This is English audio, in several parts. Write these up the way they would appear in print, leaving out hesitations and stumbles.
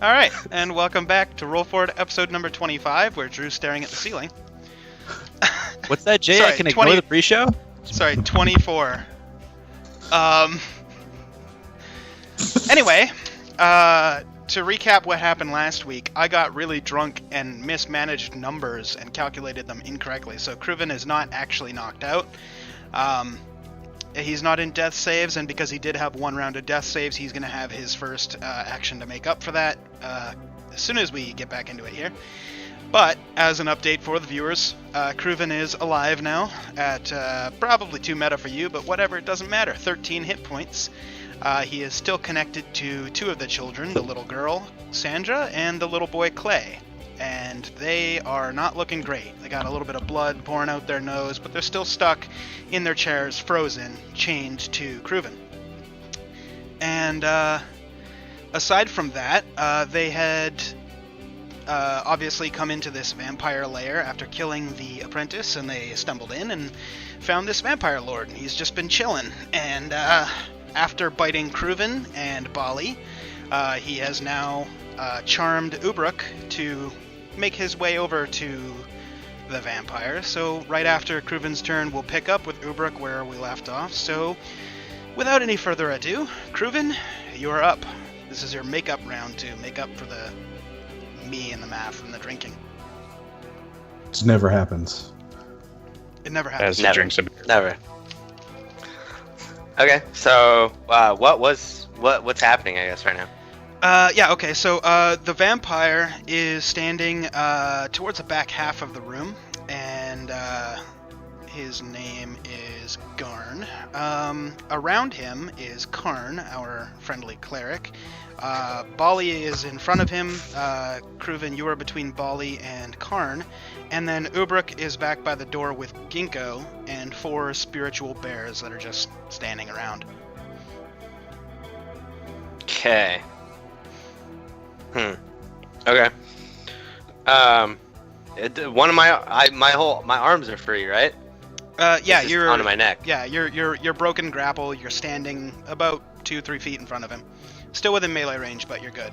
All right, and welcome back to Roll Forward episode number 25, where Drew's staring at the ceiling. What's that, Jay? Sorry, I can ignore the pre-show? Sorry, 24. Anyway, to recap what happened last week, I got really drunk and mismanaged numbers and calculated them incorrectly. So Kruven is not actually knocked out. He's not in death saves, and because he did have one round of death saves, he's going to have his first action to make up for that as soon as we get back into it here. But, as an update for the viewers, Kruven is alive now at probably 2 meta for you, but whatever, it doesn't matter. 13 hit points. He is still connected to 2 of the children, the little girl, Sandra, and the little boy, Clay. And they are not looking great. They got a little bit of blood pouring out their nose, but they're still stuck in their chairs, frozen, chained to Kruven. And aside from that, they had obviously come into this vampire lair after killing the apprentice, and they stumbled in and found this vampire lord. He's just been chilling, and after biting Kruven and Bali, he has now charmed Ubruk to make his way over to the vampire. So right after Kruven's turn, we'll pick up with Ubruk where we left off. So without any further ado, Kruven, you're up. This is your makeup round to make up for the me and the math and the drinking. It never happens. It never happens. Never. Okay, so what's happening, I guess, right now? Okay, so the vampire is standing towards the back half of the room, and his name is Garn. Around him is Karn, our friendly cleric. Bali is in front of him. Kruven, you are between Bali and Karn. And then Ubruk is back by the door with Ginkgo and 4 spiritual bears that are just standing around. Okay. Okay. One of my arms are free, right? Yeah, It's you're onto my neck. Yeah, you're broken grapple. You're standing about 2-3 feet in front of him, still within melee range, but you're good.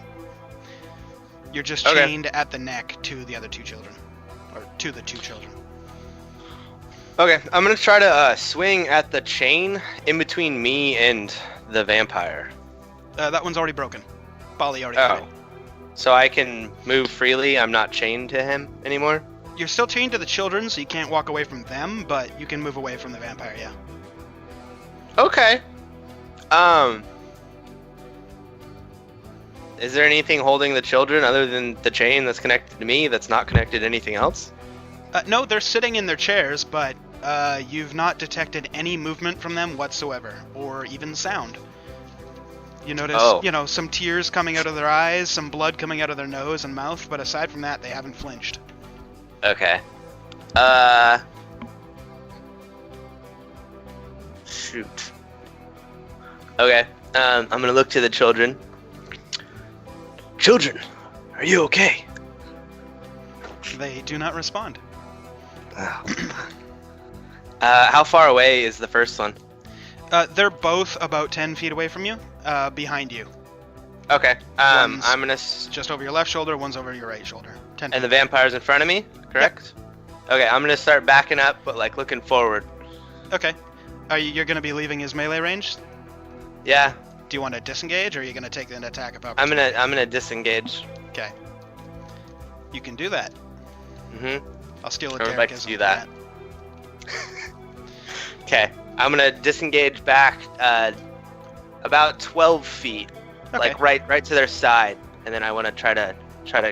You're just chained at the neck to the other 2 children, or to the 2 children. Okay, I'm gonna try to swing at the chain in between me and the vampire. That one's already broken. Bali already got it. So I can move freely. I'm not chained to him anymore. You're still chained to the children, so you can't walk away from them, but you can move away from the vampire, yeah. Okay. Is there anything holding the children other than the chain that's connected to me that's not connected to anything else? No, they're sitting in their chairs, but you've not detected any movement from them whatsoever, or even sound. You notice, some tears coming out of their eyes, some blood coming out of their nose and mouth, but aside from that, they haven't flinched. Okay. Shoot. Okay. I'm gonna look to the children. Children, are you okay? They do not respond. How far away is the first one? They're both about 10 feet away from you, behind you. Okay. One's I'm gonna just over your left shoulder, one's over your right shoulder. 10 feet. And the vampire's in front of me, correct? Yep. Okay, I'm gonna start backing up, but like looking forward. Okay. You're gonna be leaving his melee range? Yeah. Do you want to disengage, or are you gonna take an attack of opportunity? I'm gonna disengage. Okay. You can do that. Mm-hmm. I'll steal a I would like to Derekism do for that. Okay, I'm gonna disengage back about 12 feet, Okay. like right to their side, and then I want to try to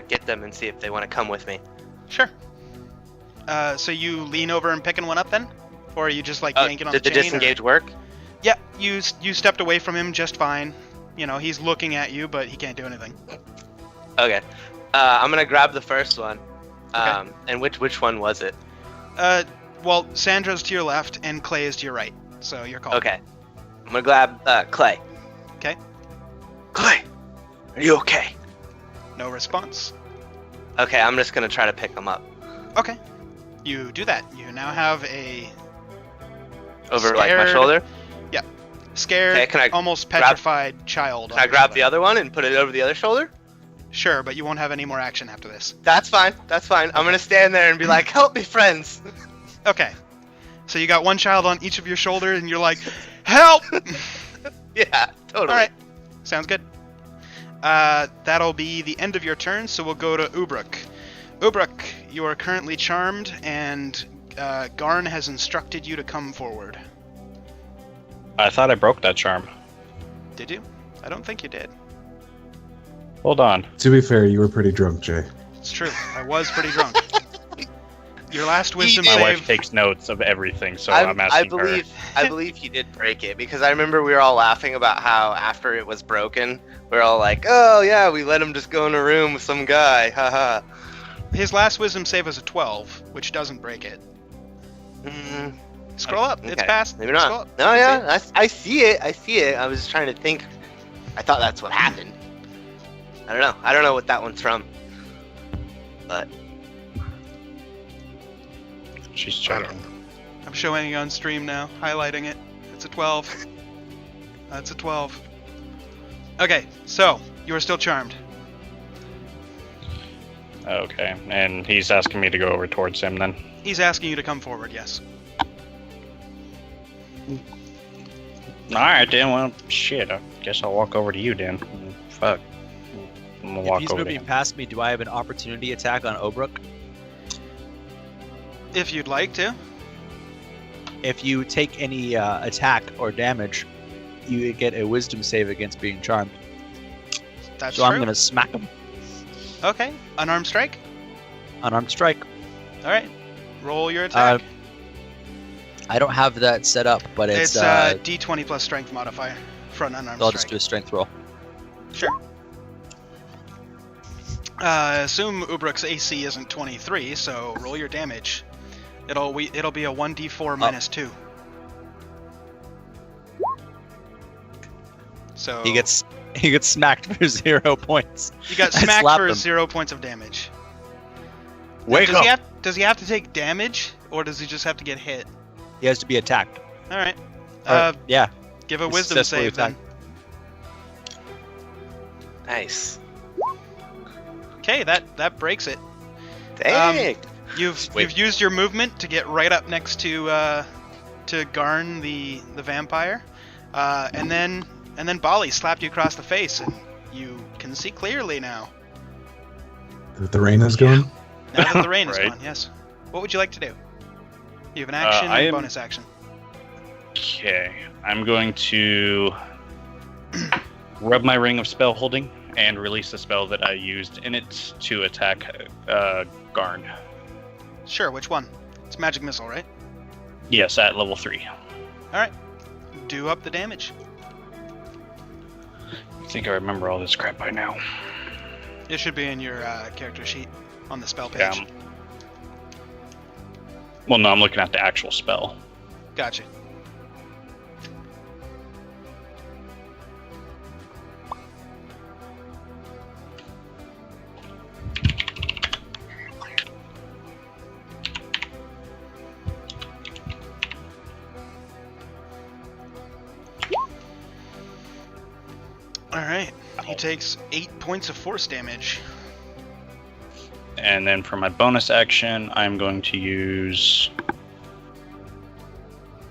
get them and see if they want to come with me. Sure. So you lean over and picking one up then, or are you just like yanking on the Did chain? the disengage work? Yeah, you stepped away from him just fine. You know, he's looking at you, but he can't do anything. Okay. I'm gonna grab the first one. Okay. And which one was it? Well, Sandra's to your left and Clay is to your right. So you're called. Okay. I'm gonna grab Clay. Okay. Clay, are you okay? No response. Okay, I'm just gonna try to pick him up. Okay. You do that. You now have a Over like my shoulder? Yeah. Scared, Okay, can I almost petrified child. Can I grab the other one and put it over the other shoulder? Sure, but you won't have any more action after this. That's fine. That's fine. I'm gonna stand there and be like, "Help me, friends." Okay. So you got one child on each of your shoulder, and you're like, "Help!" Yeah, totally. All right. Sounds good. That'll be the end of your turn, so we'll go to Ubruk. Ubruk, you are currently charmed, and Garn has instructed you to come forward. I thought I broke that charm. Did you? I don't think you did. Hold on. To be fair, you were pretty drunk, Jay. It's true. I was pretty drunk. Your last wisdom My save. wife takes notes of everything, so I'm asking her. I believe you did break it because I remember we were all laughing about how after it was broken, we were all like, "Oh yeah, we let him just go in a room with some guy." Haha. His last wisdom save was a 12, which doesn't break it. Scroll up. It's Okay. past. Maybe Scroll not. up. No, You can yeah, I see it. I see it. I was just trying to think. I thought that's what happened. I don't know. I don't know what that one's from. But She's see it. checking. I'm showing it on stream now, highlighting it. It's a 12. That's a 12. Okay, so you are still charmed. Okay, and he's asking me to go over towards him then. He's asking you to come forward. Yes. Alright then, well, shit, I guess I'll walk over to you then. Fuck. I'm gonna If walk he's over to moving him. past me, do I have an opportunity attack on Obruk? If you'd like to. If you take any attack or damage, you get a wisdom save against being charmed. That's So true. I'm going to smack him. Okay. Unarmed strike. Unarmed strike. All right. Roll your attack. I don't have that set up, but it's D20 plus strength modifier for an unarmed I'll just do strike. a strength roll. Sure. Assume Ubruk's AC isn't 23, so roll your damage. It'll be a 1d4 minus 2. So He gets smacked for 0 points. you got I smacked slapped for him. 0 points of damage. Wake does up! Does he have to take damage, or does he just have to get hit? He has to be attacked. All right. Or- yeah. Give a It's wisdom successfully save then. nice. Okay, that breaks it. Dang. You've used your movement to get right up next to Garn the vampire, and then Bali slapped you across the face, and you can see clearly now. The rain is gone? Now that the rain is Right. gone, yes. What would you like to do? You have an action I and a am- bonus action. Okay, I'm going to rub my ring of spell holding and release the spell that I used in it to attack Garn. Sure, which one? It's magic missile, right? Yes, at level 3. Alright. Do up the damage. I think I remember all this crap by now. It should be in your character sheet on the spell page. Yeah. Well, no, I'm looking at the actual spell. Gotcha. Alright. He takes 8 points of force damage. And then for my bonus action, I'm going to use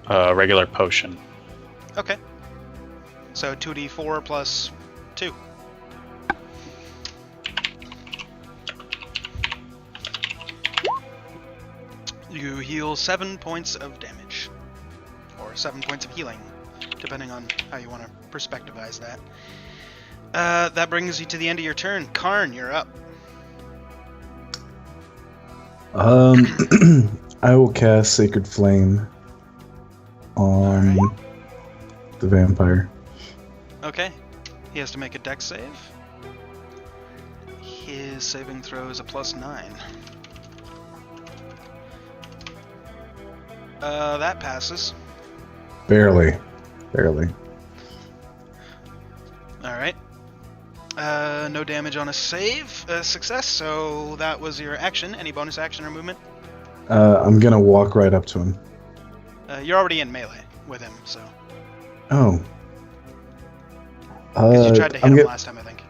a regular potion. Okay. So 2d4 plus 2. You heal 7 points of damage. Or 7 points of healing, depending on how you want to perspectivize that. That brings you to the end of your turn. Karn, you're up. I will cast Sacred Flame on the vampire. Okay. He has to make a dex save. His saving throw is a +9. That passes. Barely. Alright. No damage on a save. Success, so that was your action. Any bonus action or movement? I'm gonna walk right up to him. You're already in melee with him, so. Oh. Because you tried to hit him last time, I think.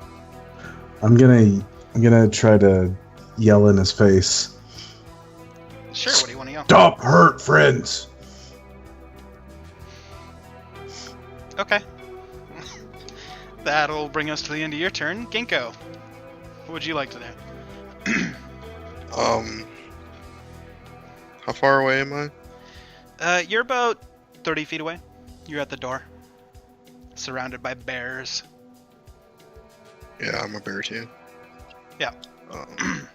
I'm gonna try to yell in his face. Sure, what do you want to yell? Stop hurt friends. Okay. That'll bring us to the end of your turn. Ginkgo, what would you like to do? How far away am I? You're about 30 feet away. You're at the door. Surrounded by bears. Yeah, I'm a bear too. Yeah. I'm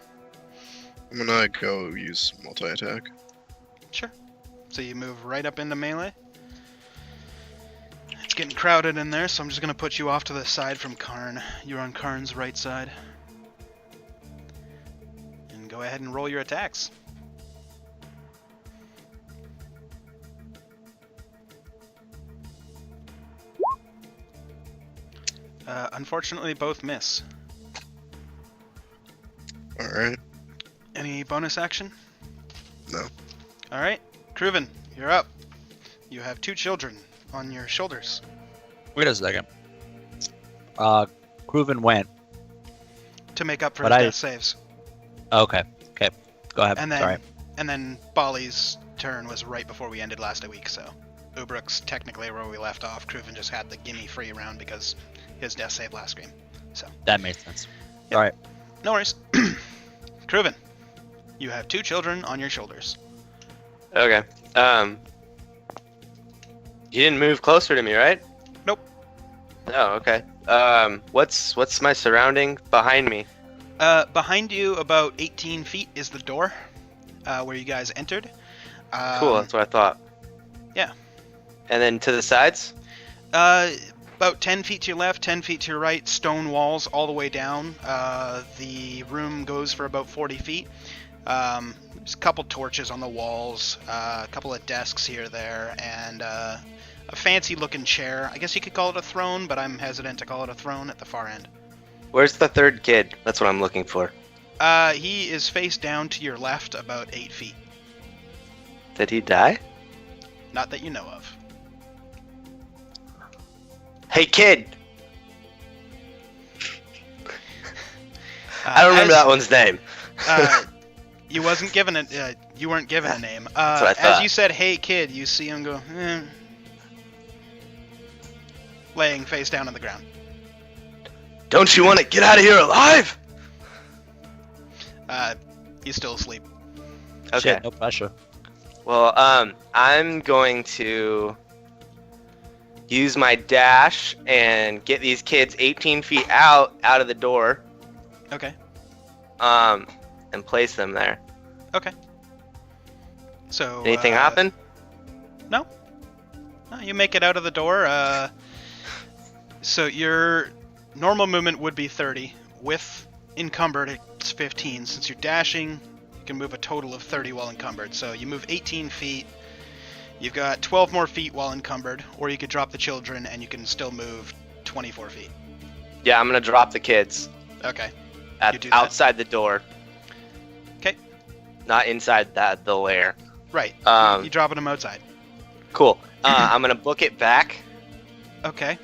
gonna go use multi-attack. Sure. So you move right up into melee. It's getting crowded in there, so I'm just going to put you off to the side from Karn. You're on Karn's right side. And go ahead and roll your attacks. Unfortunately, both miss. Alright. Any bonus action? No. Alright. Kruven, you're up. You have 2 children on your shoulders. Wait a second. Kruven went. To make up for But his I- death saves. Okay. Go ahead. And then, Sorry. and then Bali's turn was right before we ended last week, so Ubruk's technically where we left off. Kruven just had the gimme free round because his death save last game. That makes sense. Yep. All right. No worries. Kruven, you have 2 children on your shoulders. Okay. You didn't move closer to me, right? Nope. Oh, okay. What's my surrounding behind me? Behind you, about 18 feet, is the door where you guys entered. Cool, that's what I thought. yeah. And then to the sides? About 10 feet to your left, 10 feet to your right, stone walls all the way down. The room goes for about 40 feet. There's a couple torches on the walls, a couple of desks here, there, and a fancy-looking chair. I guess you could call it a throne, but I'm hesitant to call it a throne at the far end. Where's the third kid? That's what I'm looking for. He is face down to your left, about 8 feet. Did he die? Not that you know of. Hey, kid! I don't remember that one's name. You wasn't given a. You weren't given a name. That's what I As thought. you said, "Hey kid," you see him go, laying face down on the ground. Don't you want to get out of here alive? He's still asleep. Okay. Shit, no pressure. Well, I'm going to use my dash and get these kids 18 feet out of the door, Okay. and place them there. Okay. So. Anything happen? No. No, you make it out of the door. So your normal movement would be 30. With encumbered, it's 15. Since you're dashing, you can move a total of 30 while encumbered. So you move 18 feet. You've got 12 more feet while encumbered, or you could drop the children and you can still move 24 feet. Yeah, I'm gonna drop the kids Okay. You do that. outside the door. 'Kay. Not inside the lair. Right. Um, You dropping them outside. Cool. I'm gonna book it back, Okay.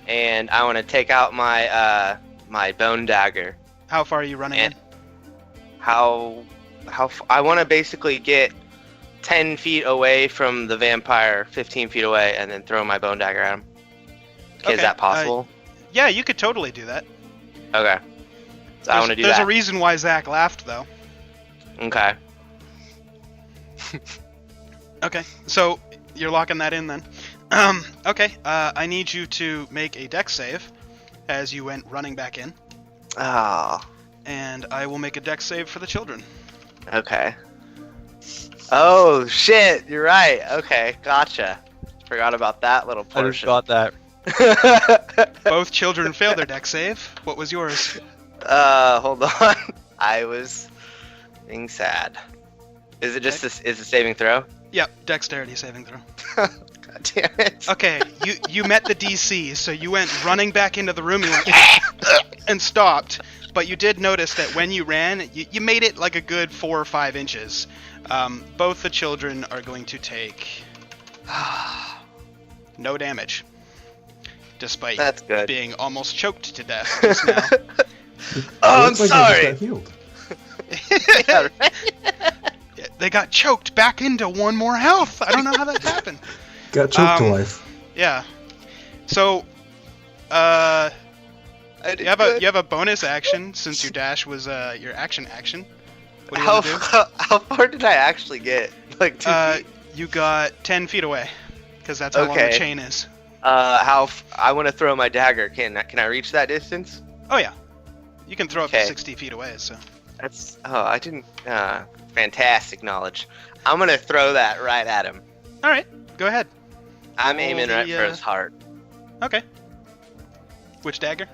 and I want to take out my my bone dagger. How far are you running And- in? I want to basically get 10 feet away from the vampire, 15 feet away, and then throw my bone dagger at him. Okay, is Okay, that possible? Yeah, you could totally do that. Okay. So I want to do There's that. a reason why Zach laughed, though. Okay. Okay, so you're locking that in then. Okay, I need you to make a dex save as you went running back in, Oh, and I will make a dex save for the children. okay. Oh, shit, you're right. Okay, gotcha. Forgot about that little I just portion. got that. Both children failed their dex save. What was yours? Hold on. I was being sad. Is it just is a saving throw? Yep, dexterity saving throw. God damn it. Okay, you met the DC, so you went running back into the room, you went and stopped. But you did notice that when you ran, you made it like a good 4 or 5 inches. Both the children are going to take no damage. despite That's good. being almost choked to death just now. Oh, I'm Looks like sorry. They just got healed. Yeah, right? They got choked back into 1 more health. I don't know how that happened. Got choked to life. Yeah. So, you have a bonus action since your dash was your action. What do you want to do? How far did I actually get? Like 2 feet? You got 10 feet away, because that's how long the Okay. chain is. I want to throw my dagger. Can I reach that distance? Oh yeah, you can throw up to Okay. 60 feet away. So. I didn't. Fantastic knowledge. I'm gonna throw that right at him. All right, go ahead. I'm Roll aiming right the, for his heart. Okay. Which dagger?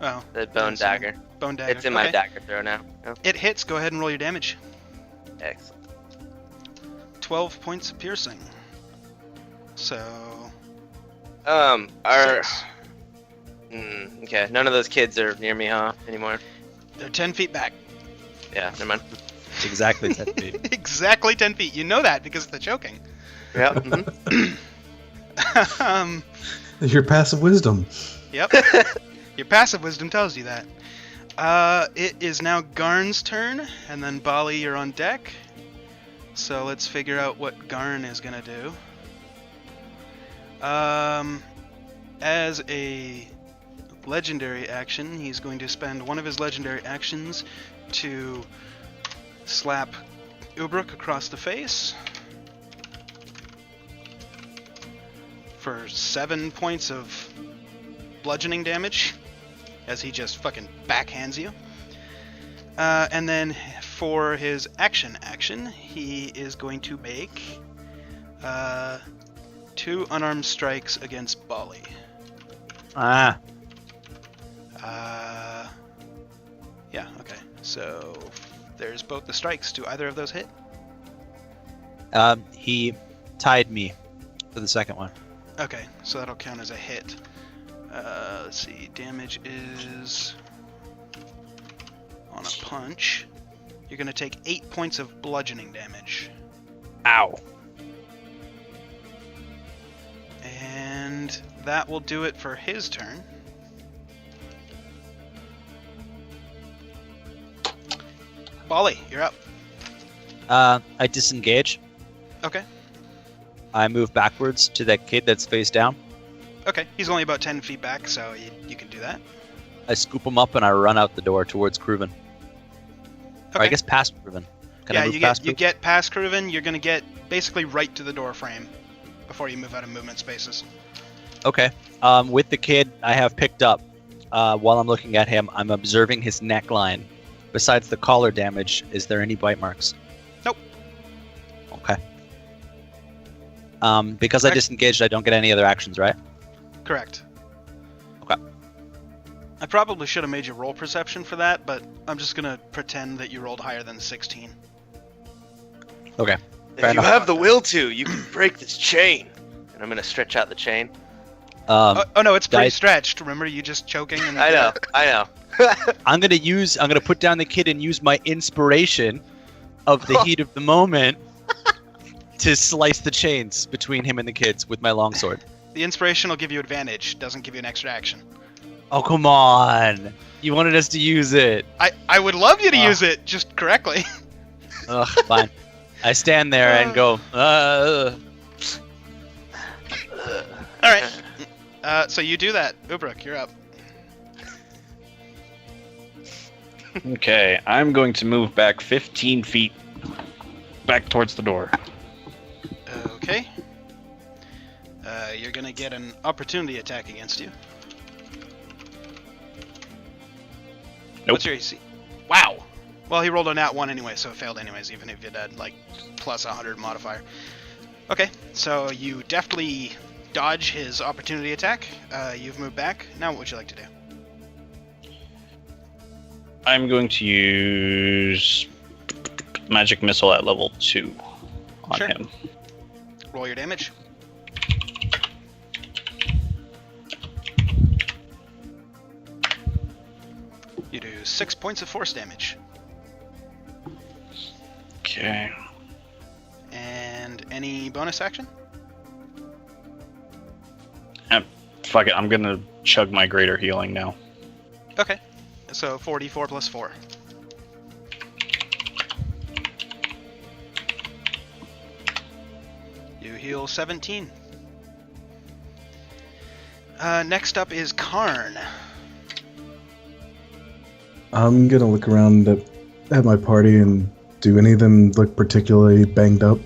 Oh, The bone so- dagger. bone dagger. It's in my Okay. dagger throw now. Oh, It hits. Go ahead and roll your damage. excellent. 12 points of piercing. So. Are 6. okay. None of those kids are near me, huh? Anymore? They're 10 feet back. Yeah. Never mind. It's exactly 10 feet. Exactly 10 feet. You know that because of the choking. Yeah. mhm. Your passive wisdom. Yep. Your passive wisdom tells you that. It is now Garn's turn, and then Bali, you're on deck. So let's figure out what Garn is gonna do. As a legendary action, he's going to spend one of his legendary actions to slap Ubruk across the face for 7 points of bludgeoning damage, as he just fucking backhands you. And then for his action, he is going to make 2 unarmed strikes against Bali. Ah, Yeah, okay. So there's both the strikes. Do either of those hit? he tied me for the second one. Okay, so that'll count as a hit. Let's see. Damage is on a punch. You're going to take 8 points of bludgeoning damage. Ow. And that will do it for his turn. Bali, you're up. I disengage. Okay. I move backwards to that kid that's face down. Okay, he's only about 10 feet back, so you can do that. I scoop him up and I run out the door towards Kruven. Or I Okay. guess past Kruven. Can Yeah, I move you past get Kruven? past Kruven, you're gonna get basically right to the door frame before you move out of movement spaces. Okay. With the kid I have picked up, while I'm looking at him, I'm observing his neckline. Besides the collar damage, is there any bite marks? Nope. Okay. Because I Okay. disengaged, I don't get any other actions, right? Correct. Okay. I probably should have made you roll perception for that, but I'm just gonna pretend that you rolled higher than 16. Okay. If Fair you enough. have the will to, you can break this chain. And I'm gonna stretch out the chain. Oh no, it's pretty dice- stretched. Remember, you just choking and I know. I know. I'm gonna put down the kid and use my inspiration of the heat of the moment to slice the chains between him and the kids with my longsword. The inspiration will give you advantage. Doesn't give you an extra action. Oh come on! You wanted us to use it. I would love you to Ah. use it just correctly. Ugh, fine. I stand there and go. All right. So you do that. Ubruk, you're up. Okay, I'm going to move back 15 feet back towards the door. Okay. You're gonna get an opportunity attack against you. Nope. What's your AC? Wow. Well, he rolled a nat 1 anyway, so it failed anyways, even if it had like plus 100 modifier. Okay, so you deftly dodge his opportunity attack. You've moved back. Now what would you like to do? I'm going to use magic missile at level 2 on Sure. him. Roll your damage. You do 6 points of force damage. Okay. And any bonus action? Fuck it, I'm gonna chug my greater healing now. Okay. So 4d4 plus 4. You heal 17. Next up is Karn. I'm gonna look around at my party and do any of them look particularly banged up?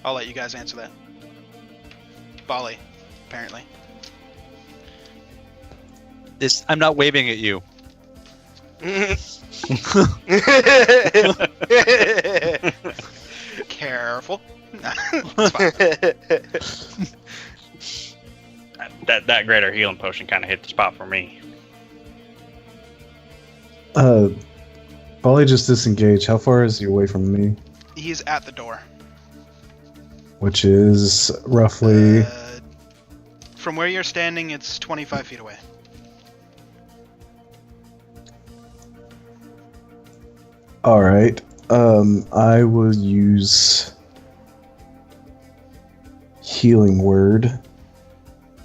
I'll let you guys answer that. Bali, apparently. I'm not waving at you. Careful. It's fine. That greater healing potion kind of hit the spot for me. Bali just disengaged. How far is he away from me? He's at the door. Which is roughly... From where you're standing, it's 25 feet away. Alright. I will use Healing Word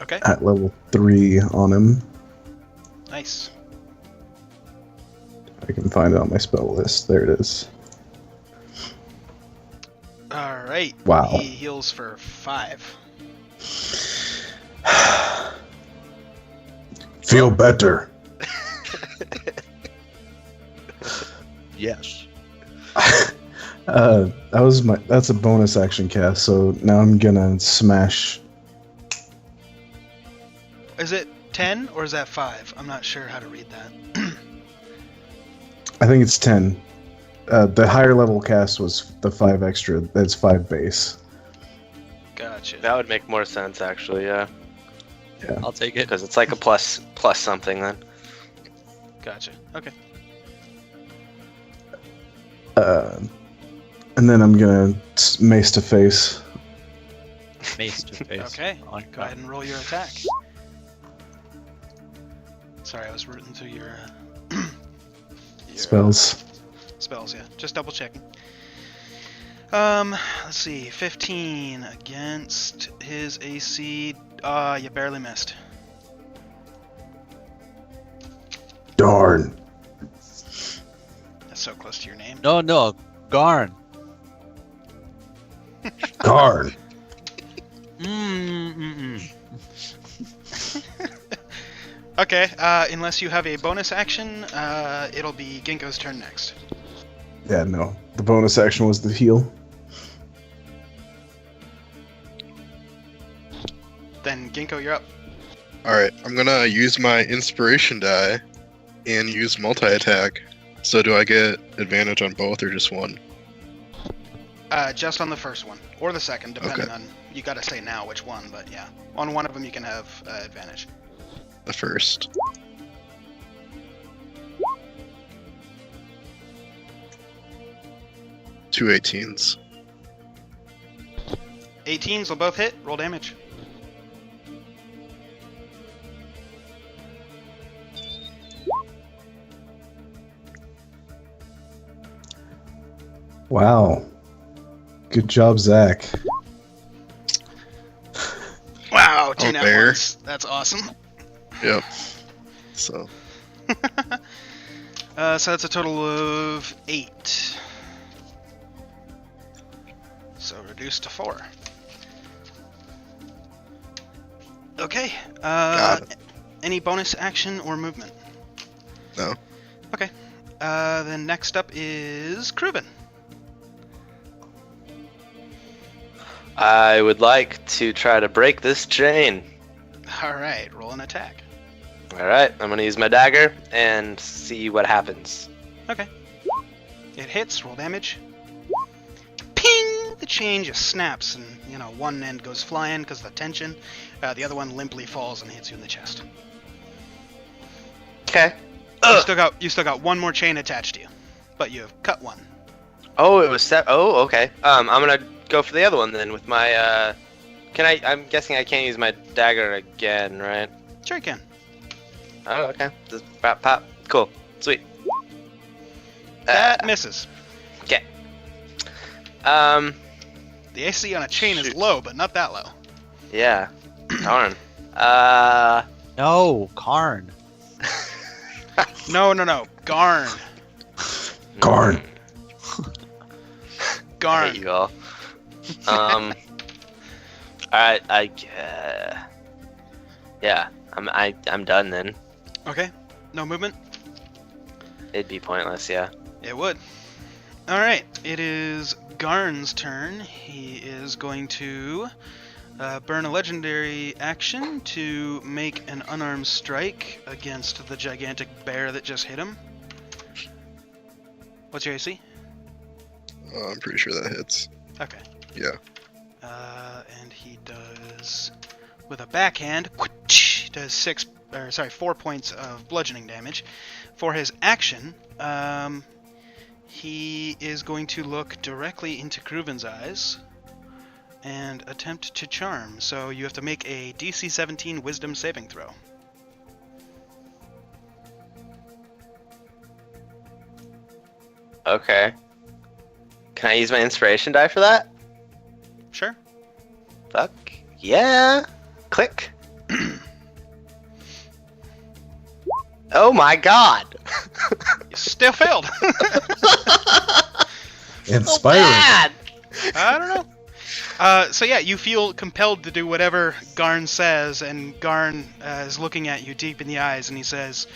Okay. at level 3 on him. Nice. I can find it on my spell list. There it is. Alright. Wow. He heals for 5. Feel better. Yes. That's a bonus action cast, so now I'm gonna smash. Is it 10 or is that 5? I'm not sure how to read that. I think it's 10. The higher level cast was the 5 extra. That's 5 base. Gotcha. That would make more sense, actually, yeah. I'll take it. Because it's like a plus something then. Gotcha. Okay. And then I'm gonna mace to face. Mace to face. Okay. On Go ahead and roll your attack. Sorry, I was rooting through your Spells. Spells, yeah. Just double checking. Let's see. 15 against his AC. You barely missed. Darn. That's so close to your name. No, Garn. Darn. Okay, unless you have a bonus action, it'll be Ginkgo's turn next. Yeah, no. The bonus action was the heal. Then Ginkgo, you're up. Alright, I'm gonna use my inspiration die and use multi-attack. So do I get advantage on both or just one? Just on the first one. Or the second, depending Okay. on... You gotta say now which one, but yeah. On one of them you can have advantage. The first. Two 18s. 18s will both hit. Roll damage. Wow. Good job, Zach. Wow, 2 nat bear. ones. That's awesome. Yep. So, So that's a total of 8. So reduced to 4. Okay. Got it. Any bonus action or movement? no. Okay. Then next up is Kruben. I would like to try to break this chain. Alright, roll an attack. Alright, I'm gonna use my dagger and see what happens. Okay. It hits, roll damage. Ping! The chain just snaps and, one end goes flying because of the tension. The other one limply falls and hits you in the chest. Okay. You still got one more chain attached to you, but you have cut one. Oh, it was set. Oh, okay. I'm gonna go for the other one then with my. I'm guessing I can't use my dagger again, right? Sure you can. Oh, okay. Just pop, pop. Cool. Sweet. That misses. Okay. The AC on a chain is low, but not that low. Yeah. Darn. No, Karn. No. Garn. Garn. Garn. There you go. Alright, yeah, I'm done then. Okay. No movement? It'd be pointless, yeah. It would. Alright. It is Garn's turn. He is going to burn a legendary action to make an unarmed strike against the gigantic bear that just hit him. What's your AC? I'm pretty sure that hits. Okay. Yeah. And he does, with a backhand, does 4 points of bludgeoning damage. For his action, he is going to look directly into Kruven's eyes and attempt to charm. So you have to make a DC 17 Wisdom saving throw. Okay. Can I use my inspiration die for that? Sure. Fuck. Yeah. Click. Oh my god. You still failed. Inspiring. Bad. I don't know. So yeah, you feel compelled to do whatever Garn says, and Garn is looking at you deep in the eyes, and he says,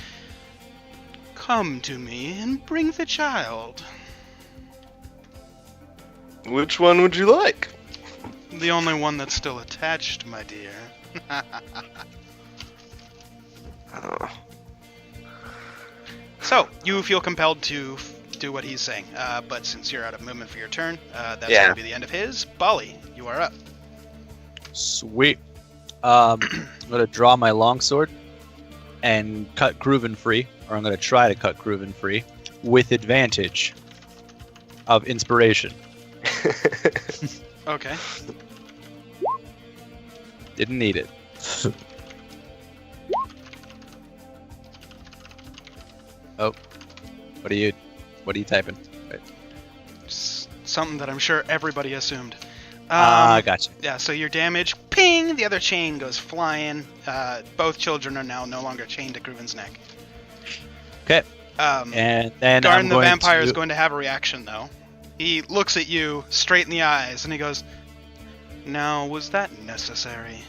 "Come to me and bring the child." Which one would you like? The only one that's still attached, my dear. Oh. So, you feel compelled to do what he's saying, but since you're out of movement for your turn, that's Yeah. going to be the end of his. Bali, you are up. Sweet. I'm gonna draw my longsword and cut Kruven free, or I'm gonna try to cut Kruven free with advantage of inspiration. Okay. Didn't need it. Oh, what are you typing? Something that I'm sure everybody assumed. Gotcha. Yeah, so your damage, ping, the other chain goes flying. Both children are now no longer chained to Kruven's neck. Okay. Um, And then Garn I'm the going vampire to... is going to have a reaction, though. He looks at you straight in the eyes, and he goes, "Now, was that necessary?"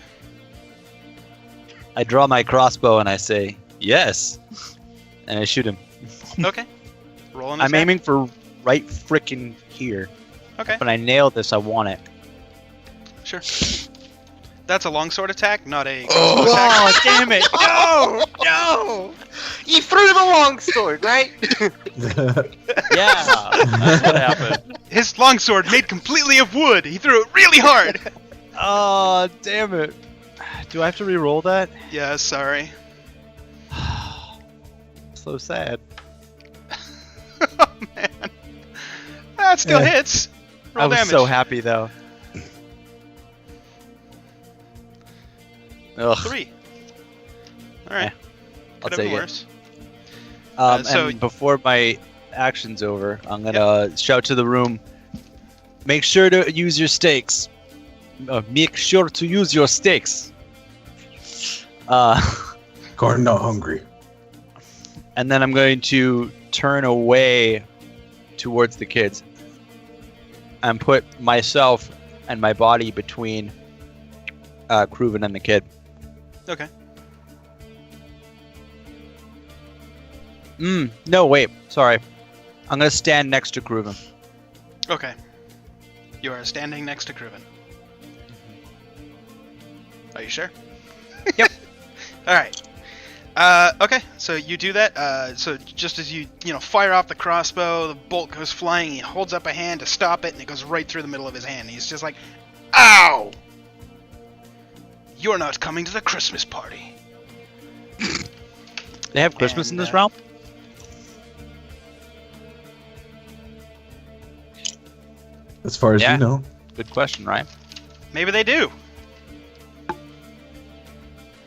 I draw my crossbow and I say, yes. And I shoot him. Okay. Roll an attack. I'm aiming for right frickin' here. Okay, When I nail this, I want it. sure. That's a longsword attack, not a crossbow attack. Oh, damn it! No! No! You threw the long sword, right? Yeah, that's what happened. His longsword made completely of wood. He threw it really hard. Oh, damn it. Do I have to re-roll that? Yeah, sorry. So sad. Oh, man. That still hits. Roll I was damage. so happy, though. Ugh. 3. All right. I'll Could have take been it. worse. And before my action's over, I'm gonna shout to the room. Make sure to use your stakes. Make sure to use your stakes. Garn not hungry. And then I'm going to turn away towards the kids and put myself and my body between Kruven and the kid. Okay. No, wait. Sorry. I'm going to stand next to Kruven. Okay. You are standing next to Kruven. Are you sure? Yep. All right. Okay, so you do that. So just as you fire off the crossbow, the bolt goes flying. He holds up a hand to stop it, and it goes right through the middle of his hand. He's just like, "Ow! You're not coming to the Christmas party." They have Christmas in And, this realm? As far as Yeah. you know. Good question, Ryan. Maybe they do.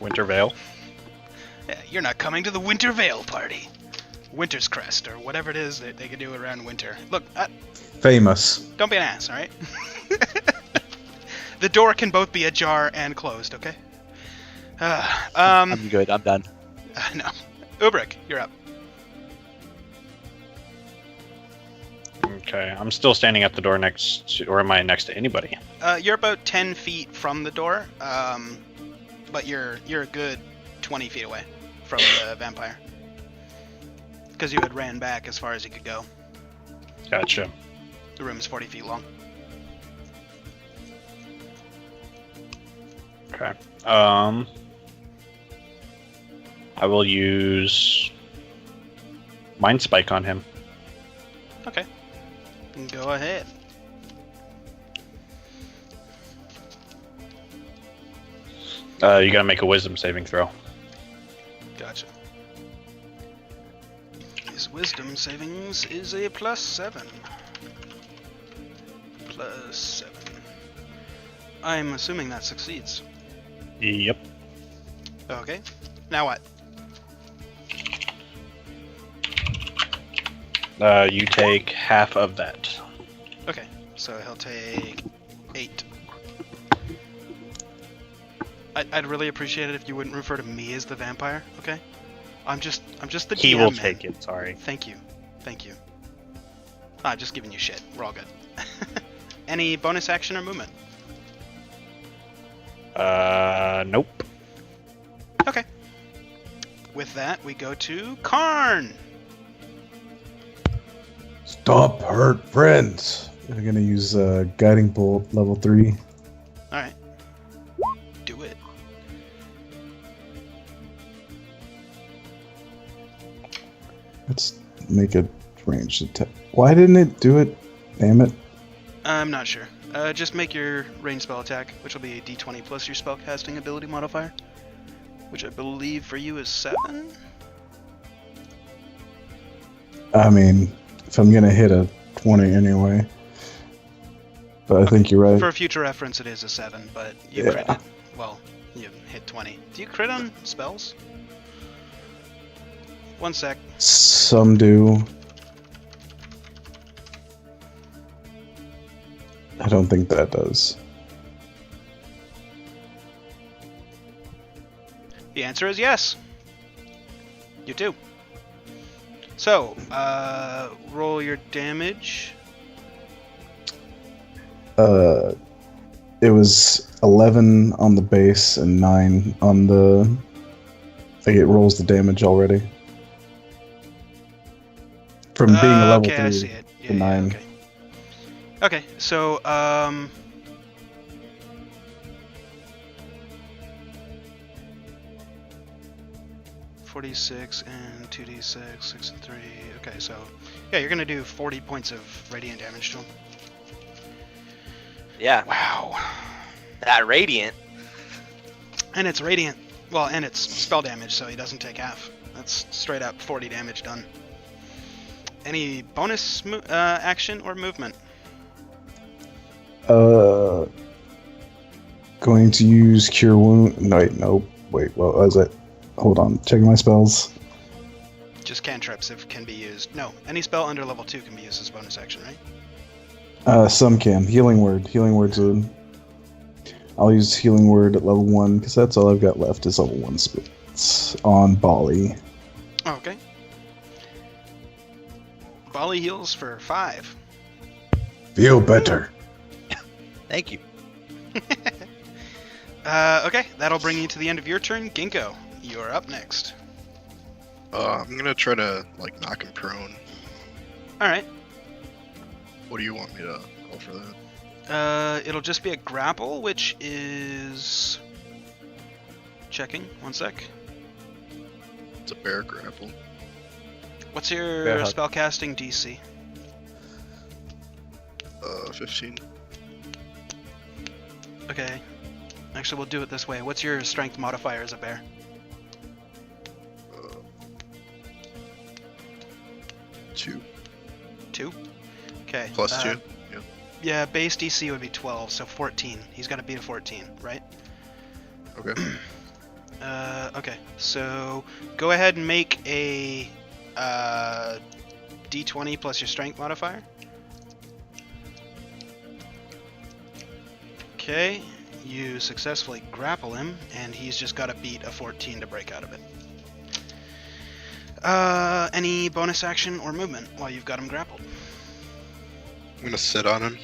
Winter Vale. Yeah, you're not coming to the Winter Vale party. Winter's Crest, or whatever it is that they can do around winter. Look, Famous. don't be an ass, alright? The door can both be ajar and closed, okay? I'm good. I'm done. No. Ubrick, you're up. Okay, I'm still standing at the door next to, or am I next to anybody? You're about 10 feet from the door, but you're a good 20 feet away from the vampire. Because you had ran back as far as you could go. Gotcha. The room is 40 feet long. Okay. I will use Mind Spike on him. Okay. Go ahead. You gotta make a Wisdom saving throw. Gotcha. His wisdom savings is a +7. +7. I'm assuming that succeeds. Yep. Okay. Now what? You take half of that. Okay. So he'll take 8. I'd really appreciate it if you wouldn't refer to me as the vampire, okay? I'm just the He DM, will man. take it, sorry. Thank you. Thank you. Just giving you shit. We're all good. Any bonus action or movement? Nope. Okay. With that, we go to Karn. Stop hurt friends. I'm gonna use Guiding Bolt level 3. Alright. Do it. Let's make a ranged attack. Why didn't it do it? Damn it. I'm not sure. Just make your range spell attack, which will be a d20 plus your spellcasting ability modifier, which I believe for you is 7. I mean, if I'm gonna hit a 20 anyway. But I think you're right. For future reference, it is a 7, but you Yeah. critted. Well, you hit 20. Do you crit on spells? One sec. Some do. I don't think that does. The answer is yes. You do. So, roll your damage. It was 11 on the base and 9 on the. Like it rolls the damage already. From being a level okay, 3 I see it. to 9. Okay. Okay, so 46 and 2d6, 6 and 3. Okay, so yeah, you're gonna do 40 points of radiant damage to him. Yeah, Wow. that radiant. And it's radiant. Well, and it's spell damage, so he doesn't take half. That's straight up 40 damage done. Any bonus action or movement? Going to use Cure Wound. No, wait, nope. Wait, what was it? Hold on, checking my spells. Just cantrips if can be used. No, any spell under level 2 can be used as bonus action, right? Some can. Healing Word. Healing Word's good. I'll use Healing Word at level 1 because that's all I've got left is level 1 spells on Bali. Okay. Bali heals for 5. Feel better. Thank you. Okay, that'll bring you to the end of your turn. Ginkgo, you're up next. I'm gonna try to like knock him prone. Alright. What do you want me to roll for that? It'll just be a grapple, which is... Checking, one sec. It's a bear grapple. What's your Bear hug. spellcasting DC? 15. Okay. Actually, we'll do it this way. What's your strength modifier as a bear? Uh, 2 2? Okay. plus 2. Yeah. Yeah, base DC would be 12, so 14. He's got to beat a 14, right? Okay. Okay, so go ahead and make a d20 plus your strength modifier. Okay, You successfully grapple him, and he's just got to beat a 14 to break out of it. Any bonus action or movement while you've got him grappled? I'm gonna sit on him.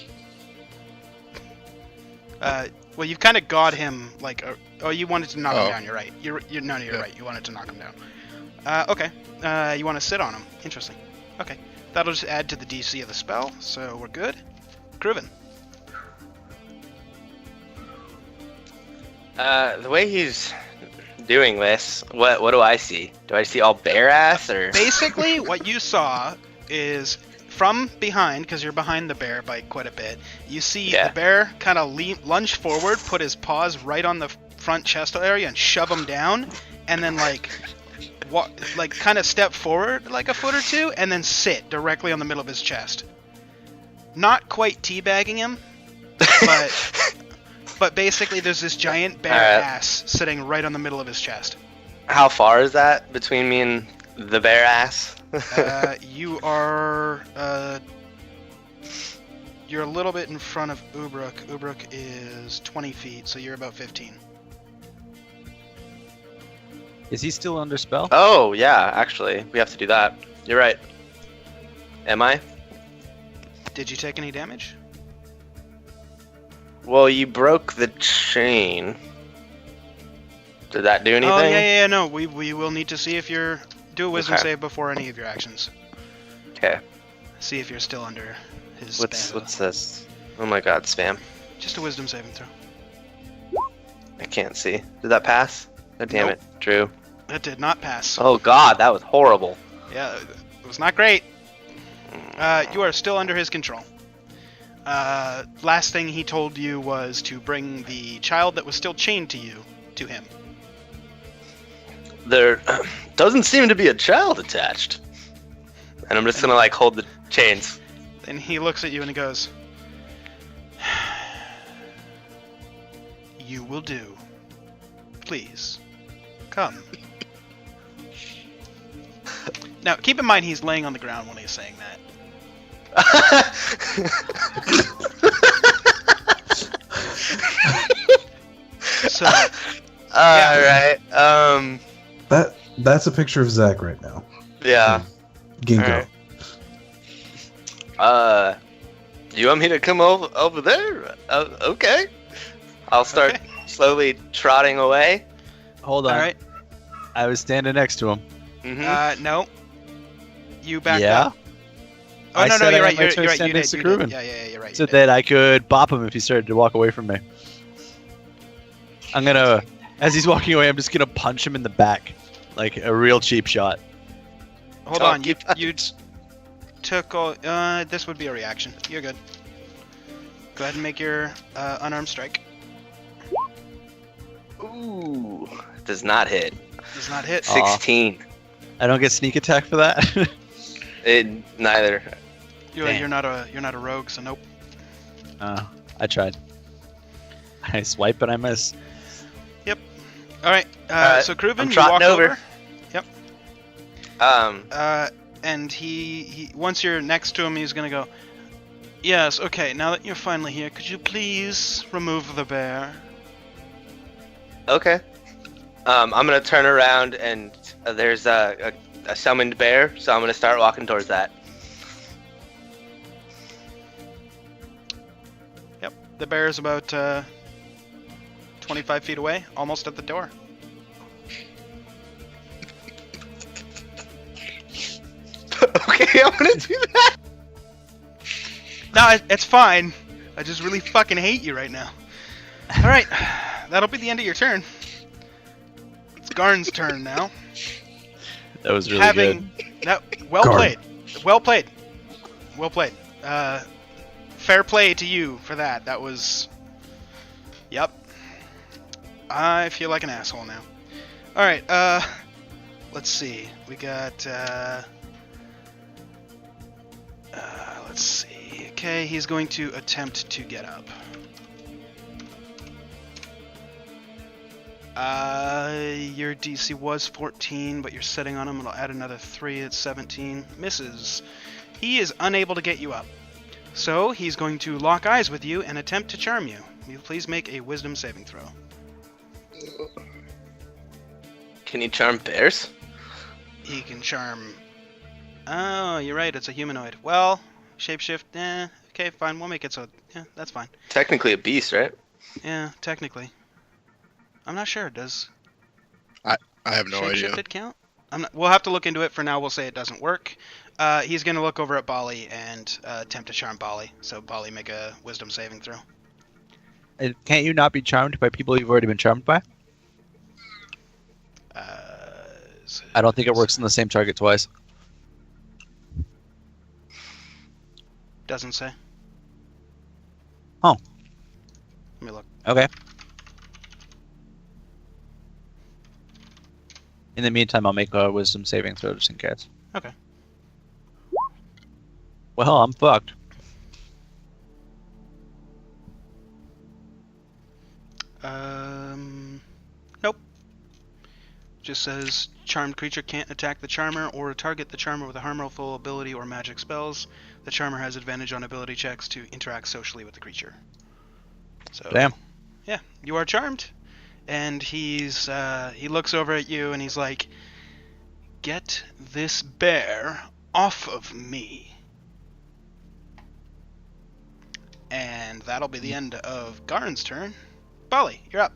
Well, you've kind of got him like. Oh, you wanted to knock him Oh. down. You're right. You're Yeah. right. You wanted to knock him down. Okay. You want to sit on him. Interesting. Okay. That'll just add to the DC of the spell, so we're good. Kruven. The way he's doing this, what do I see? Do I see all bare ass or? Basically, what you saw is from behind, because you're behind the bear by quite a bit. You see Yeah. the bear kind of lunge forward, put his paws right on the front chest area, and shove him down, and then kind of step forward like a foot or two, and then sit directly on the middle of his chest. Not quite teabagging him, but basically there's this giant bear Alright. ass sitting right on the middle of his chest. How far is that between me and the bare ass? You are you're a little bit in front of Ubruk. Ubruk is 20 feet, so you're about 15. Is he still under spell? Oh yeah, actually, we have to do that. You're right. Am I? Did you take any damage? Well, you broke the chain. Did that do anything? Oh yeah, no. We will need to see if you're do a wisdom Okay. save before any of your actions. Okay. See if you're still under his What's spell. this? Oh my God, spam. Just a wisdom saving throw. I can't see. Did that pass? Oh, damn Nope. it, Drew. That did not pass. Oh God, that was horrible. Yeah, it was not great. You are still under his control. Last thing he told you was to bring the child that was still chained to you to him. There doesn't seem to be a child attached. And I'm just gonna like hold the chains. Then he looks at you and he goes, "You will do. Please, come." Now, keep in mind he's laying on the ground when he's saying that. So, All right. That's a picture of Zach right now. Yeah. Ginkgo. Alright. Do you want me to come over there? Okay. I'll start Okay. slowly trotting away. Hold on. all right. I was standing next to him. Mm-hmm. No. You backed Yeah? up. Oh I no, said I you're had right. my You're turn right. You standing did. next to You did. Kruven. Yeah, you're right. You So did. that I could bop him if he started to walk away from me. I'm gonna, as he's walking away, I'm just gonna punch him in the back, like a real cheap shot. Hold Don't on. You keep- took all. This would be a reaction. You're good. Go ahead and make your unarmed strike. Ooh. Does not hit. Does not hit. Aw. 16. I don't get sneak attack for that. It neither. Damn. You're not a rogue, so nope. I tried. I swipe and I miss. All right. Alright, So Kruven, I'm you walk trotting over. And he once you're next to him, he's gonna go. Yes. Okay. Now that you're finally here, could you please remove the bear? Okay. I'm gonna turn around and there's a summoned bear, so I'm gonna start walking towards that. Yep. The bear is about 25 feet away, almost at the door. Okay, I'm gonna do that. No, it's fine. I just really fucking hate you right now. All right. That'll be the end of your turn. It's Garn's turn now. That was really good. Well Garn. played. Well played. Well played. Fair play to you for that. That was. Yep. I feel like an asshole now. All right. Let's see. We got. Let's see. Okay, he's going to attempt to get up. Your DC was 14, but you're sitting on him. It'll add another 3. It's 17. Misses. He is unable to get you up. So he's going to lock eyes with you and attempt to charm you. you please make a wisdom saving throw? Can you charm bears? He can charm... Oh, you're right, it's a humanoid. Well, shapeshift, okay, fine, we'll make it so... Yeah, that's fine. Technically a beast, right? Yeah, technically. I'm not sure, does I have no idea. shapeshifted count? We'll have to look into it. For now, we'll say it doesn't work. He's going to look over at Bali and attempt to charm Bali. So Bali, make a wisdom saving throw. And can't you not be charmed by people you've already been charmed by? I don't think it works on the same target twice. Doesn't say. Oh. Let me look. Okay. In the meantime, I'll make a wisdom saving throw just in case. Okay. Well, I'm fucked. Nope. Just says charmed creature can't attack the charmer or target the charmer with a harmful ability or magic spells. The charmer has advantage on ability checks to interact socially with the creature. So, Damn. yeah, you are charmed. And he looks over at you and he's like, "Get this bear off of me." And that'll be the end of Garin's turn. Bali, you're up.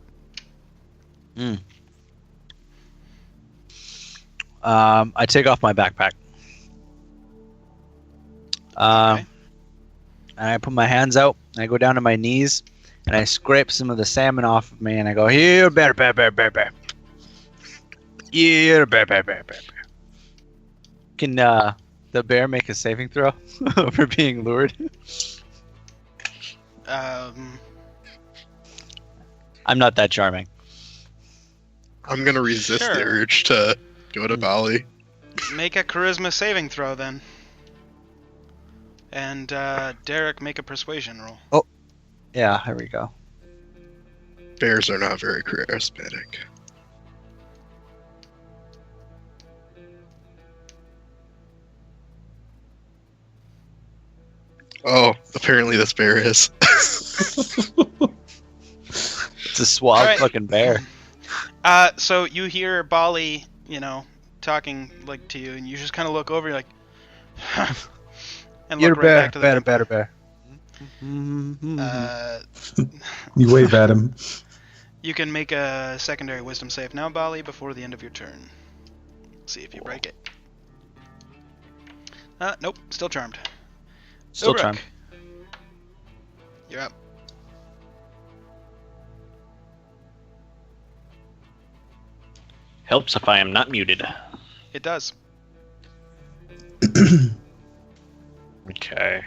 I take off my backpack. Okay. And I put my hands out, and I go down to my knees, and I scrape some of the salmon off of me, and I go, "Here, bear, bear, bear, bear, bear. Here, bear, bear, bear, bear, bear." Can the bear make a saving throw for being lured? Um, I'm not that charming. I'm gonna resist the Sure. urge to go to Bali. Make a charisma saving throw then. And Derek, make a persuasion roll. Yeah, here we go. Bears are not very charismatic. Oh, apparently this bear is. It's a suave Alright. fucking bear. So you hear Bali, talking like to you, and you just kind of look over, you're like, and You're look a right bear, back to the bear, thing. bear, bear. You wave at him. You can make a secondary wisdom save now, Bali, before the end of your turn. See if you break it. Nope, still charmed. Still Ulrich, charmed. You're up. Helps if I am not muted. It does. Okay.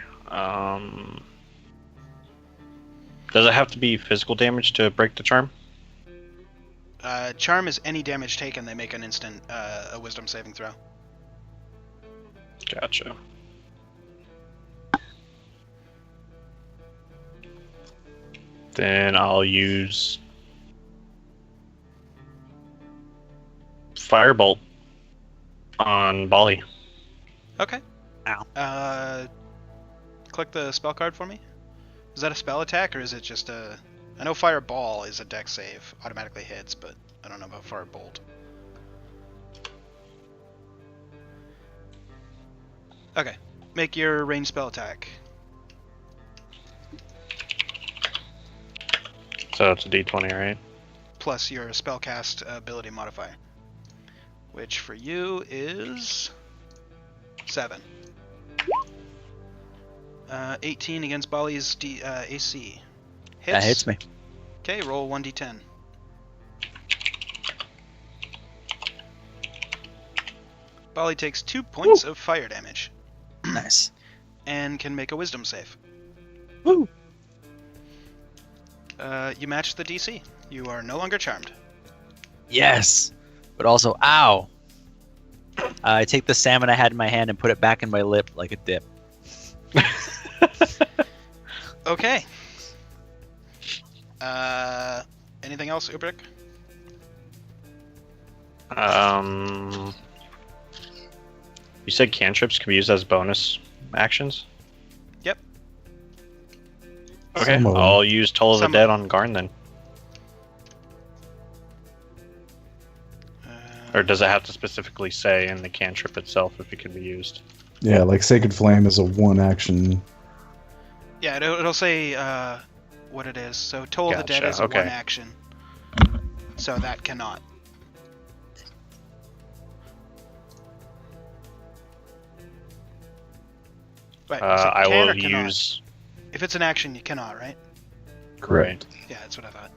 Does it have to be physical damage to break the charm? Charm is any damage taken, they make an instant a wisdom saving throw. Gotcha. Then I'll use Firebolt on Bali. Okay. Ow. Click the spell card for me. Is that a spell attack or is it just a... I know Fireball is a dex save. Automatically hits, but I don't know about Firebolt. Okay. Make your ranged spell attack. So it's a d20, right? Plus your spellcast ability modifier. Which for you is... 7. 18 against Bali's AC. Hits. That hits me. Okay, roll 1d10. Bali takes 2 points of fire damage Nice. and can make a wisdom save. Woo. You match the DC. You are no longer charmed. Yes. But also, ow. I take the salmon I had in my hand and put it back in my lip like a dip. Okay. Anything else, Ubrick? You said cantrips can be used as bonus actions? Yep. Okay, Some of them. I'll use Toll of the Some- Dead on Garn then. Or does it have to specifically say in the cantrip itself if it can be used? Yeah, like Sacred Flame is a 1 action. Yeah, it'll say what it is. So Toll of the Dead Gotcha, is a okay. 1 action. So that cannot. Right. so I can or will cannot? use. If it's an action, you cannot, right? Correct. Yeah, that's what I thought.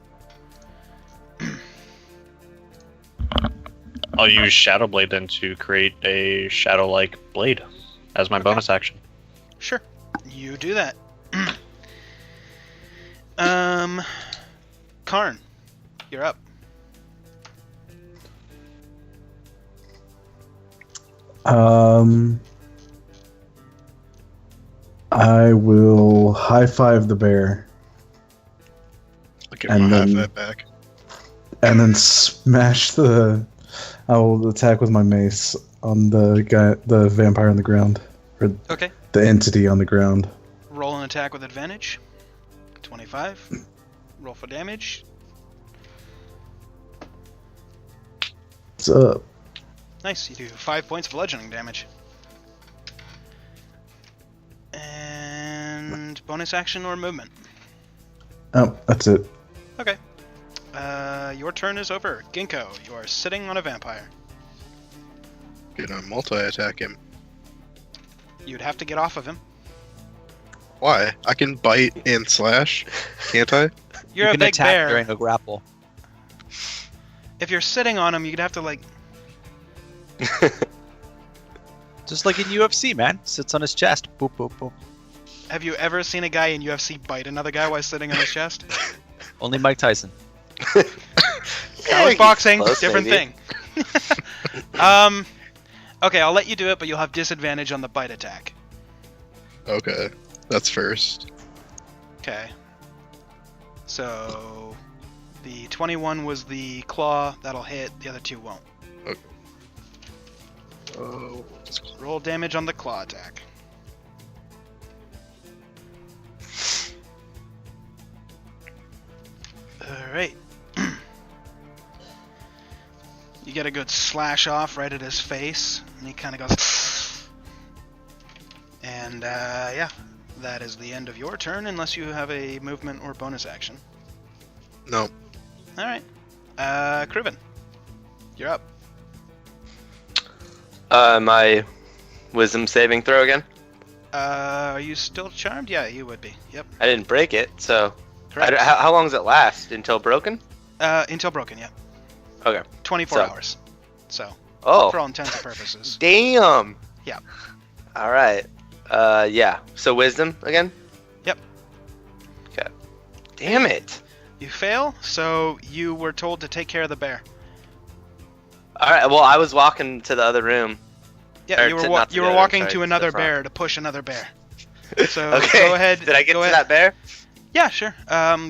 I'll use Shadow Blade then to create a shadow-like blade as my Okay. bonus action. Sure. You do that. Karn, you're up. I will high five the bear I'll give And him a half then- that back. and then smash the. I will attack with my mace on the guy, the vampire on the ground, or Okay. the entity on the ground. Roll an attack with advantage. 25. Roll for damage. What's up? Nice. You do 5 points of bludgeoning damage. And bonus action or movement. Oh, that's it. Okay. Your turn is over. Ginkgo, you are sitting on a vampire. Gonna multi-attack him. You'd have to get off of him. Why? I can bite and slash, can't I? You're you a can big attack bear. during a grapple. If you're sitting on him, you'd have to like. Just like in UFC, man. Sits on his chest. Boop, boop, boop. Have you ever seen a guy in UFC bite another guy while sitting on his chest? Only Mike Tyson. That was boxing. Close, Different maybe. thing. Okay, I'll let you do it, but you'll have disadvantage on the bite attack. Okay, that's first. Okay. So the 21 was the claw. That'll hit. The other 2 won't. Oh, Roll damage on the claw attack. Alright. You get a good slash off right at his face, and he kind of goes. And, yeah. That is the end of your turn, unless you have a movement or bonus action. no. Alright. Kriven. You're up. My wisdom saving throw again. Are you still charmed? Yeah, you would be. Yep. I didn't break it, so Correct. how long does it last? Until broken? Until broken, yeah. Okay. 24 So- hours. So, Oh, for all intents and purposes. damn. Yeah. All right. Yeah. So wisdom again. Yep. Okay. Damn it. You fail, so you were told to take care of the bear. All right. Well, I was walking to the other room. Yeah, Or you were to- wa- not to you the were other, walking sorry, to to the another front. bear to push another bear. So Okay. go ahead. Did I get go to ahead. that bear? Yeah, sure.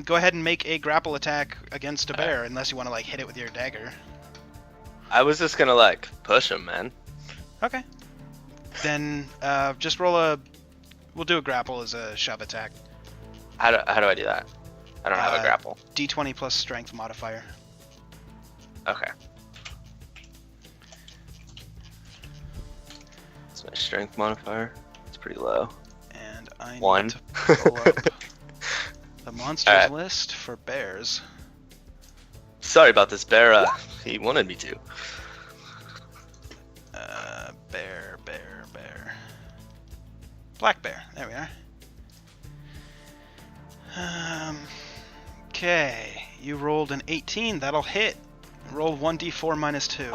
Go ahead and make a grapple attack against a bear, unless you want to like hit it with your dagger. I was just gonna like push him, man. Okay. Then just roll a. We'll do a grapple as a shove attack. How do I do that? I don't have a Uh, grapple. D20 plus strength modifier. Okay. It's my strength modifier. It's pretty low. And I 1. need to pull up the monsters Alright. list for bears. Sorry about this bear. He wanted me to. Bear. Black bear. There we are. Okay. You rolled an 18. That'll hit. Roll 1d4 minus 2.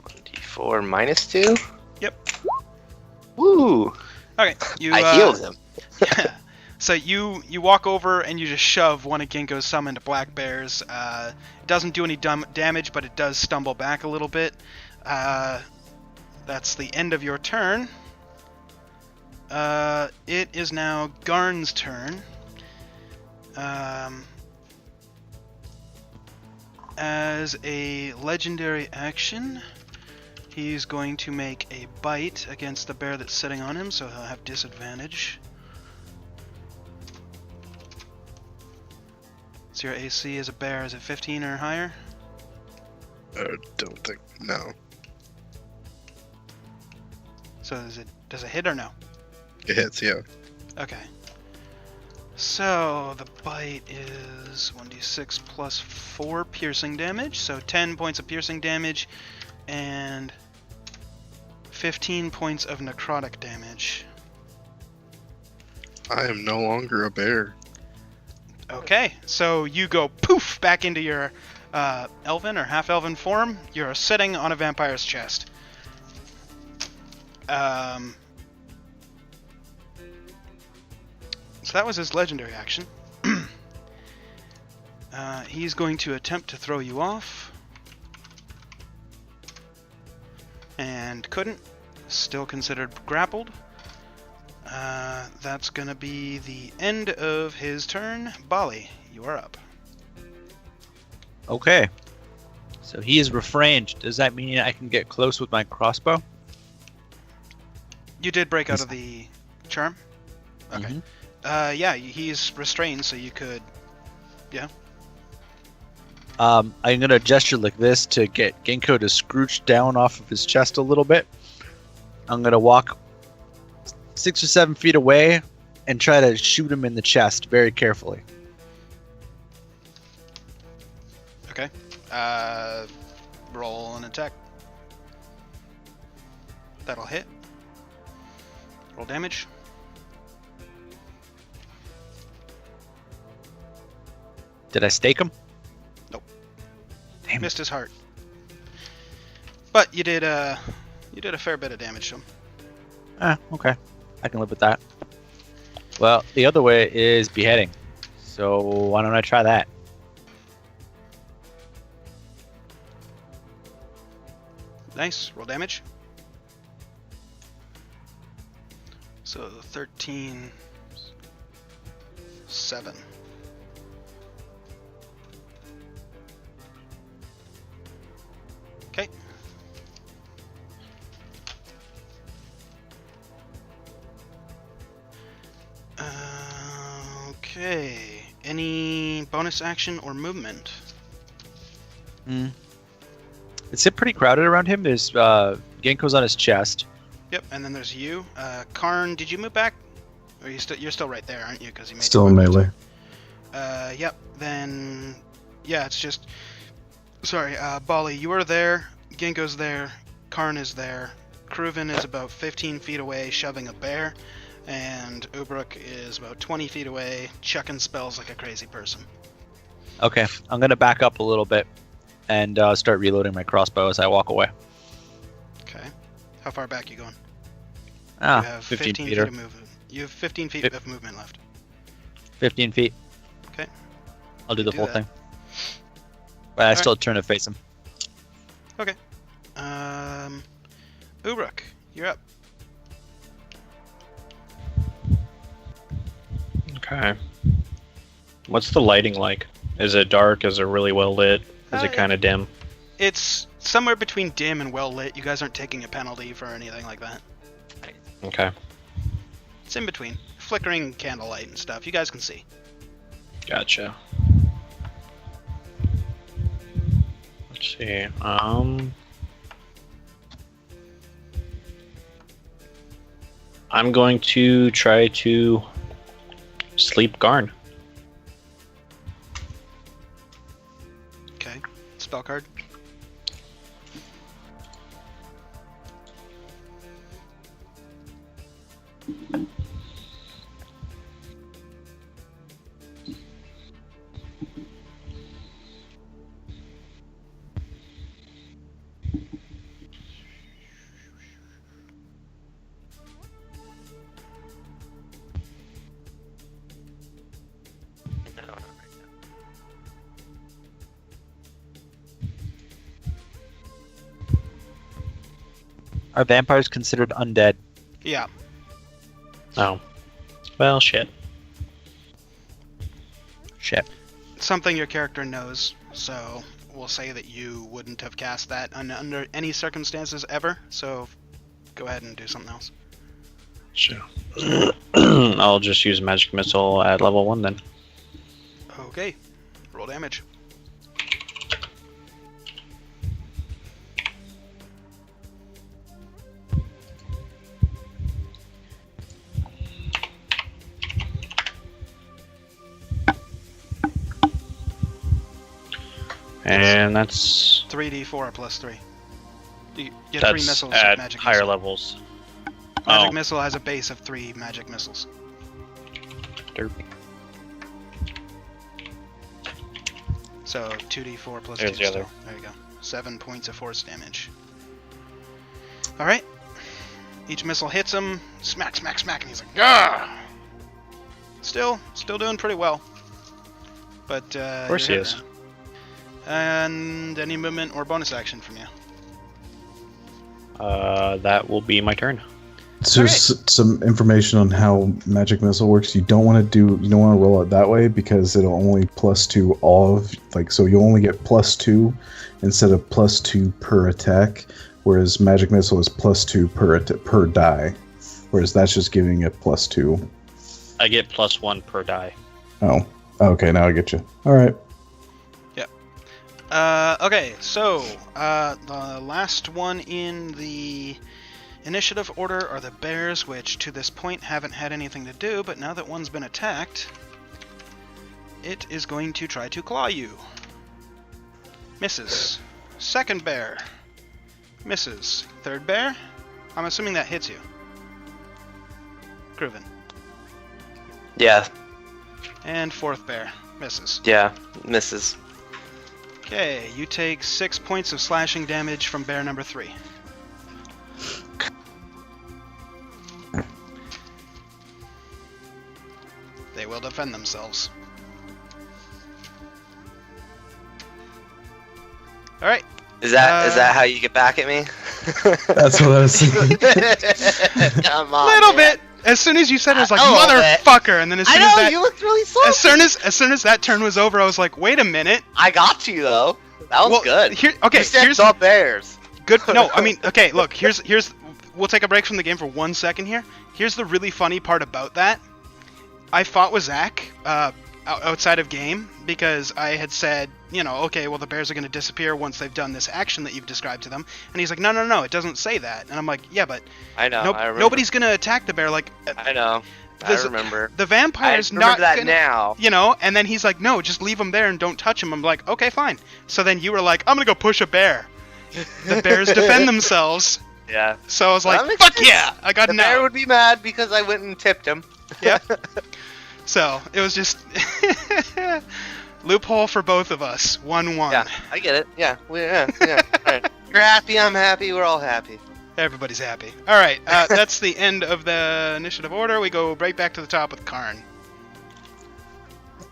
1d4 minus 2? Yep. Woo! Okay. You, I healed him. Yeah. So you walk over and you just shove one of Ginkgo's summoned black bears. It doesn't do any damage, but it does stumble back a little bit. That's the end of your turn. It is now Garn's turn. As a legendary action, he's going to make a bite against the bear that's sitting on him, so he'll have disadvantage. So your AC as a bear, is it 15 or higher? Don't think. No. So does it hit or no? It hits, yeah. Okay. So the bite is 1d6 plus 4 piercing damage, so 10 points of piercing damage and 15 points of necrotic damage. I am no longer a bear. Okay, so you go poof back into your elven or half-elven form. You're sitting on a vampire's chest. So that was his legendary action. He's going to attempt to throw you off. And couldn't. Still considered grappled. That's going to be the end of his turn. Bali, you are up. Okay. So he is refrained. Does that mean I can get close with my crossbow? You did break out of the charm? Okay. Mhm. Yeah, he's restrained, so you could... Yeah. I'm going to gesture like this to get Ginkgo to scrooge down off of his chest a little bit. I'm going to walk 6 or 7 feet away and try to shoot him in the chest very carefully. Okay. Roll an attack. That'll hit. Roll damage. Did I stake him? Nope. Damn it. Missed his heart. But you did a fair bit of damage to him. Okay. I can live with that. Well, the other way is beheading. So why don't I try that? Nice. Roll damage. So 13, 7. Okay. Okay. Any bonus action or movement? It's pretty crowded around him. There's Ginkgo's on his chest. Yep. And then there's you, Karn. Did you move back? Or you're still right there, aren't you? Because you made Still the in movement. melee. Yep. Then, yeah, it's just. Sorry, Bali, you are there. Ginkgo's there. Karn is there. Kruven is about 15 feet away, shoving a bear, and Ubruk is about 20 feet away, chucking spells like a crazy person. Okay, I'm gonna back up a little bit and start reloading my crossbow as I walk away. Okay. How far back you going? Ah, You have 15 feet feet. of movement. You have 15 feet Fif- of movement left. 15 feet. Okay. I'll do the do full that. thing. But I Alright. still turn to face him. Ubruk, you're up. Okay. What's the lighting like? Is it dark? Is it really well lit? Is it Yeah. kind of dim? It's somewhere between dim and well lit. You guys aren't taking a penalty for anything like that. Okay. It's in between. Flickering candlelight and stuff. You guys can see. Gotcha. Let's see. I'm going to try to sleep Garn. Okay. Spell card. Are vampires considered undead? Yeah. Oh. Well, shit. Shit. It's something your character knows, so we'll say that you wouldn't have cast that under any circumstances ever, so go ahead and do something else. Sure. I'll just use Magic Missile at level 1 then. Okay. Roll damage. And that's 3d4 plus 3. You get 3 that's missiles at of magic higher missile. levels. Magic Oh. missile has a base of 3 magic missiles. Derpy. So 2d4 plus There's 2. the other. So there you go. 7 points of force damage. Alright. Each missile hits him. Smack, smack, smack. And he's like, Gah! Still doing pretty well. But, Of course he you're is. hit now. And any movement or bonus action from you. That will be my turn. So some information on how magic missile works. You don't want to roll it that way because it'll only +2 all of so you only get +2 instead of +2 per attack, whereas magic missile is +2 per die, whereas that's just giving it +2. I get +1 per die. Oh, okay, now I get you. All right. Okay, so the last one in the initiative order are the bears, which to this point haven't had anything to do, but now that one's been attacked, it is going to try to claw you. Misses. Second bear. Misses. Third bear. I'm assuming that hits you. Grooven. Yeah, And fourth bear. Misses. yeah, misses. Okay, you take 6 points of slashing damage from bear number 3. They will defend themselves. Alright. Is that how you get back at me? That's what I was thinking. Come on. Little man. bit! As soon as you said it, I was like, A little bit. motherfucker! And then as I soon know as that you looked really slow. as soon as that turn was over, I was like, wait a minute. I got you though. That was Well, good. Okay, you said here's the Bears. good. No, I mean, okay, look, here's. We'll take a break from the game for 1 second here. Here's the really funny part about that. I fought with Zach outside of game because I had said, okay, well, the bears are going to disappear once they've done this action that you've described to them. And he's like, no, it doesn't say that. And I'm like, yeah, but I know. I remember. nobody's going to attack the bear. Like, I know. I remember. the vampire's I remember not that gonna, now. And then he's like, no, just leave him there and don't touch him. I'm like, okay, fine. So then you were like, I'm going to go push a bear. The bears defend themselves. Yeah. So I was Well, like, that makes fuck sense. yeah, I got The an bear out. would be mad because I went and tipped him. Yep. So it was just loophole for both of us. 1-1. Yeah, I get it. Yeah. Yeah. All right. You're happy. I'm happy. We're all happy. Everybody's happy. All right, that's the end of the initiative order. We go right back to the top with Karn.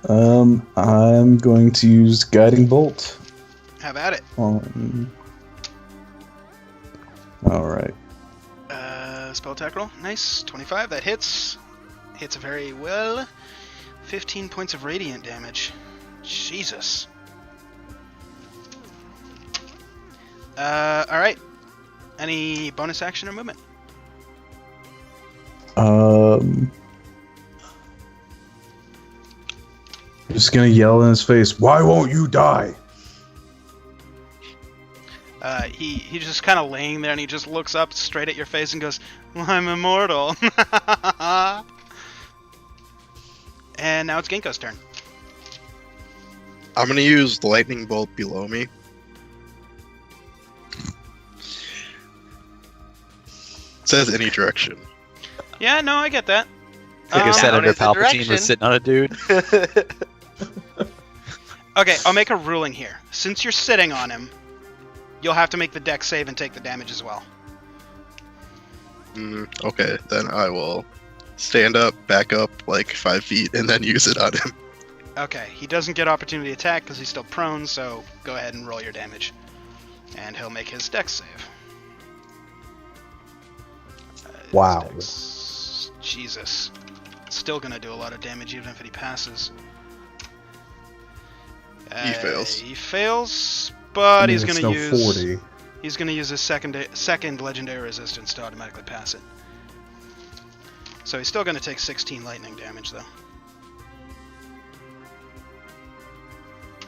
I'm going to use Guiding Bolt. Have at it. All right. Spell attack roll. Nice. 25. That hits. Hits very well. 15 points of radiant damage. Jesus. Alright. Any bonus action or movement? Just gonna yell in his face, "Why won't you die?" He's just kind of laying there and he just looks up straight at your face and goes, well, I'm immortal. And now it's Ginkgo's turn. I'm gonna use the lightning bolt below me. It says any direction. Yeah, no, I get that. Like if Senator is the Palpatine direction. was sitting on a dude. Okay, I'll make a ruling here. Since you're sitting on him, you'll have to make the dex save and take the damage as well. Okay, then I will stand up, back up like 5 feet, and then use it on him. Okay, he doesn't get opportunity attack because he's still prone, so go ahead and roll your damage. And he'll make his dex save. His Wow. dex- Jesus. Still gonna do a lot of damage even if he passes. He fails. He fails, but he's It's gonna no use 40. he's gonna use his second legendary resistance to automatically pass it. So he's still gonna take 16 lightning damage though.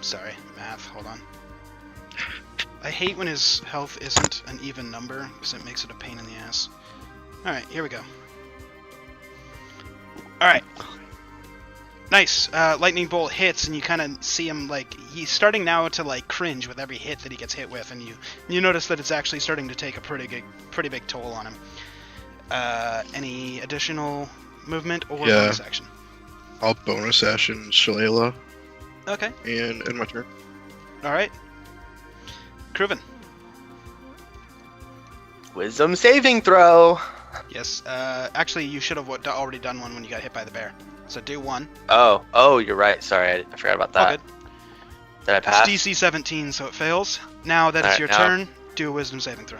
Sorry, math. Hold on. I hate when his health isn't an even number because it makes it a pain in the ass. All right, here we go. All right. Nice. Lightning bolt hits, and you kind of see him like he's starting now to like cringe with every hit that he gets hit with, and you notice that it's actually starting to take a pretty big toll on him. Any additional movement or bonus action? I'll bonus action Shalala Okay. and end my turn. All right. Kruven. Wisdom saving throw. Yes. Actually, you should have already done one when you got hit by the bear. So do one. Oh, you're right. Sorry, I forgot about All that. good. Did I pass? It's DC 17, so it fails. Now that it's Alright, your now. turn, do a wisdom saving throw.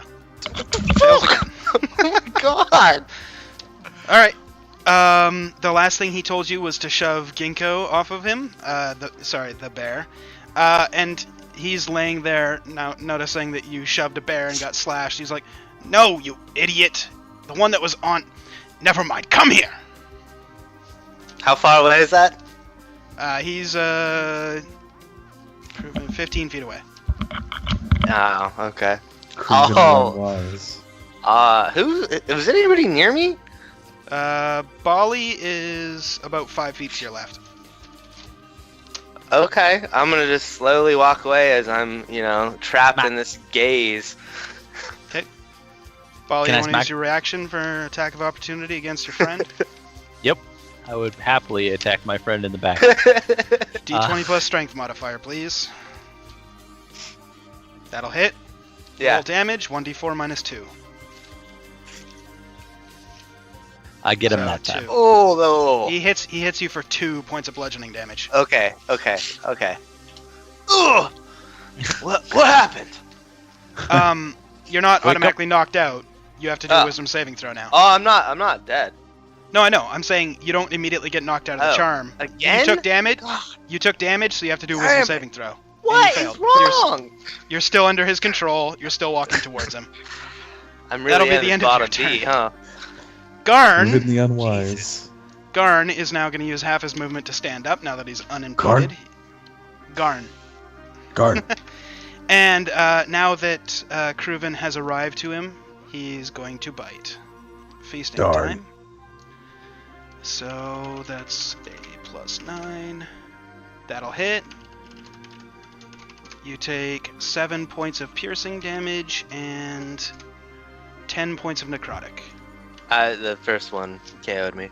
Fails again. Oh my god. All right. The last thing he told you was to shove Ginkgo off of him. The bear. And he's laying there now, noticing that you shoved a bear and got slashed. He's like, "No, you idiot! The one that was on. Never mind. Come here." How far away is that? He's 15 feet away. Oh, okay. Cruven Oh. Wise. Was anybody near me? Bali is about 5 feet to your left. Okay, I'm gonna just slowly walk away as I'm, trapped in this gaze. Bali, Can I you want to smack- use your reaction for attack of opportunity against your friend? I would happily attack my friend in the back. D20 plus strength modifier, please. That'll hit. Yeah. Roll damage, 1d4 minus 2. I get him So, that time. 2. Oh no. He hits you for 2 points of bludgeoning damage. Okay. Ugh. What happened? You're not Wake up. automatically knocked out. You have to do a Oh. wisdom saving throw now. Oh, I'm not dead. No, I know. I'm saying you don't immediately get knocked out of the Oh, charm. again? You took damage. God, You took damage, so you have to do a Damn wisdom it. saving throw. what failed. is wrong? You're still under his control. You're still walking towards him. I'm That'll really be the at end the of your bottom B, turn. huh? Cruven Garn. the Unwise. Garn is now going to use half his movement to stand up now that he's unimpeded. Garn. Guard. And now that Kruven has arrived to him, he's going to bite. Feasting Darn. time. So that's a plus 9. That'll hit. You take 7 points of piercing damage and 10 points of necrotic. The first one KO'd me.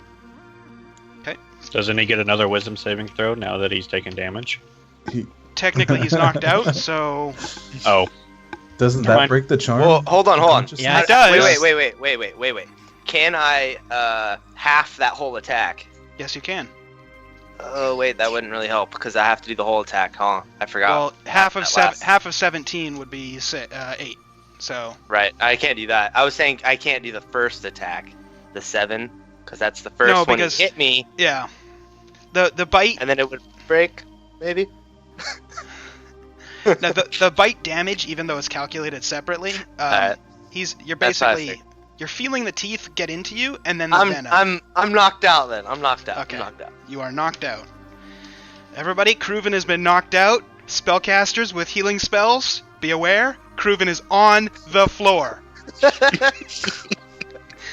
Doesn't he get another wisdom saving throw now that he's taken damage? Technically, he's knocked out, so Oh, Doesn't Never that mind. break the charm? Well, hold on. Consciousness? Yeah, it does. Wait. Can I half that whole attack? yes, you can. Oh wait, that wouldn't really help because I have to do the whole attack, huh? I forgot. Well, half of that last- half of 17 would be 8. So Right, I can't do that. I was saying I can't do the first attack, the 7, because that's the first No, one because- he hit me, yeah, the bite. and then it would break, maybe. Now, the bite damage, even though it's calculated separately, Alright. you're That's what I basically you're feeling the teeth get into you, and then I'm venom. I'm knocked out then. I'm knocked out. Okay. I'm knocked out. You are knocked out. Everybody, Kruven has been knocked out. Spellcasters with healing spells, be aware. Kruven is on the floor.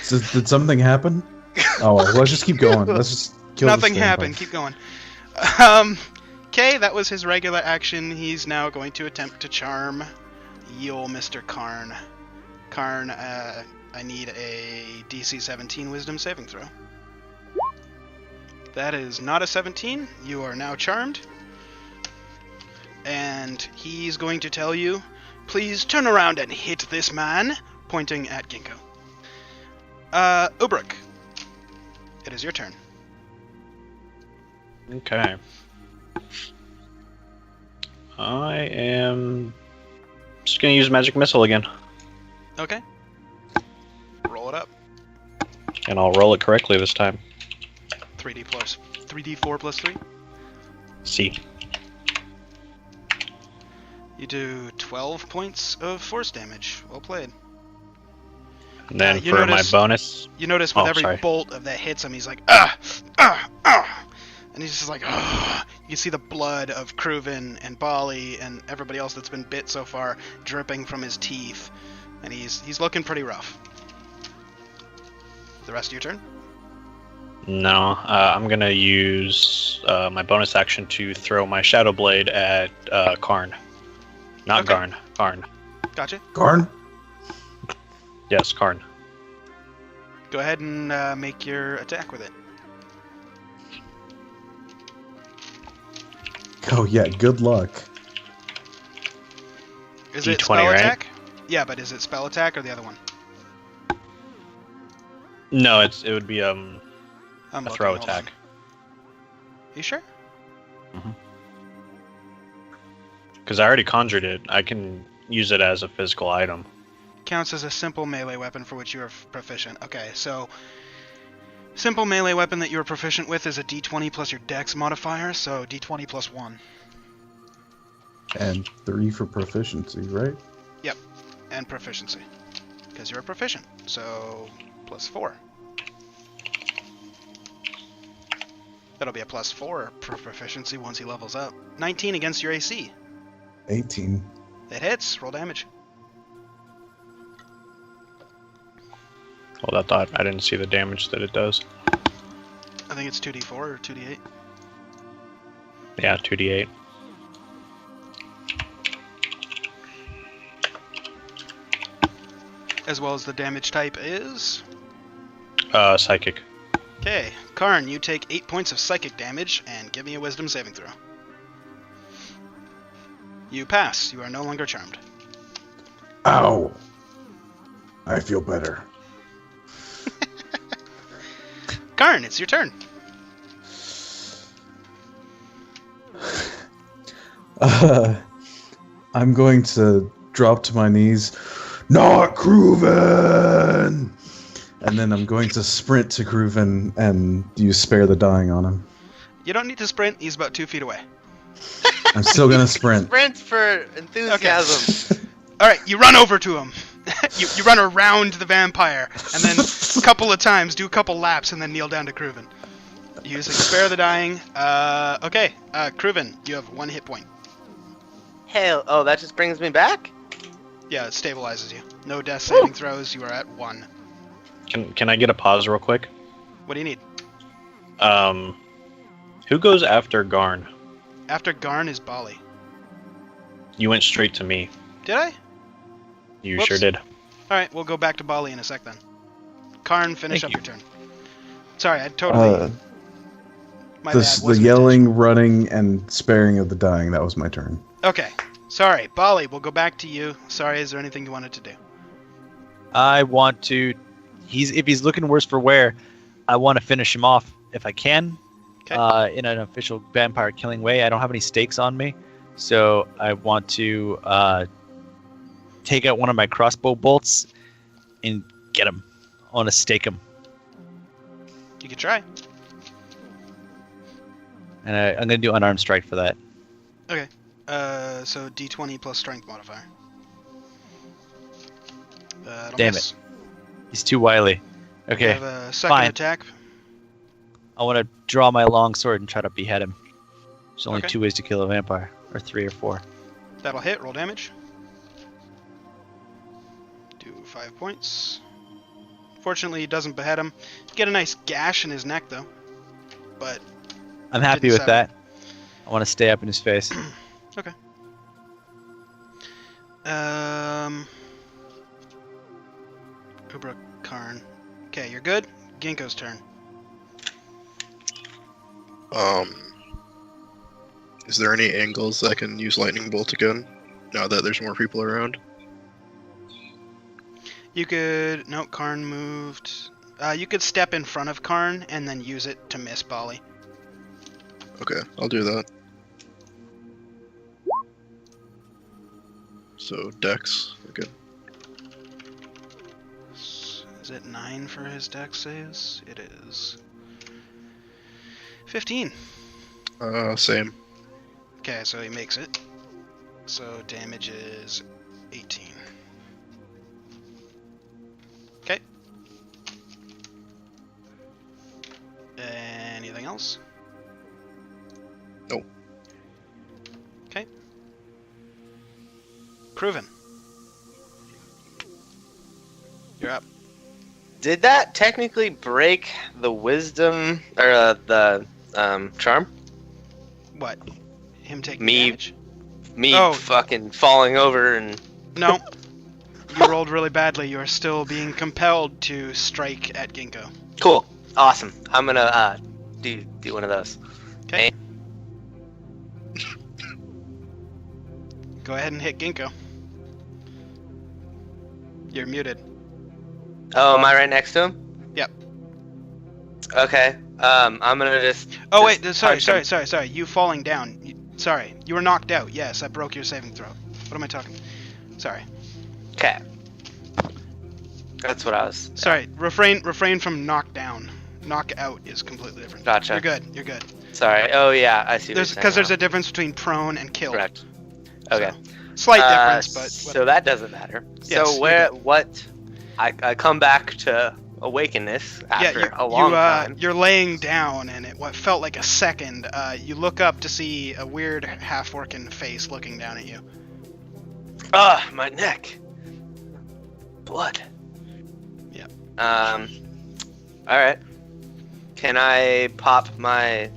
So, did something happen? Oh, well, let's just keep going. Let's just kill Nothing this happened. vampire. Keep going. Okay, that was his regular action. He's now going to attempt to charm Yule, Mr. Karn. Karn, I need a DC 17 Wisdom saving throw. That is not a 17. You are now charmed. And he's going to tell you, please turn around and hit this man, pointing at Ginkgo. Ubruk, it is your turn. okay. I am just gonna use magic missile again, Okay. Roll it up. and I'll roll it correctly this time. 3d4 plus 3. See. You do 12 points of force damage. Well played. And then you for notice- my bonus, You notice with Oh, every sorry. bolt of that hits him, he's like, and he's just like, You can see the blood of Kruven and Bali and everybody else that's been bit so far dripping from his teeth, and he's looking pretty rough. The rest of your turn? No, I'm gonna use my bonus action to throw my Shadow Blade at Karn. Not Okay. Garn. Karn. Gotcha. Garn? Yes, Karn. Go ahead and make your attack with it. Oh yeah, good luck. Is it D20, spell right? attack? Yeah, but is it spell attack or the other one? No, it would be I'm a looking, throw hold on. attack. You sure? Because I already conjured it. I can use it as a physical item. Counts as a simple melee weapon for which you are proficient. Okay, so simple melee weapon that you are proficient with is a d20 plus your dex modifier, so d20 plus 1. And 3 for proficiency, right? And proficiency. Because you're a proficient, so plus 4. That'll be a plus 4 for proficiency once he levels up. 19 against your AC. 18. It hits. Roll damage. Hold that thought. I didn't see the damage that it does. I think it's 2d4 or 2d8. Yeah, 2d8. As well as the damage type is... Psychic. Okay, Karn, you take 8 points of psychic damage and give me a wisdom saving throw. You pass. You are no longer charmed. Ow! I feel better. Karn, it's your turn. I'm going to drop to my knees. Not Kruven! And then I'm going to sprint to Kruven and use Spare the Dying on him. You don't need to sprint. He's about 2 feet away. I'm still gonna sprint. Sprint for enthusiasm. All right, you run over to him. you run around the vampire, and then a couple of times do a couple laps, and then kneel down to Kruven. Using Spare the Dying. Okay, Kruven, you have 1 hit point. Hell, oh, that just brings me back? Yeah, it stabilizes you. No death saving throws. You are at 1. Can I get a pause real quick? What do you need? Who goes after Garn? After Garn is Bali. You went straight to me. Did I? You Whoops. sure did. All right, we'll go back to Bali in a sec then. Karn, finish Thank up you. your turn. Sorry, I totally... my bad. The Wasn't yelling, running, and sparing of the dying, that was my turn. Okay, sorry. Bali, we'll go back to you. Sorry, is there anything you wanted to do? I want to. If he's looking worse for wear, I want to finish him off if I can. Okay. In an official vampire killing way. I don't have any stakes on me, so I want to take out one of my crossbow bolts and get him. I want to stake him, You can try. and I'm going to do unarmed strike for that. Okay. So d20 plus strength modifier. That'll Damn miss. He's too wily. You Okay, have a second fine. attack. I want to draw my long sword and try to behead him. There's only Okay. 2 ways to kill a vampire, or 3 or 4. That'll hit. Roll damage. Do 5 points. Fortunately, he doesn't behead him. Get a nice gash in his neck, though. But I'm happy Didn't with sell. that. I want to stay up in his face. Ubra Karn. Okay, you're good. Ginkgo's turn. Is there any angles I can use lightning bolt again? Now that there's more people around. You could... No, Karn moved. You could step in front of Karn and then use it to miss Bali. Okay, I'll do that. So Dex, okay. Is it 9 for his dex saves? It is. 15. Same. Okay, so he makes it. So damage is 18. Okay. Anything else? Nope. Proven. You're up. Did that technically break the wisdom or the charm? What? Him taking Me- damage? Me Oh. fucking falling over and No. You rolled really badly. You are still being compelled to strike at Ginkgo. cool, awesome. I'm gonna do one of those. Okay. Go ahead and hit Ginkgo. You're muted. Oh, am I right next to him? Yep. Okay. I'm gonna just. Oh just wait, sorry, punch sorry, him. sorry. You falling down. Sorry, you were knocked out. Yes, I broke your saving throw. What am I talking? Sorry. Okay. That's what I was. Sorry. Refrain from knock down. Knock out is completely different. Gotcha. You're good. You're good. Sorry. Oh yeah, I see. Because there's a difference between prone and kill. Correct. Okay. Slight difference, but so that doesn't matter. Yes, So what? I come back to awakenness after a long time. You're laying down, and what felt like a second, you look up to see a weird half-orcan face looking down at you. Ah, my neck. Blood. Yep. All right. Can I pop my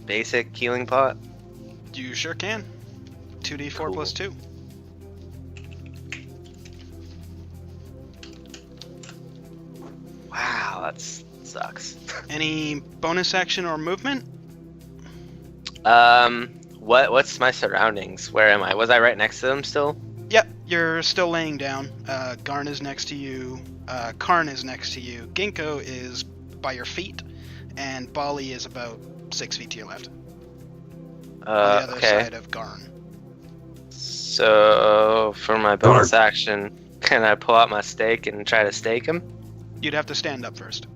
basic healing pot? You sure can. 2d4 Cool. plus 2. Wow, that sucks. Any bonus action or movement? What's my surroundings? Where am I? Was I right next to them still? Yep, you're still laying down. Garn is next to you. Karn is next to you. Ginkgo is by your feet, and Bali is about 6 feet to your left. On the other Okay. side of Garn. So for my bonus action, can I pull out my stake and try to stake him? You'd have to stand up first.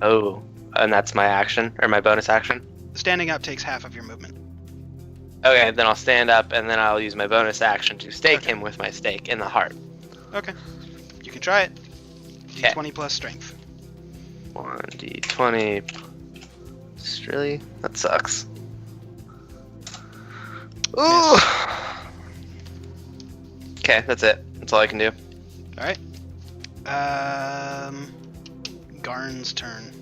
Oh, and that's my action or my bonus action. Standing up takes half of your movement. Okay, then I'll stand up and then I'll use my bonus action to stake Okay. him with my stake in the heart. Okay. You can try it. Okay. D20 plus strength. 1d20. Really? That sucks. Ooh. Okay, that's it. That's all I can do. Alright. Garn's turn.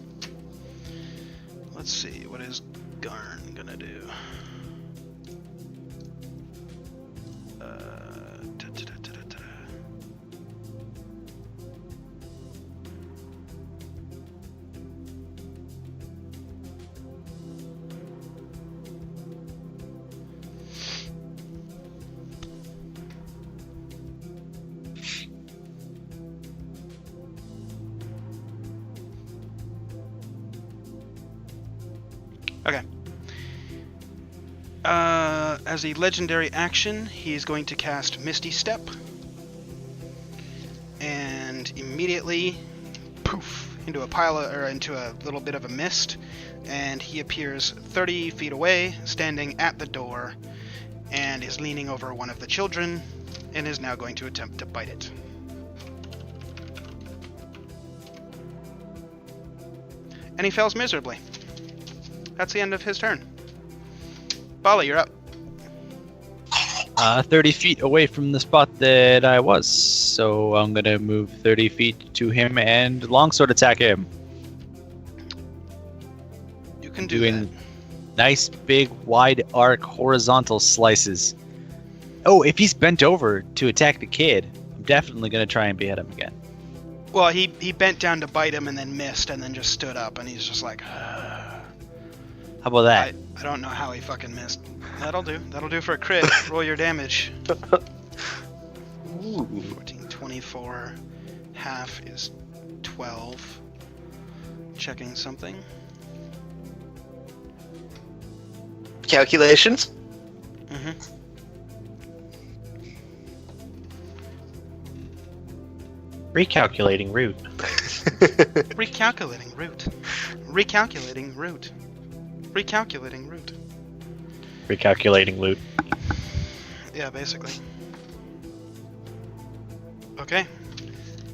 Let's see, what is Garn gonna do? Da-da-da-da-da. Okay. As a legendary action, he's going to cast Misty Step. And immediately, poof, into a little bit of a mist, and he appears 30 feet away, standing at the door, and is leaning over one of the children, and is now going to attempt to bite it. And he fails miserably. That's the end of his turn. Bali, you're up. 30 feet away from the spot that I was. So I'm going to move 30 feet to him and longsword attack him. You can do Doing that. nice, big, wide arc horizontal slices. Oh, if he's bent over to attack the kid, I'm definitely going to try and behead him again. Well, he bent down to bite him and then missed and then just stood up and he's just like, How about that? I don't know how he fucking missed. That'll do. That'll do for a crit. Roll your damage. 14, 24. Half is 12. Checking something. Calculations? Mm-hmm. Recalculating route. Recalculating route. Recalculating route. Recalculating route. Recalculating loot. Yeah, basically. Okay.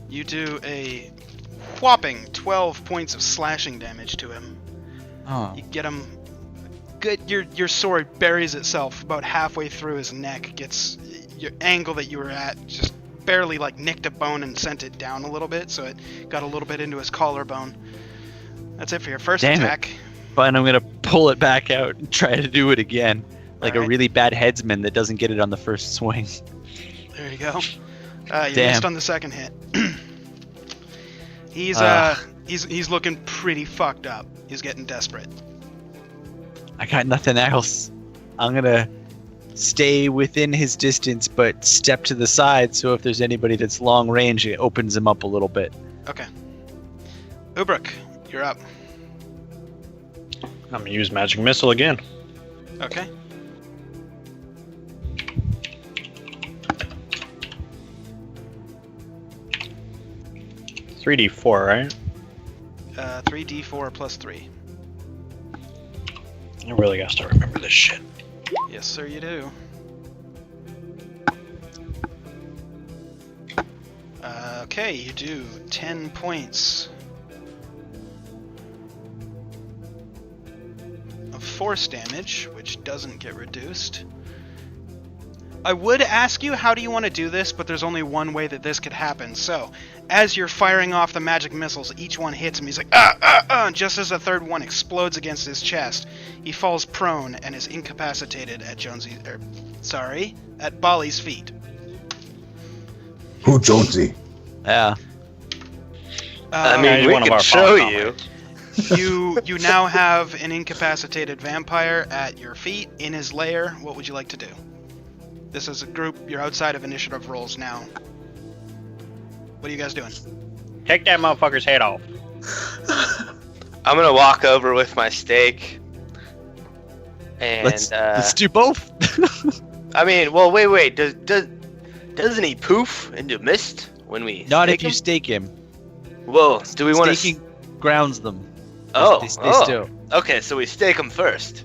You do a whopping 12 points of slashing damage to him. Oh. You get him a your sword buries itself about halfway through his neck, gets your angle that you were at, just barely like nicked a bone and sent it down a little bit, so it got a little bit into his collarbone. That's it for your first Damn it. attack. Fine, I'm gonna pull it back out and try to do it again, like Alright. a really bad headsman that doesn't get it on the first swing. There you go. You Damn. missed on the second hit. He's looking pretty fucked up. He's getting desperate. I got nothing else. I'm gonna stay within his distance, but step to the side, so if there's anybody that's long range, it opens him up a little bit. Okay. Ubruk, you're up. I'm gonna use magic missile again. Okay. $3d4, right? 3d4 plus 3. I really gotta start remembering this shit. Yes, sir, you do. Okay, you do 10 points of force damage, which doesn't get reduced. I would ask you, how do you want to do this, but there's only one way that this could happen. So, as you're firing off the magic missiles, each one hits him. He's like, and just as the third one explodes against his chest, he falls prone and is incapacitated at at Bali's feet. Who Jonesy? Yeah. I Uh, mean, he's we one of can our show Falcon you. you now have an incapacitated vampire at your feet in his lair. What would you like to do? This is a group. You're outside of initiative rolls now. What are you guys doing? Take that motherfucker's head off. I'm gonna walk over with my stake. And Let's do both. I mean, well, wait. Doesn't he poof into mist when we? Not stake if you him? stake him. Whoa, do we want to? Staking grounds them. Oh, They stay oh. still. Okay, so we stake him first.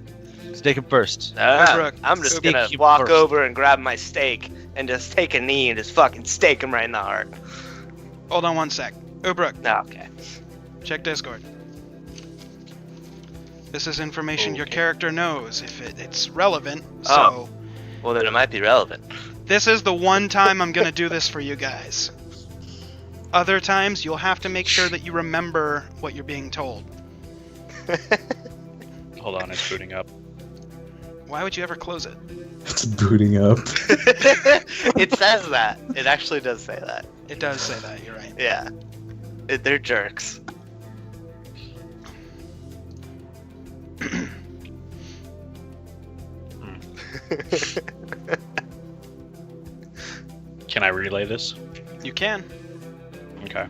Stake him first. Brooke, I'm just stake gonna him walk first. over and grab my stake and just take a knee and just fucking stake him right in the heart. Hold on one sec. Ubruk, Okay. check Discord. This is information your Okay. character knows if it's relevant. So Oh. Well, then it might be relevant. this is the one time I'm gonna do this for you guys. Other times you'll have to make sure that you remember what you're being told. Hold on, it's booting up. Why would you ever close it? It's booting up. It says that. It actually does say that. It does say that. You're right. Yeah. They're jerks. Can I relay this? You can. Okay.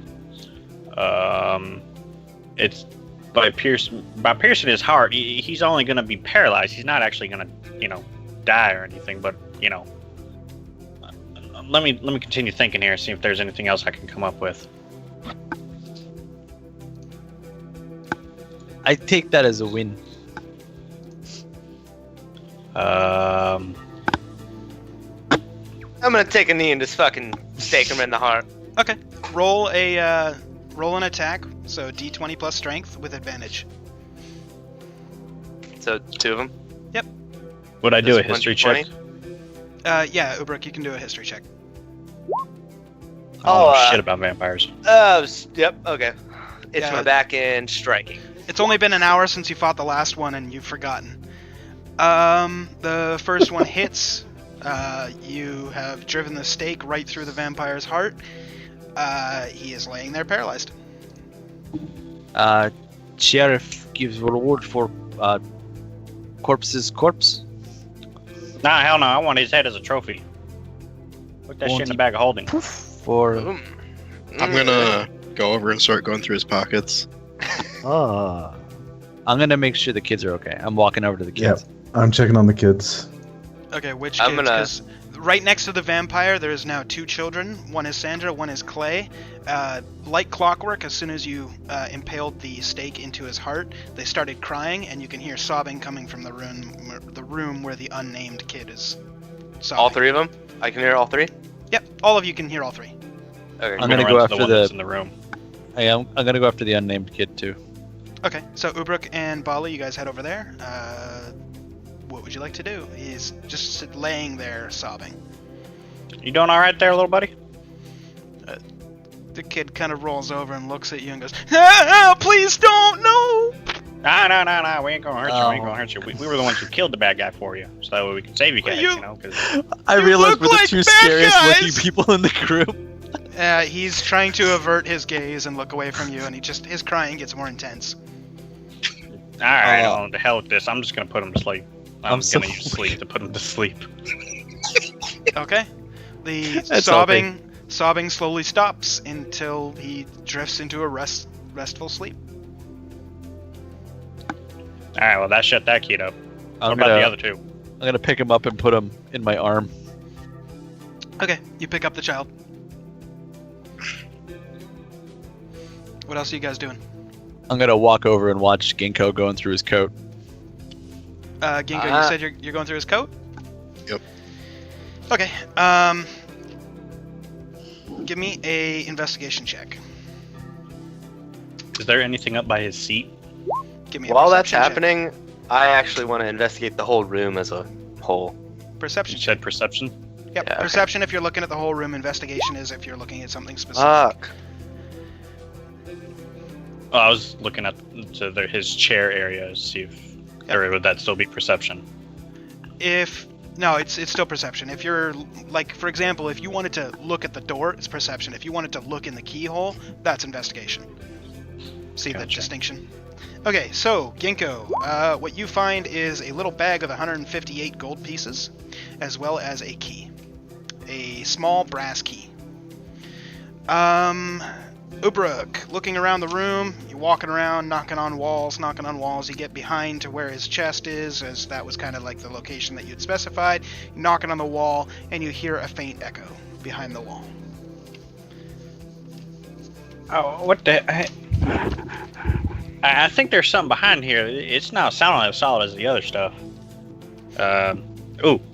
It's by piercing his heart. He's only gonna be paralyzed. He's not actually gonna, die or anything. But let me continue thinking here and see if there's anything else I can come up with. I take that as a win. I'm gonna take a knee and just fucking stake him in the heart. Okay. Roll an attack. So D20 plus strength with advantage. So 2 of them. Would I do a This history 1d20? check? Yeah, Ubruk, you can do a history check. I don't know Oh, shit about vampires. Yep, okay. It's Yeah. my back end striking. It's only been an hour since you fought the last one, and you've forgotten. The first one hits. You have driven the stake right through the vampire's heart. He is laying there paralyzed. Sheriff gives reward for corpse's corpse. Nah, hell no. I want his head as a trophy. Put that shit in the bag of holding. For Boom. I'm gonna go over and start going through his pockets. I'm gonna make sure the kids are okay. I'm walking over to the kids. I'm checking on the kids. Okay, which I'm kids? gonna- 'Cause right next to the vampire, there is now 2 children. One is Sandra, one is Clay. Like clockwork, as soon as you impaled the stake into his heart, they started crying, and you can hear sobbing coming from the room where the unnamed kid is sobbing. All 3 of them? I can hear all 3? Yep, all of you can hear all 3. Okay. I'm gonna run go to after one the- that's in the room. Hey, I'm gonna go after the unnamed kid too. Okay, so Ubruk and Bali, you guys head over there. what would you like to do? He's just laying there sobbing. You doing all right there, little buddy? The kid kind of rolls over and looks at you and goes, "Ah, please don't, no!" No, we ain't gonna hurt you. We ain't gonna hurt you. We were the ones who killed the bad guy for you, so that way we can save you guys. You- You know, 'cause I You realized look we're the like two bad scariest guys! looking people in the group. He's trying to avert his gaze and look away from you, and his crying gets more intense. all right, well, to hell with this. I'm just gonna put him to sleep. I'm I'm so gonna use sleep to put him to sleep. Okay. The That's sobbing slowly stops until he drifts into a restful sleep. All right, well that shut that kid up. What I'm about the gonna, other two? I'm gonna pick him up and put him in my arm. Okay, you pick up the child. What else are you guys doing? I'm gonna walk over and watch Ginkgo going through his coat. Ginkgo, you said you're going through his coat? Yep. Okay. Give me a investigation check. Is there anything up by his seat? Give me a While that's perception check. happening, I actually want to investigate the whole room as a whole. Perception You check. said perception. Yep. Yeah, okay. Perception if you're looking at the whole room. Investigation is if you're looking at something specific. Fuck. Oh, I was looking at his chair area to see if, or would that still be perception? No, it's still perception. If you're like, for example, if you wanted to look at the door, it's perception. If you wanted to look in the keyhole, that's investigation. See the Gotcha. distinction? Okay, so Ginkgo, what you find is a little bag of 158 gold pieces, as well as a key, a small brass key. Ubruk, looking around the room, you're walking around, knocking on walls. You get behind to where his chest is, as that was kind of like the location that you'd specified. You're knocking on the wall, and you hear a faint echo behind the wall. Oh, what the? I think there's something behind here. It's not sounding as solid as the other stuff.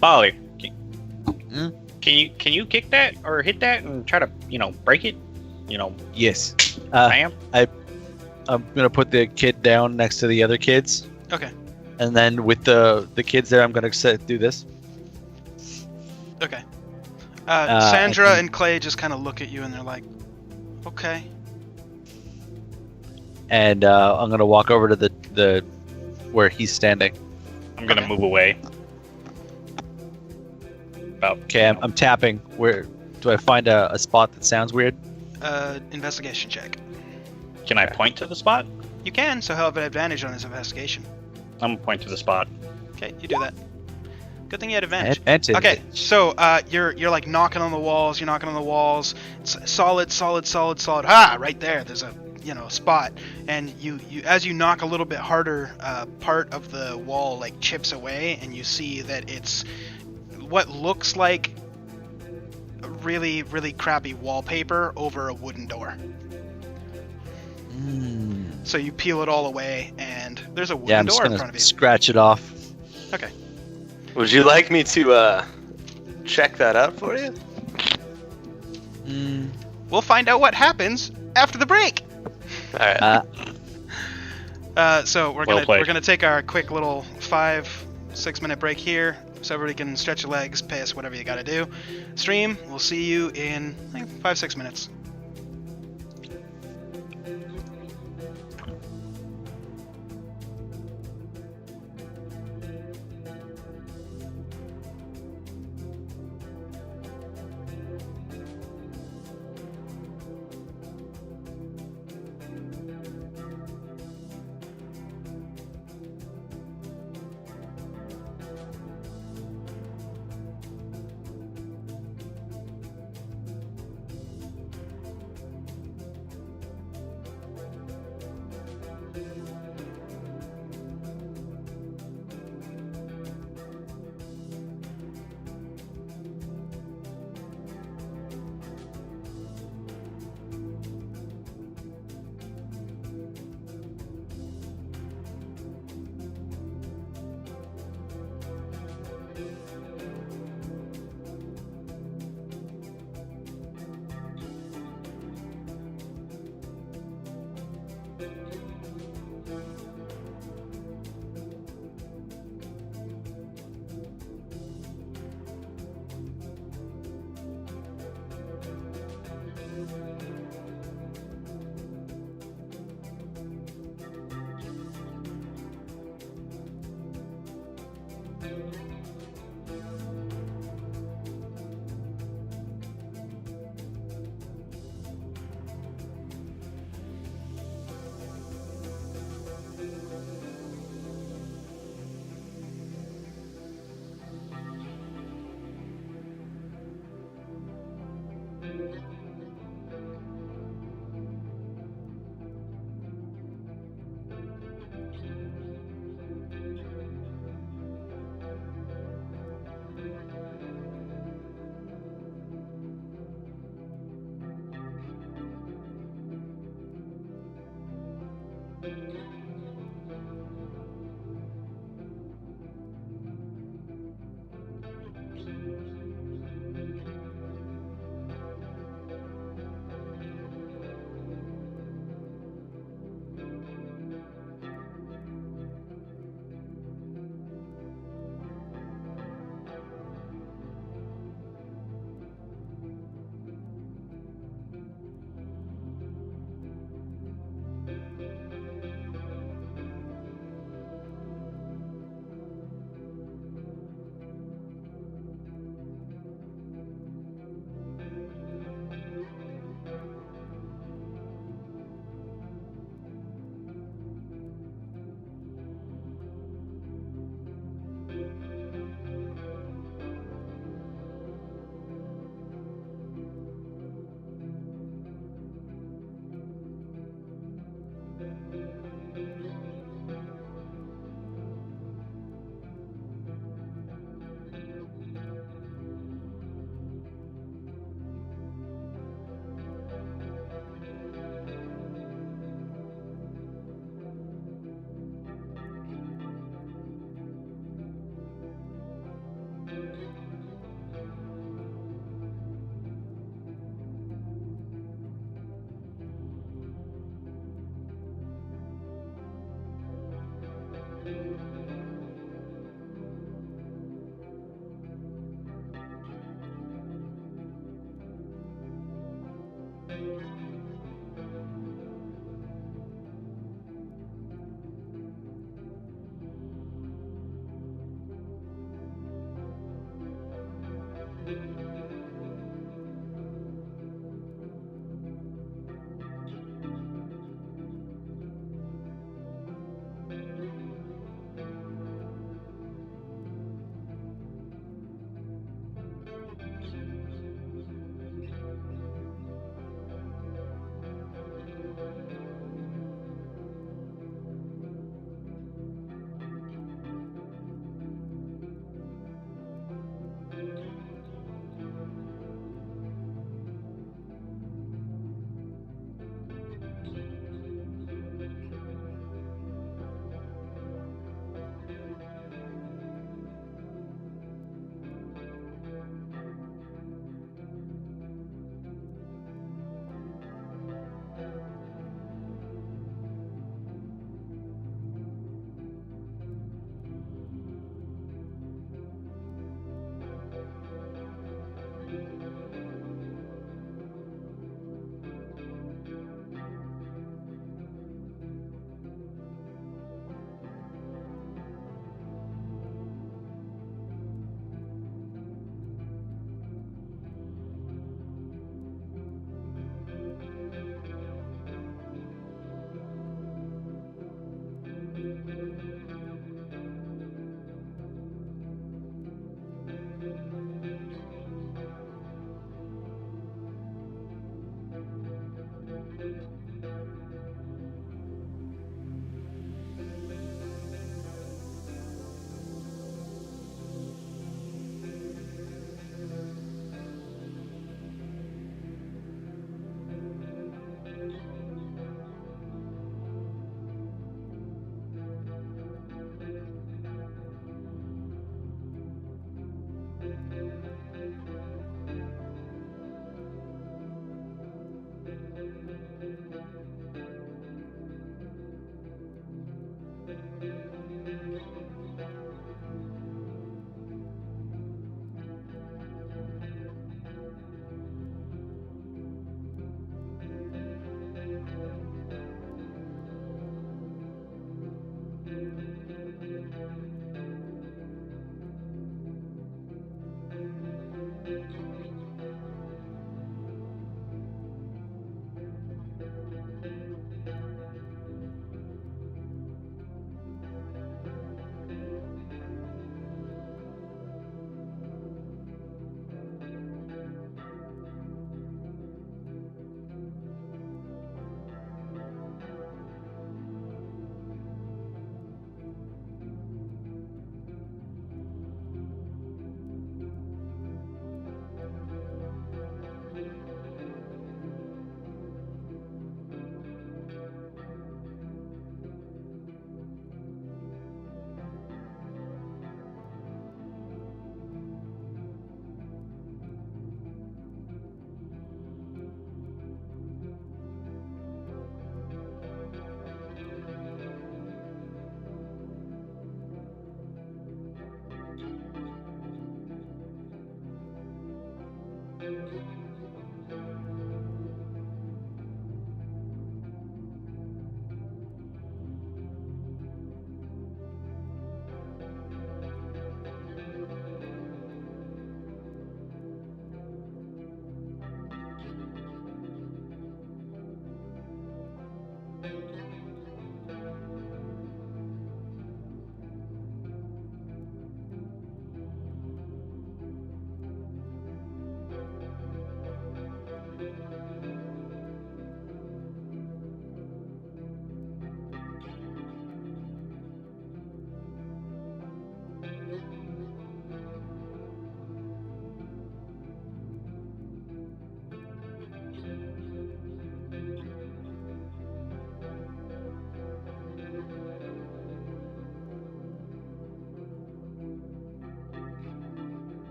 Polly, can you kick that or hit that and try to break it? Yes. Bam. I'm gonna put the kid down next to the other kids. Okay. And then with the kids there, I'm gonna do this. Okay. I Sandra think- and Clay just kind of look at you, and they're like, "Okay." And I'm gonna walk over to the where he's standing. I'm gonna Okay. move away. About Okay, I'm tapping. Where do I find a spot that sounds weird? Investigation check. Can I point to the spot? You can, so he'll have an advantage on his investigation. I'm gonna point to the spot. Okay, you do that. Good thing you had advantage. Advantage. Okay, so you're like knocking on the walls. You're knocking on the walls. It's solid. Ah, right there. There's a spot, and you as you knock a little bit harder, part of the wall like chips away, and you see that it's what looks like really crappy wallpaper over a wooden door. So you peel it all away, and there's a wooden Yeah, I'm just door in gonna front of you. scratch it off. Would you like me to check that out for you? We'll find out what happens after the break. All right. So we're Well played. gonna take our quick little 5-6 minute break here, so everybody can stretch your legs, pay us whatever you gotta do. Stream, we'll see you in 5-6 minutes.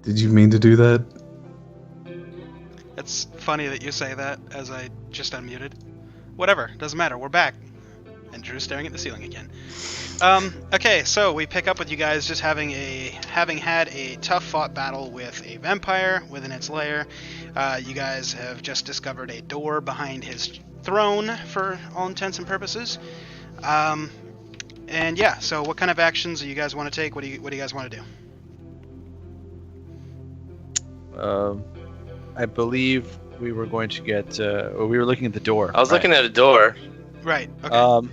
Did you mean to do that? It's funny that you say that, as I just unmuted. Whatever, doesn't matter, we're back. And Drew's staring at the ceiling again. Okay, so we pick up with you guys just having had a tough fought battle with a vampire within its lair. You guys have just discovered a door behind his throne for all intents and purposes. And yeah, so what kind of actions do you guys want to take? What do you guys want to do? I believe we were going to get. We were looking at the door. I was looking at a door. Right. Okay.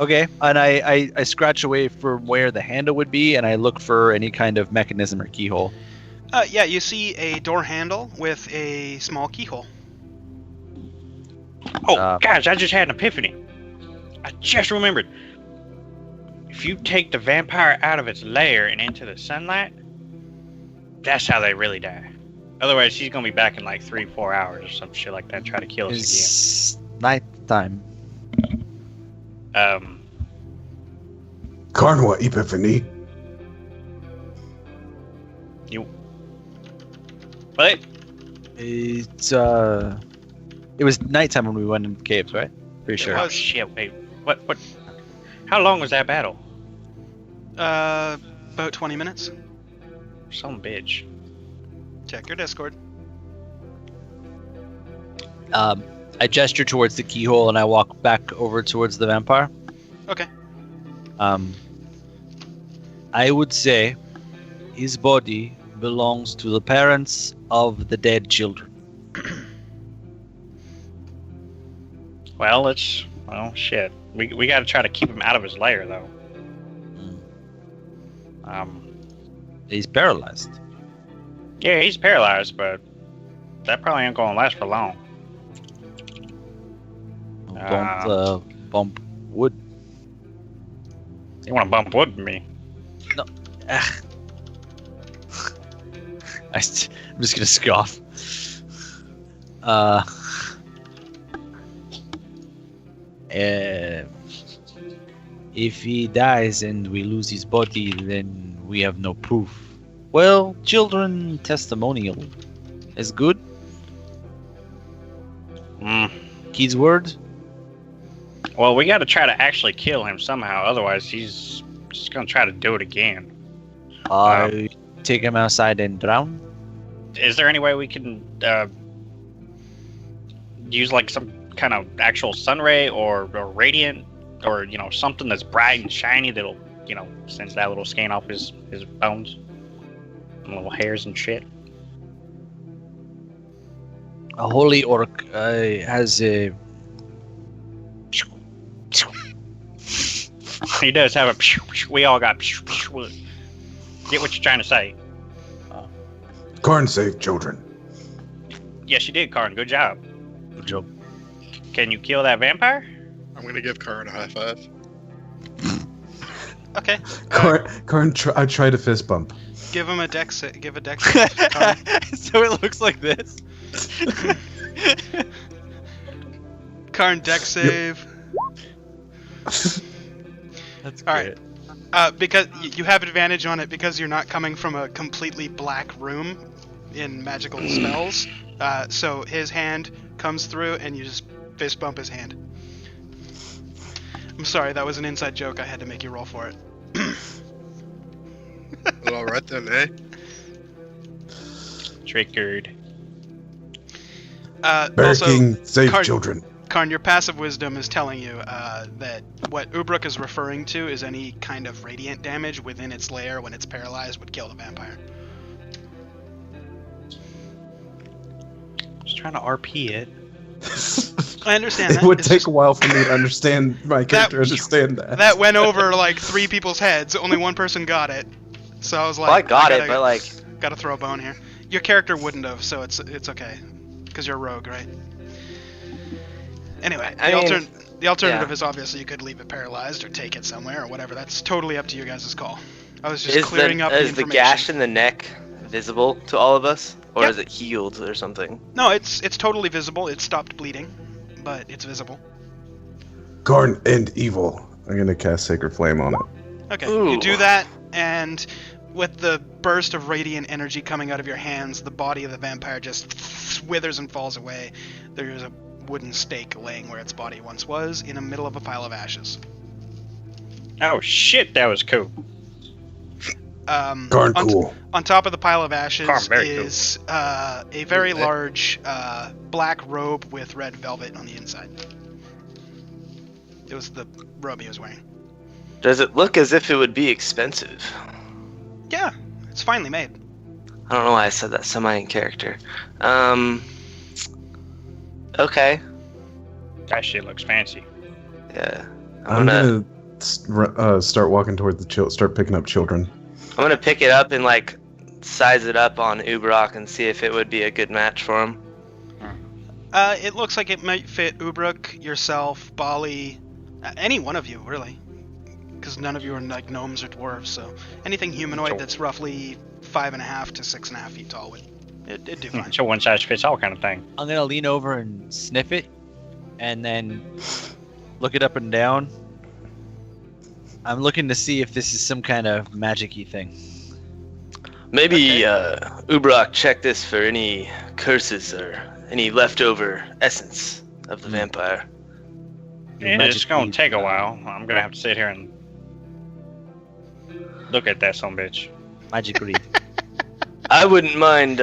Okay, and I scratch away from where the handle would be, and I look for any kind of mechanism or keyhole. Yeah, you see a door handle with a small keyhole. Oh, guys, I just had an epiphany. I just remembered. If you take the vampire out of its lair and into the sunlight, that's how they really die. Otherwise, she's gonna be back in like 3-4 hours or some shit like that, try to kill us It's nighttime. again. Carnwa Epiphany. What? It was nighttime when we went in the caves, right? Pretty sure. Oh shit! Wait, what? How long was that battle? About 20 minutes. Some bitch. Check your Discord. I gesture towards the keyhole and I walk back over towards the vampire. Okay. I would say his body belongs to the parents of the dead children. Well, shit. We got to try to keep him out of his lair, though. He's paralyzed. Yeah, he's paralyzed, but that probably ain't gonna last for long. Don't bump wood. You want to bump wood with me? No. I'm just gonna scoff. If he dies and we lose his body, then we have no proof. Well, children testimonial is good. Kid's word. Well, we got to try to actually kill him somehow. Otherwise, he's just gonna try to do it again. Take him outside and drown. Is there any way we can use like some kind of actual sun ray or radiant or something that's bright and shiny that'll sends that little skin off his bones and little hairs and shit? A holy orc has a. He does have a. We all got. Get what you're trying to say. Karn saved children. Yes, you did, Karn. Good job. Good job. Can you kill that vampire? I'm gonna give Karn a high five. Okay. Karn, I tried a fist bump. Give him a dex. Give a dex. Karn. So it looks like this. Karn, dex save. That's All great. right. Because you have advantage on it because you're not coming from a completely black room in magical spells. So his hand comes through and you just fist bump his hand. I'm sorry, that was an inside joke. I had to make you roll for it. Well, alright then, eh? Triggered. Bear Also, King, save Card- children. Karn, your passive wisdom is telling you that what Ubruk is referring to is any kind of radiant damage within its lair when it's paralyzed would kill the vampire. Just trying to RP it. I understand It that. would It's take just- a while for me to understand my character understand that. That went over like 3 people's heads. Only one person got it. So I was like, Well, I got it, gotta- but like, gotta throw a bone here. Your character wouldn't have, so it's okay, because you're a rogue, right? Anyway, I mean, the alternative yeah. is obviously you could leave it paralyzed or take it somewhere or whatever. That's totally up to you guys' call. I was just is clearing up the the information. gash in the neck visible to all of us, or Yep. is it healed or something? No, it's totally visible. It stopped bleeding, but it's visible. Karn, end evil. I'm gonna cast Sacred Flame on it. Okay, Ooh. you do that, and with the burst of radiant energy coming out of your hands, the body of the vampire just withers and falls away. There's a wooden stake laying where its body once was, in the middle of a pile of ashes. Oh shit, that was cool. Karn, Karn, cool. On top of the pile of ashes Karn, very cool. is a very large black robe with red velvet on the inside. It was the robe he was wearing. Does it look as if it would be expensive? Yeah, it's finely made. I don't know why I said that semi in character. Okay. That shit looks fancy. Yeah. I'm gonna start walking toward the start picking up children. I'm gonna pick it up and like size it up on Ubrok and see if it would be a good match for him. It looks like it might fit Ubruk, yourself, Bali, any one of you, really. Because none of you are like gnomes or dwarves, so anything humanoid Sure. that's roughly 5.5 to 6.5 feet tall would it'd do fine. It's a one size fits all kind of thing. I'm gonna lean over and sniff it, and then look it up and down. I'm looking to see if this is some kind of magic-y thing. Maybe Okay. Ubrok check this for any curses or any leftover essence of the vampire. Yeah, Magic it's gonna weed. take a while. I'm gonna have to sit here and look at that son bitch. Magic read. I wouldn't mind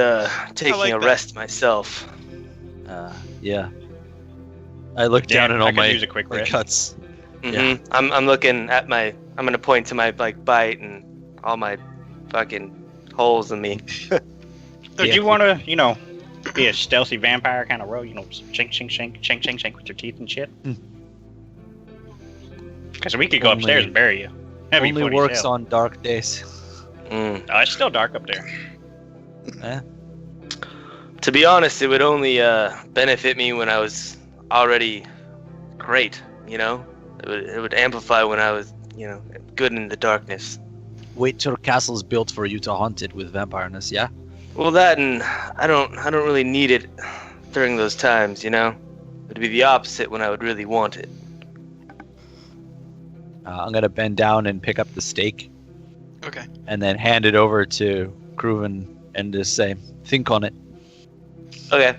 taking like a that. rest myself. Yeah. I look down Yeah, at I all could my, use a quick my rest. cuts. I'm looking at my. I'm gonna point to my like bite and all my fucking holes in me. So do Yeah. you want to, be a stealthy vampire kind of rogue? Shink, shink, shink, shink, shink, shink with your teeth and shit? Because we could go Only- upstairs and bury you. That'd be Only funny works as hell. on dark days. Mm. Oh, it's still dark up there. To be honest, it would only benefit me when I was already great. It would amplify when I was good in the darkness. Wait till castle's built for you to haunt it with vampireness, yeah? Well, that and I don't really need it during those times. It'd be the opposite when I would really want it. I'm gonna bend down and pick up the stake, Okay. and then hand it over to Grooven and just say, think on it. Okay.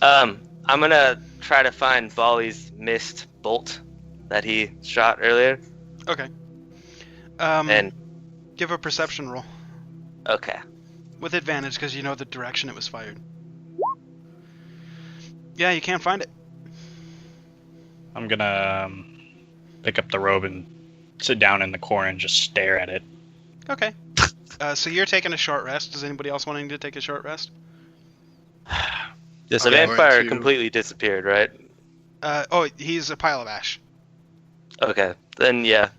I'm gonna try to find Bali's missed bolt that he shot earlier. Okay. And Give a perception roll okay. with advantage because you know the direction it was fired. Yeah, you can't find it. I'm gonna pick up the robe and sit down in the corner and just stare at it. Okay. So you're taking a short rest. Is anybody else wanting to take a short rest? Just The Okay. vampire Going to- completely disappeared, right? He's a pile of ash. Okay. Then yeah.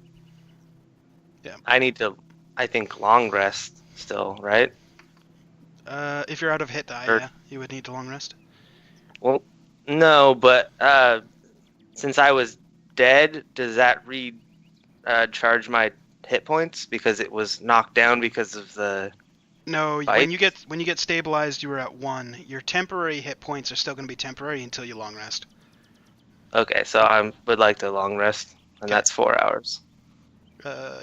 Yeah. I need to, I think, long rest still, right? If you're out of hit die, Or- yeah, you would need to long rest. Well, no, but since I was dead, does that charge my hit points because it was knocked down because of the? No, Bite? when you get stabilized, you were at 1. Your temporary hit points are still going to be temporary until you long rest. Okay, so I would like to long rest, and Okay. that's 4 hours.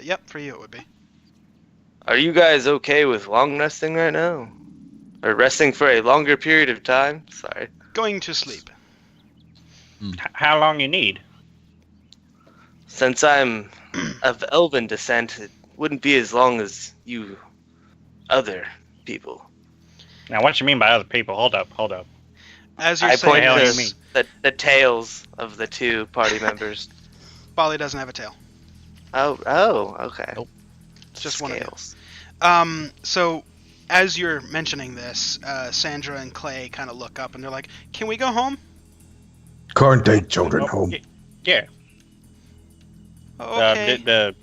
Yep, for you it would be. Are you guys okay with long resting right now? Or resting for a longer period of time? Sorry. Going to sleep. How long you need? Since I'm of elven descent, it wouldn't be as long as you other people. Now, what you mean by other people? Hold up. As you're I point saying hell you this, the tails of the two party members. Bali doesn't have a tail. Oh, okay. Nope. It's just one of you. Scales. So as you're mentioning this, Sandra and Clay kind of look up and they're like, "Can we go home?" Can't take children home. Yeah. Okay. The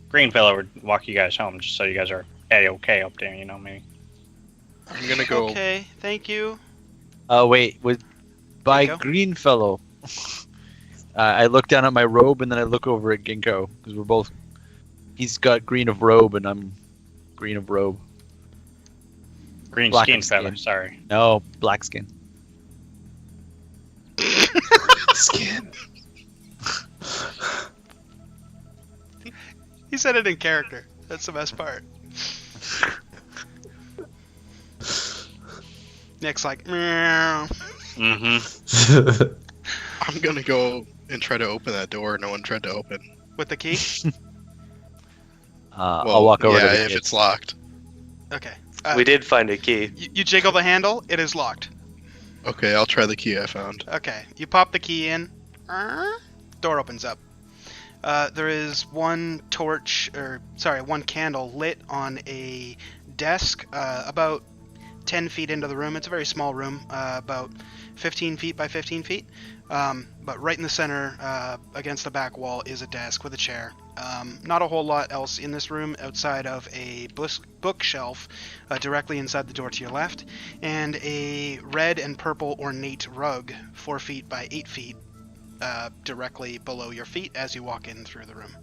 green fellow would walk you guys home just so you guys are okay up there, you know me. I'm gonna go. Okay. Thank you. Wait, by you go. green fellow. I look down at my robe and then I look over at Ginkgo because we're both. He's got green of robe and I'm green of robe. Green Black skin of fella, skin. sorry. No, black skin. Skin. He said it in character. That's the best part. Nick's like, meow. Mm-hmm. I'm gonna go and try to open that door no one tried to open. With the key. I'll walk over yeah, to the if kids. it's locked. Okay. We did find a key. You jiggle the handle. It is locked. Okay, I'll try the key I found. Okay. You pop the key in. Door opens up. There is one candle lit on a desk about 10 feet into the room. It's a very small room, about 15 feet by 15 feet. But right in the center, against the back wall, is a desk with a chair. Not a whole lot else in this room outside of a bookshelf directly inside the door to your left, and a red and purple ornate rug 4 feet by 8 feet directly below your feet as you walk in through the room.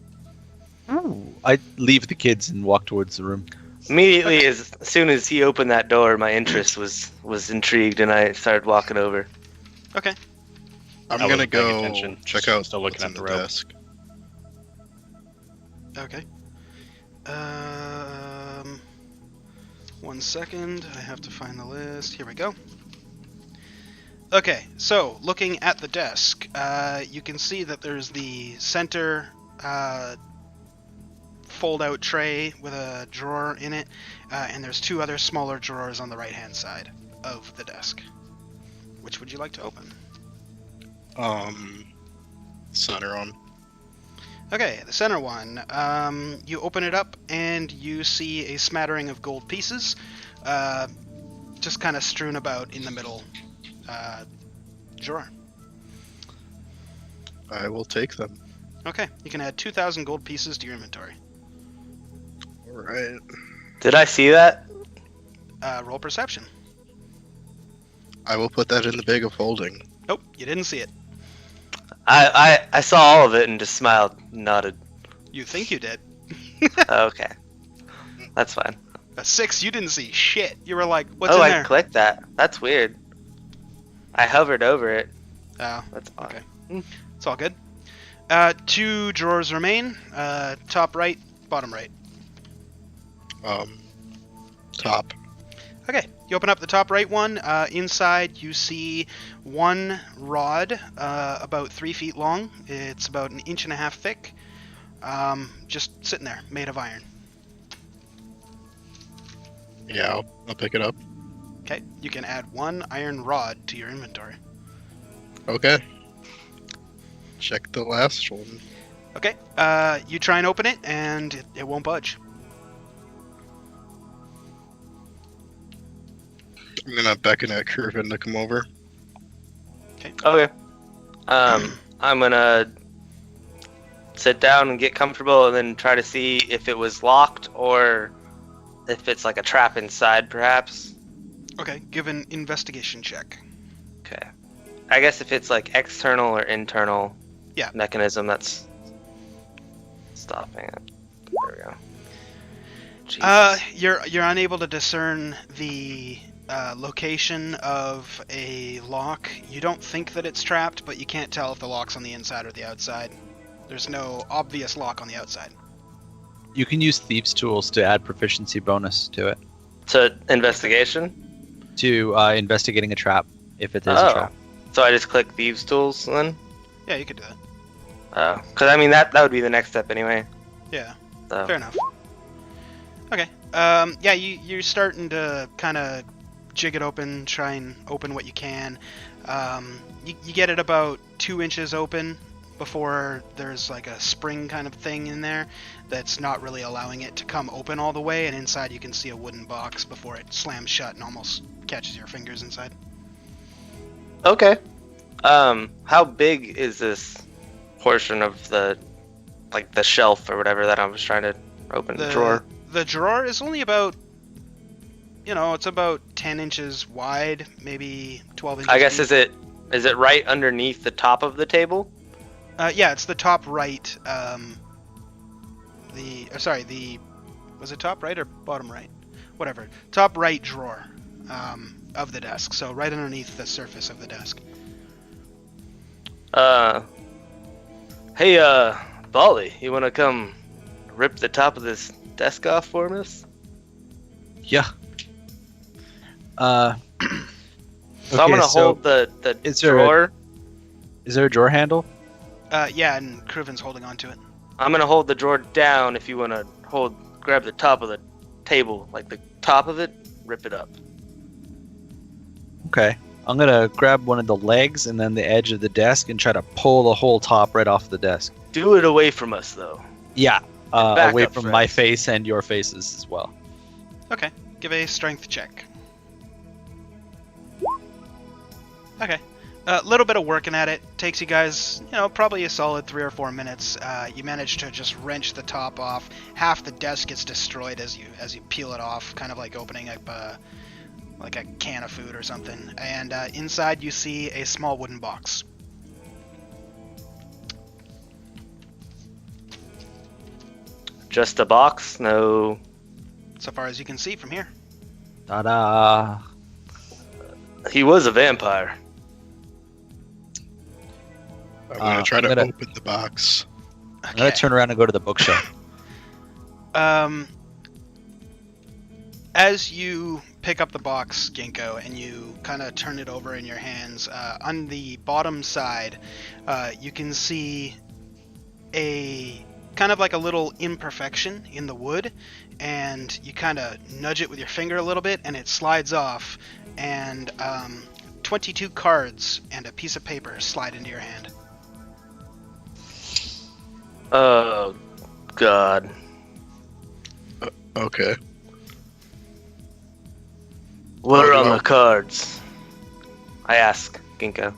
I leave the kids and walk towards the room. Immediately, as soon as he opened that door, my interest was intrigued, and I started walking over. Okay. I'm I gonna wasn't paying go attention. check out Still looking what's at in the the rope. desk. Okay. 1 second. I have to find the list. Here we go. Okay, so looking at the desk, you can see that there's the center fold-out tray with a drawer in it, and there's two other smaller drawers on the right-hand side of the desk. Which would you like to open? Center on. Okay, the center one. You open it up and you see a smattering of gold pieces, just kind of strewn about in the middle drawer. I will take them. Okay, you can add 2,000 gold pieces to your inventory. Alright. Did I see that? Roll perception. I will put that in the bag of holding. Nope, you didn't see it. I saw all of it and just smiled, nodded. You think you did. Okay, that's fine. A 6, you didn't see shit. You were like, what's Oh, in I there? clicked that. That's weird. I hovered over it. Oh, That's odd. okay. It's all good. 2 drawers remain. Top right, bottom right. Top. Okay, you open up the top right one. Inside, you see one rod about 3 feet long. It's about 1.5 inches thick. Just sitting there, made of iron. Yeah, I'll pick it up. Okay, you can add 1 iron rod to your inventory. Okay. Check the last one. Okay, you try and open it, and it won't budge. I'm gonna beckon at Curvin to come over. Okay. I'm gonna sit down and get comfortable, and then try to see if it was locked or if it's like a trap inside, perhaps. Okay, give an investigation check. Okay. I guess if it's like external or internal Yeah. mechanism that's stopping it. There we go. Jesus. You're unable to discern the location of a lock. You don't think that it's trapped, but you can't tell if the lock's on the inside or the outside. There's no obvious lock on the outside. You can use thieves' tools to add proficiency bonus to it. To investigation? To investigating a trap, if it is Oh. a trap. So I just click Thieves' Tools then? Yeah, you could do that. Oh. Because I mean, that would be the next step anyway. Yeah, So. fair enough. Okay. Yeah, you're starting to kind of jig it open, try and open what you can. You get it about 2 inches open before there's like a spring kind of thing in there that's not really allowing it to come open all the way, and inside you can see a wooden box before it slams shut and almost catches your fingers inside. Okay. How big is this portion of the shelf or whatever that I was trying to open? The drawer? The drawer is only about, it's about 10 inches wide, maybe 12 inches I guess, deep. is it right underneath the top of the table? Yeah, it's the top right. Was it top right or bottom right? Whatever. Top right drawer of the desk. So right underneath the surface of the desk. Hey, Bali, you want to come rip the top of this desk off for us? Yeah. So I'm gonna hold the drawer. Is there a drawer handle? Yeah, and Kruven's holding on to it. I'm gonna hold the drawer down if you want to grab the top of the table, like the top of it, rip it up. Okay. I'm gonna grab one of the legs and then the edge of the desk and try to pull the whole top right off the desk. Do it away from us, though. Yeah, away from friends. my face and your faces as well. Okay, give a strength check. Okay. A little bit of working at it takes you guys, probably a solid 3 or 4 minutes. You manage to just wrench the top off. Half the desk gets destroyed as you peel it off, kind of like opening up like a can of food or something. And inside you see a small wooden box. Just a box, no. So far as you can see from here. Ta-da! He was a vampire. I'm gonna try to open the box. I'm gonna turn around and go to the bookshelf. As you pick up the box, Ginkgo, and you kind of turn it over in your hands, on the bottom side, you can see a kind of like a little imperfection in the wood, and you kind of nudge it with your finger a little bit, and it slides off, and 22 cards and a piece of paper slide into your hand. Oh, God. Okay. What are on the cards? I ask Ginkgo.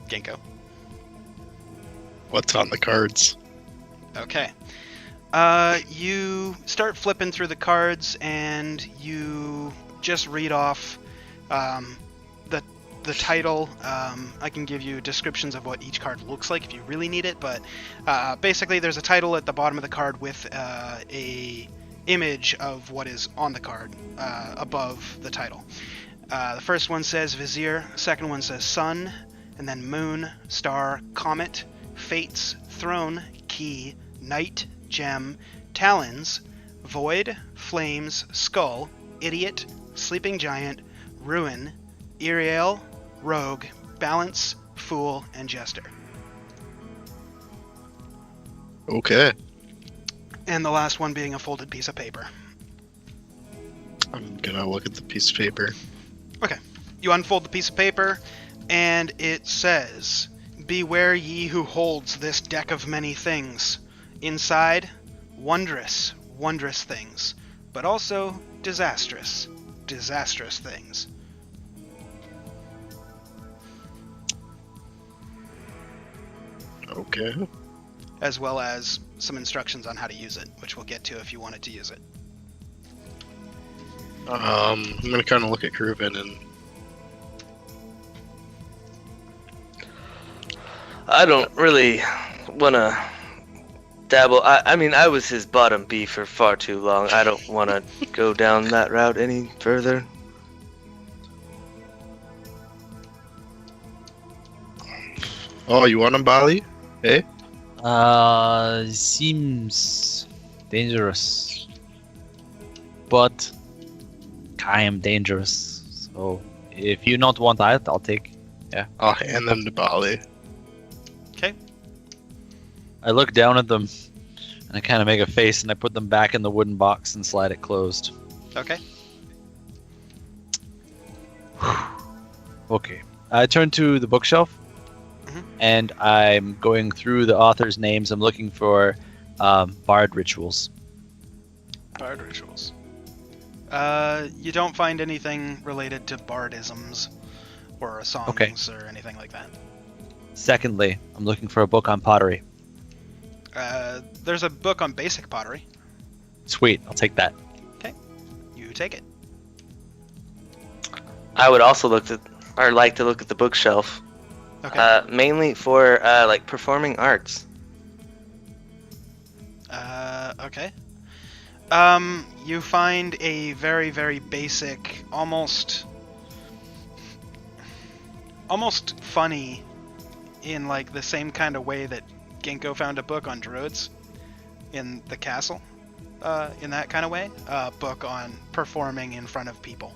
Ginkgo. What's on the cards? Okay. You start flipping through the cards, and you just read off the title. I can give you descriptions of what each card looks like if you really need it, but basically there's a title at the bottom of the card with a image of what is on the card above the title. The first one says Vizier, second one says Sun, and then Moon, Star, Comet, Fates, Throne, Key, Knight, Gem, Talons, Void, Flames, Skull, Idiot, Sleeping Giant, Ruin, Iriel, Rogue, Balance, Fool, and Jester. Okay. And the last one being a folded piece of paper. I'm gonna look at the piece of paper. Okay. You unfold the piece of paper, and it says, Beware ye who holds this deck of many things. Inside, wondrous, wondrous things, but also disastrous, disastrous things. Okay. As well as some instructions on how to use it, which we'll get to if you wanted to use it. I'm gonna kind of look at Kruven and. I don't really want to dabble. I mean, I was his bottom B for far too long. I don't want to go down that route any further. Oh, you want him, Bali? Hey? Seems dangerous. But I am dangerous. So if you not want that, I'll take. Yeah. I'll hand them to Bali. Okay. I look down at them and I kind of make a face and I put them back in the wooden box and slide it closed. Okay. Okay. I turn to the bookshelf, Mhm. and I'm going through the author's names. I'm looking for bard rituals. Bard rituals. You don't find anything related to bardisms or songs or anything like that. Secondly, I'm looking for a book on pottery. There's a book on basic pottery. Sweet, I'll take that. You take it. I would also like to look at the bookshelf, Okay. mainly for like performing arts. Okay. You find a very, very basic, almost funny, in like the same kind of way that Ginkgo found a book on druids in the castle. In that kind of way, a book on performing in front of people.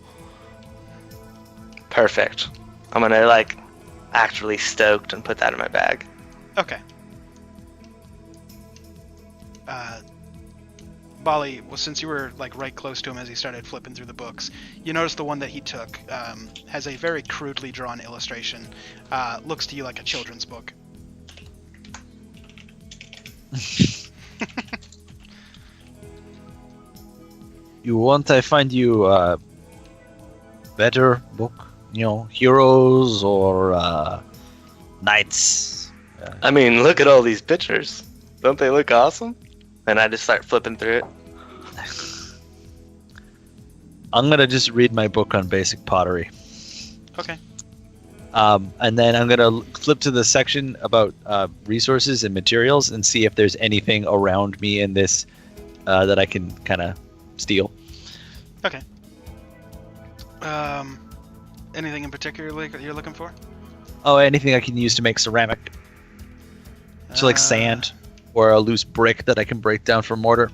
Perfect. I'm gonna like act really stoked and put that in my bag. Okay. Bali, well, since you were like right close to him as he started flipping through the books, you notice the one that he took has a very crudely drawn illustration. Looks to you like a children's book. You want I find you a better book? You know, heroes or knights? I mean, look at all these pictures. Don't they look awesome? And I just start flipping through it. I'm gonna just read my book on basic pottery. Okay. And then I'm gonna flip to the section about resources and materials and see if there's anything around me in this that I can kind of steal. Okay. Anything in particular that you're looking for? Oh, anything I can use to make ceramic. So like sand or a loose brick that I can break down for mortar.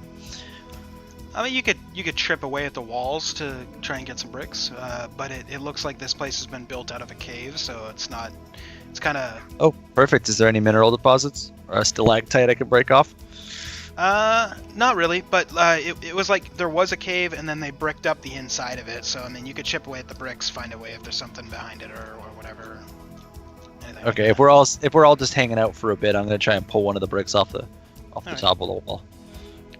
I mean, you could trip away at the walls to try and get some bricks, but it looks like this place has been built out of a cave, so it's not. It's kind of. Oh, perfect. Is there any mineral deposits or a stalactite I can break off? Not really, but it was like there was a cave and then they bricked up the inside of it. So I mean, you could chip away at the bricks, find a way if there's something behind it or whatever. Anything like Okay, that. if we're all just hanging out for a bit, I'm gonna try and pull one of the bricks off the Alright. top of the wall.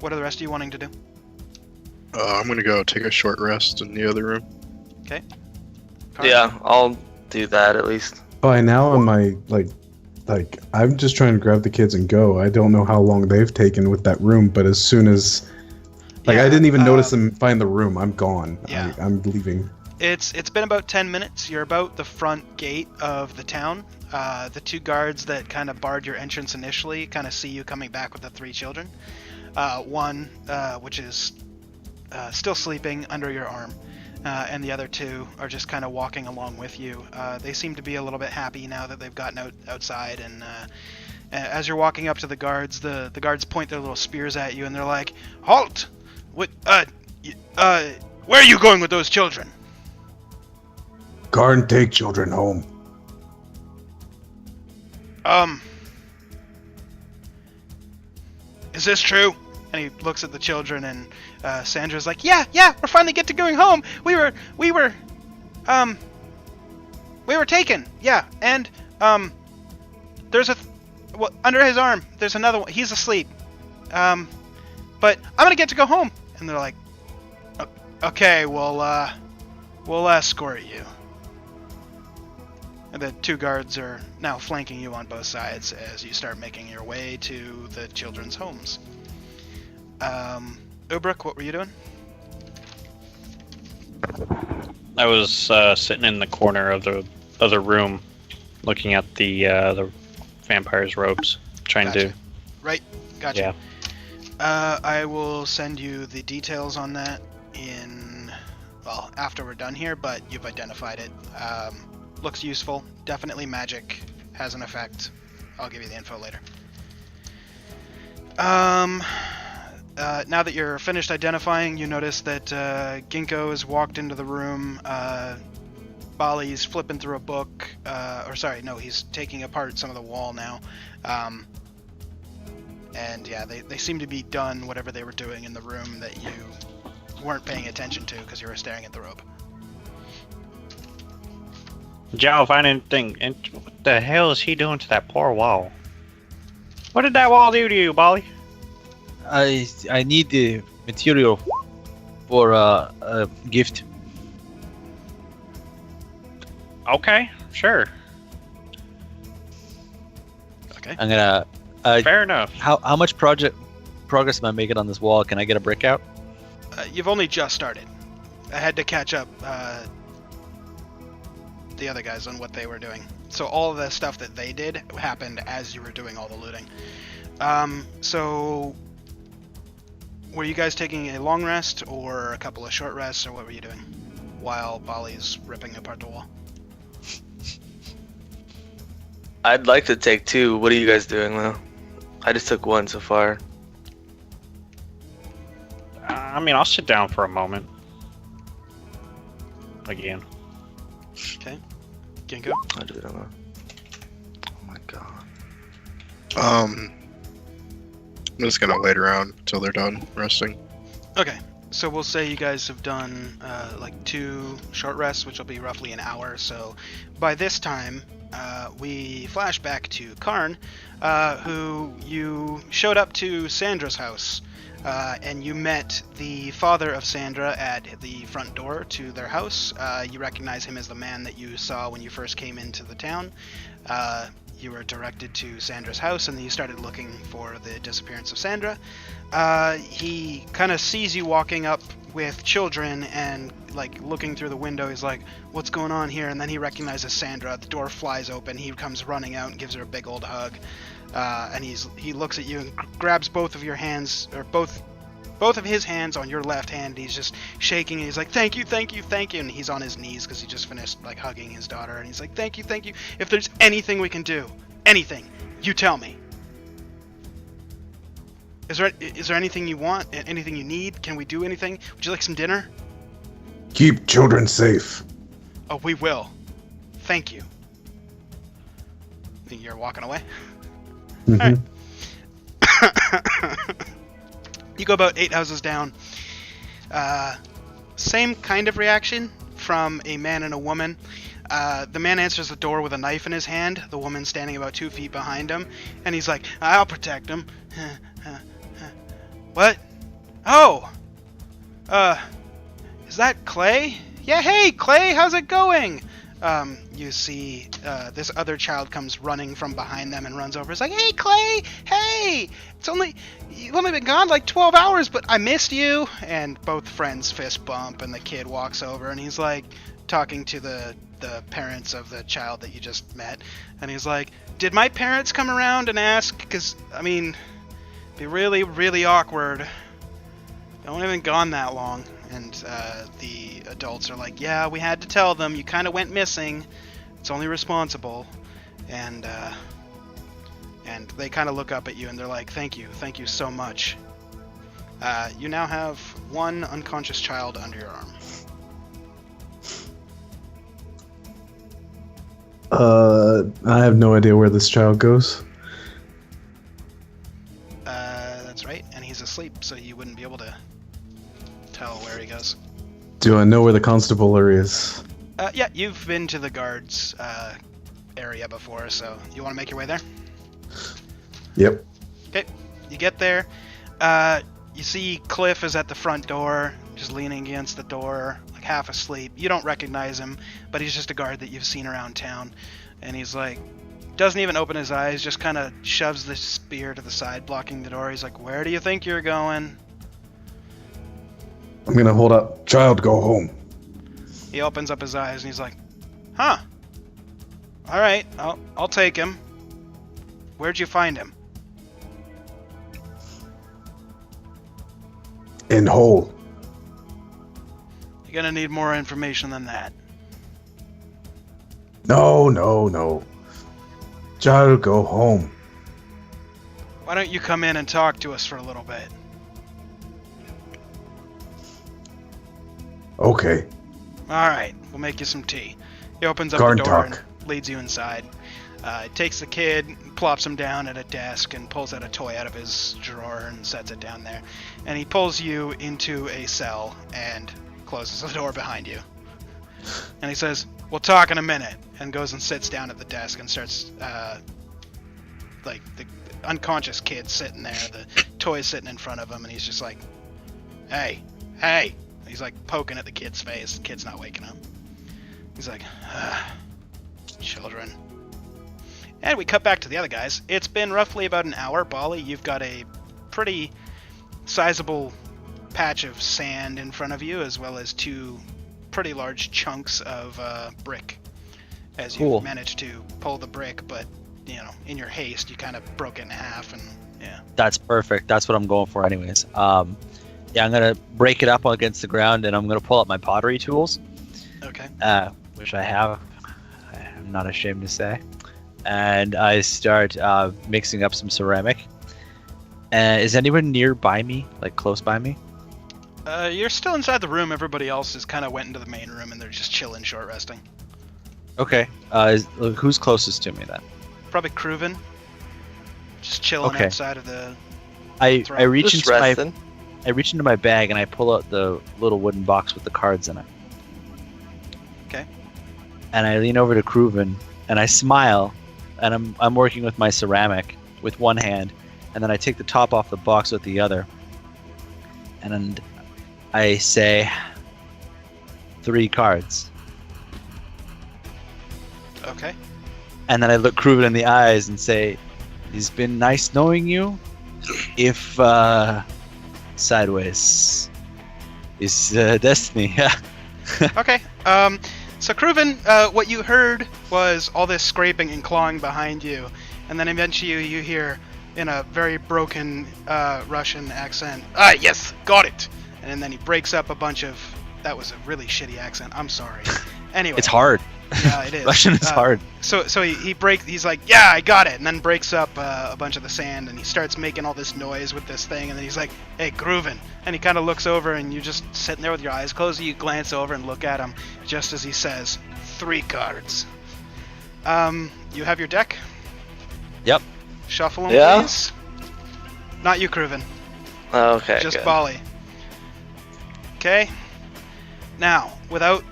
What are the rest of you wanting to do? I'm gonna go take a short rest in the other room. Carl? Yeah, I'll do that at least. By now, am I like I'm just trying to grab the kids and go. I don't know how long they've taken with that room, but as soon as I Yeah, didn't even notice them find the room, I'm gone. Yeah. I'm leaving. It's been about 10 minutes. You're about the front gate of the town. The two guards that kind of barred your entrance initially kind of see you coming back with the three children. One, which is still sleeping under your arm, and the other two are just kind of walking along with you. They seem to be a little bit happy now that they've gotten outside, and as you're walking up to the guards point their little spears at you, and they're like, "Halt! What? Where are you going with those children?" Guard and take children home. Is this true? And he looks at the children, and Sandra's like, yeah, we're finally going home. We were taken. Yeah, and there's under his arm. There's another one. He's asleep. But I'm gonna get to go home. And they're like, okay, well, we'll escort you. And the two guards are now flanking you on both sides as you start making your way to the children's homes. Ubruk, what were you doing? I was sitting in the corner of the other room, looking at the vampire's robes, trying Gotcha. Gotcha. Yeah. I will send you the details on that after we're done here, but you've identified it. Looks useful. Definitely magic. Has an effect. I'll give you the info later. Now that you're finished identifying, you notice that Ginkgo has walked into the room. Bali's flipping through a book. He's taking apart some of the wall now. And yeah, they seem to be done whatever they were doing in the room that you weren't paying attention to because you were staring at the robe. Did y'all find anything? And what the hell is he doing to that poor wall? What did that wall do to you, Bolly? I need the material for a gift. Okay, sure. Okay. I'm gonna. Fair enough. How much progress am I making on this wall? Can I get a brick out? You've only just started. I had to catch up the other guys on what they were doing. So all of the stuff that they did happened as you were doing all the looting. So were you guys taking a long rest or a couple of short rests, or what were you doing while Bolly's ripping apart the wall? I'd like to take 2. What are you guys doing though? I just took 1 so far. I mean, I'll sit down for a moment. Again. Okay. Ginkgo? I'll do it on Oh my god. I'm just gonna wait around until they're done resting. Okay. So we'll say you guys have done like 2 short rests, which will be roughly an hour. So by this time, we flash back to Karn, who you showed up to Sandra's house, and you met the father of Sandra at the front door to their house. You recognize him as the man that you saw when you first came into the town. You were directed to Sandra's house, and then you started looking for the disappearance of Sandra. He kind of sees you walking up with children and like looking through the window. He's like, what's going on here? And then he recognizes Sandra. The door flies open. He comes running out and gives her a big old hug. And he looks at you and grabs both of your hands, or both of his hands on your left hand. He's just shaking. And he's like, thank you, thank you, thank you. And he's on his knees because he just finished like hugging his daughter. And he's like, thank you, thank you. If there's anything we can do, anything, you tell me. Is there anything you want? Anything you need? Can we do anything? Would you like some dinner? Keep children safe. Oh, we will. Thank you. Think you're walking away? Mhm. You go about 8 houses down. Same kind of reaction from a man and a woman. The man answers the door with a knife in his hand. The woman standing about 2 feet behind him. And he's like, I'll protect him. What? Oh! Is that Clay? Yeah, hey, Clay, how's it going? You see this other child comes running from behind them and runs over. It's like, hey, Clay, hey! You've only been gone like 12 hours, but I missed you. And both friends fist bump, and the kid walks over, and he's like talking to the parents of the child that you just met. And he's like, did my parents come around and ask? Because, I mean, it'd be really, really awkward. I haven't even gone that long. And the adults are like, yeah, we had to tell them. You kind of went missing. It's only responsible. And they kind of look up at you and they're like, thank you so much. You now have 1 unconscious child under your arm. I have no idea where this child goes. That's right. And he's asleep, so you wouldn't be able to tell where he goes. Do I know where the constabulary is? Yeah, you've been to the guards area before, so you want to make your way there? Yep. Okay, you get there. You see Cliff is at the front door, just leaning against the door, like half asleep. You don't recognize him, but he's just a guard that you've seen around town. And he's like, doesn't even open his eyes, just kind of shoves the spear to the side, blocking the door. He's like, where do you think you're going? I'm gonna hold up. Child, go home. He opens up his eyes and he's like, huh. All right, I'll take him. Where'd you find him? In whole. You're gonna need more information than that. No. Child, go home. Why don't you come in and talk to us for a little bit? Okay. All right, we'll make you some tea. He opens up Garn the door talk. and leads you inside. Takes the kid, plops him down at a desk, and pulls out a toy out of his drawer and sets it down there. And he pulls you into a cell and closes the door behind you. And he says, "We'll talk in a minute," and goes and sits down at the desk and starts, like, the unconscious kid sitting there, the toy sitting in front of him, and he's just like, hey. He's like poking at the kid's face. The kid's not waking up. He's like, children. And we cut back to the other guys. It's been roughly about an hour. Bali, you've got a pretty sizable patch of sand in front of you, as well as 2 pretty large chunks of brick. As you managed to pull the brick, but, you know, in your haste, you kind of broke it in half, and yeah. That's perfect. That's what I'm going for anyways. Yeah, I'm going to break it up against the ground, and I'm going to pull up my pottery tools. Okay. Which I have. I'm not ashamed to say. And I start mixing up some ceramic. Is anyone nearby me, like close by me? You're still inside the room. Everybody else has kind of went into the main room, and they're just chilling, short resting. Okay. Who's closest to me then? Probably Kruven. Just chilling outside of the I reach Just into resting. I reach into my bag and I pull out the little wooden box with the cards in it. Okay. And I lean over to Kruven and I smile, and I'm working with my ceramic with one hand, and then I take the top off the box with the other. And I say 3 cards. Okay. And then I look Kruven in the eyes and say, "It's been nice knowing you. If sideways is destiny." Okay. So Kruven, what you heard was all this scraping and clawing behind you, and then eventually you hear, in a very broken Russian accent, "Ah, yes, got it." And then he breaks up a bunch of. That was a really shitty accent. I'm sorry. Anyway. It's hard. Yeah, it is. Russian is hard. So he's like, "Yeah, I got it," and then breaks up a bunch of the sand, and he starts making all this noise with this thing, and then he's like, "Hey, Kruven," and he kind of looks over, and you're just sitting there with your eyes closed, and you glance over and look at him just as he says, 3 cards. You have your deck? Yep. Shuffle them, Yeah? please. Not you, Kruven. Okay. Just good. Bali. Okay. Now, without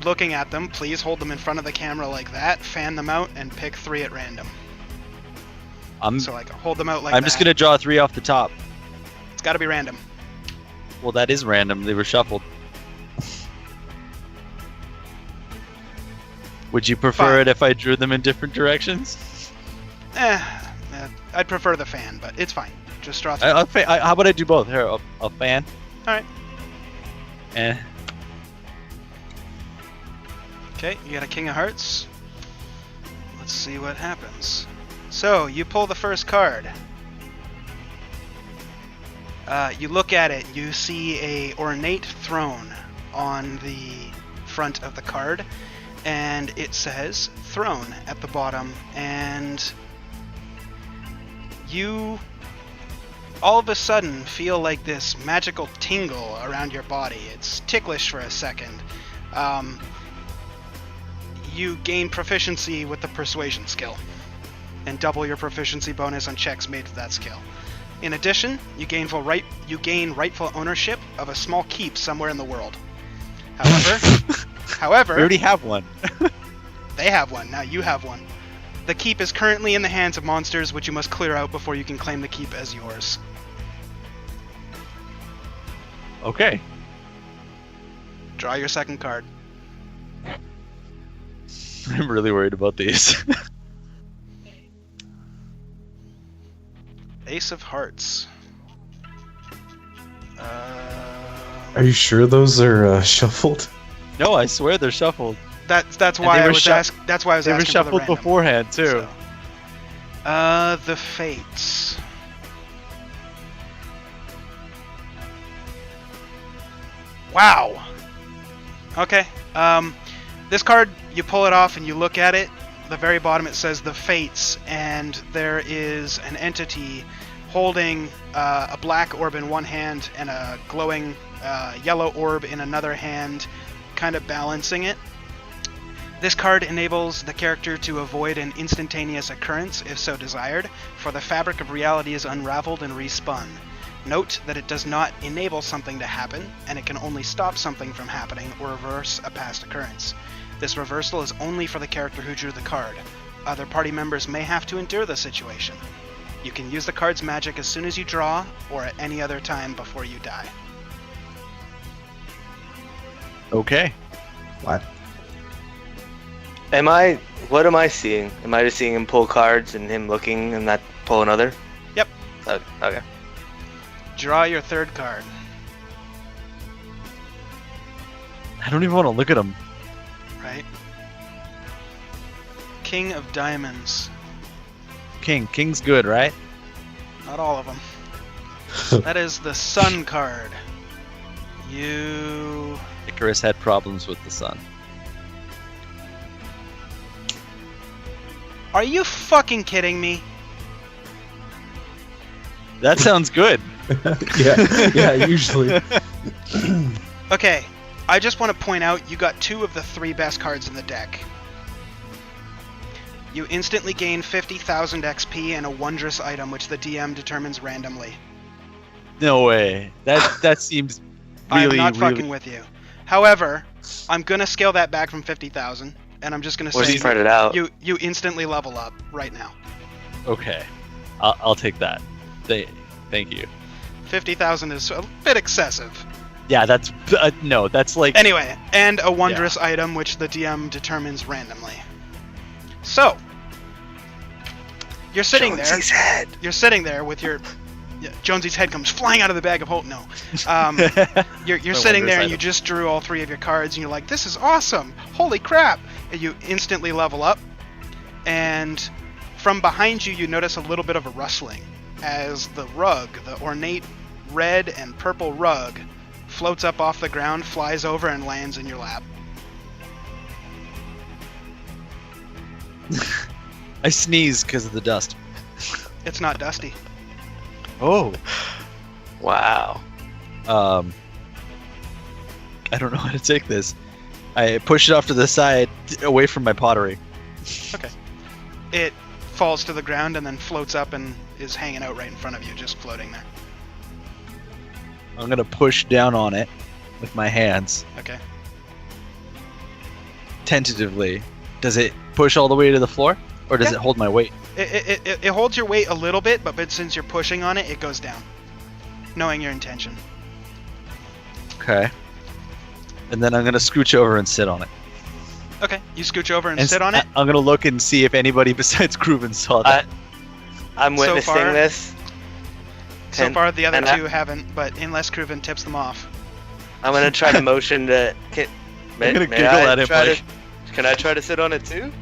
looking at them, please hold them in front of the camera like that, fan them out, and pick 3 at random. So like hold them out like that. I'm just gonna draw 3 off the top. It's got to be random. Well, that is random. They were shuffled. Would you prefer Fine. it if I drew them in different directions? I'd prefer the fan, but it's fine. Just draw 3. How about I do both? Here, I'll fan. All right. Eh. Okay, you got a King of Hearts. Let's see what happens. So, you pull the first card. You look at it, you see a ornate throne on the front of the card, and it says throne at the bottom, and you all of a sudden feel like this magical tingle around your body. It's ticklish for a second. You gain proficiency with the persuasion skill, and double your proficiency bonus on checks made with that skill. In addition, you gain rightful ownership of a small keep somewhere in the world. However, We already have one. they have one. Now you have one. The keep is currently in the hands of monsters, which you must clear out before you can claim the keep as yours. Okay. Draw your second card. I'm really worried about these. Ace of Hearts. Are you sure those are shuffled? No, I swear they're shuffled. That's And why they I were was shu- asking. That's why I was They were asking for the shuffled random. beforehand too. So, the Fates. Wow. Okay. This card, you pull it off and you look at it. The very bottom it says the Fates, and there is an entity holding a black orb in one hand and a glowing yellow orb in another hand, kind of balancing it. This card enables the character to avoid an instantaneous occurrence if so desired, for the fabric of reality is unraveled and respun. Note that it does not enable something to happen, and it can only stop something from happening or reverse a past occurrence. This reversal is only for the character who drew the card. Other party members may have to endure the situation. You can use the card's magic as soon as you draw, or at any other time before you die. Okay. What? What am I seeing? Am I just seeing him pull cards and him looking and that pull another? Yep. Okay. Draw your third card. I don't even want to look at him. Right? King of Diamonds. King's good, right? Not all of them. That is the Sun card. You... Icarus had problems with the sun. Are you fucking kidding me? That sounds good. yeah, usually. Okay, I just want to point out you got 2 of the 3 best cards in the deck. You instantly gain 50,000 XP and a wondrous item which the DM determines randomly. No way. That seems really. I'm not fucking with you. However, I'm gonna scale that back from 50,000, and I'm just gonna Or say spread it out. you instantly level up right now. Okay, I'll take that. Thank you. 50,000 is a bit excessive. Yeah, that's no. That's like Anyway, and a wondrous item which the DM determines randomly. So, you're sitting Jonesy's there. head. You're sitting there with your... Yeah, Jonesy's head comes flying out of the bag of hope. No. You're My sitting there wondrous and you item. just drew all 3 of your cards and you're like, this is awesome. Holy crap. And you instantly level up. And from behind you, you notice a little bit of a rustling as the rug, the ornate red and purple rug, floats up off the ground, flies over, and lands in your lap. I sneeze because of the dust. It's not dusty. Oh. Wow. I don't know how to take this. I push it off to the side, away from my pottery. Okay. It falls to the ground and then floats up and is hanging out right in front of you, just floating there. I'm gonna push down on it with my hands, Okay. tentatively. Does it push all the way to the floor, or does Yeah. it hold my weight? It holds your weight a little bit, but since you're pushing on it, it goes down. Knowing your intention. Okay. And then I'm gonna scooch over and sit on it. Okay, you scooch over and And sit on it. I'm gonna look and see if anybody besides Grooven saw that. I'm So witnessing far- this. So and- far, the other and I- 2 haven't, but unless Kruven tips them off. I'm gonna try to motion to. May, I'm gonna may giggle I at him try like- to, Can I try to sit on it too?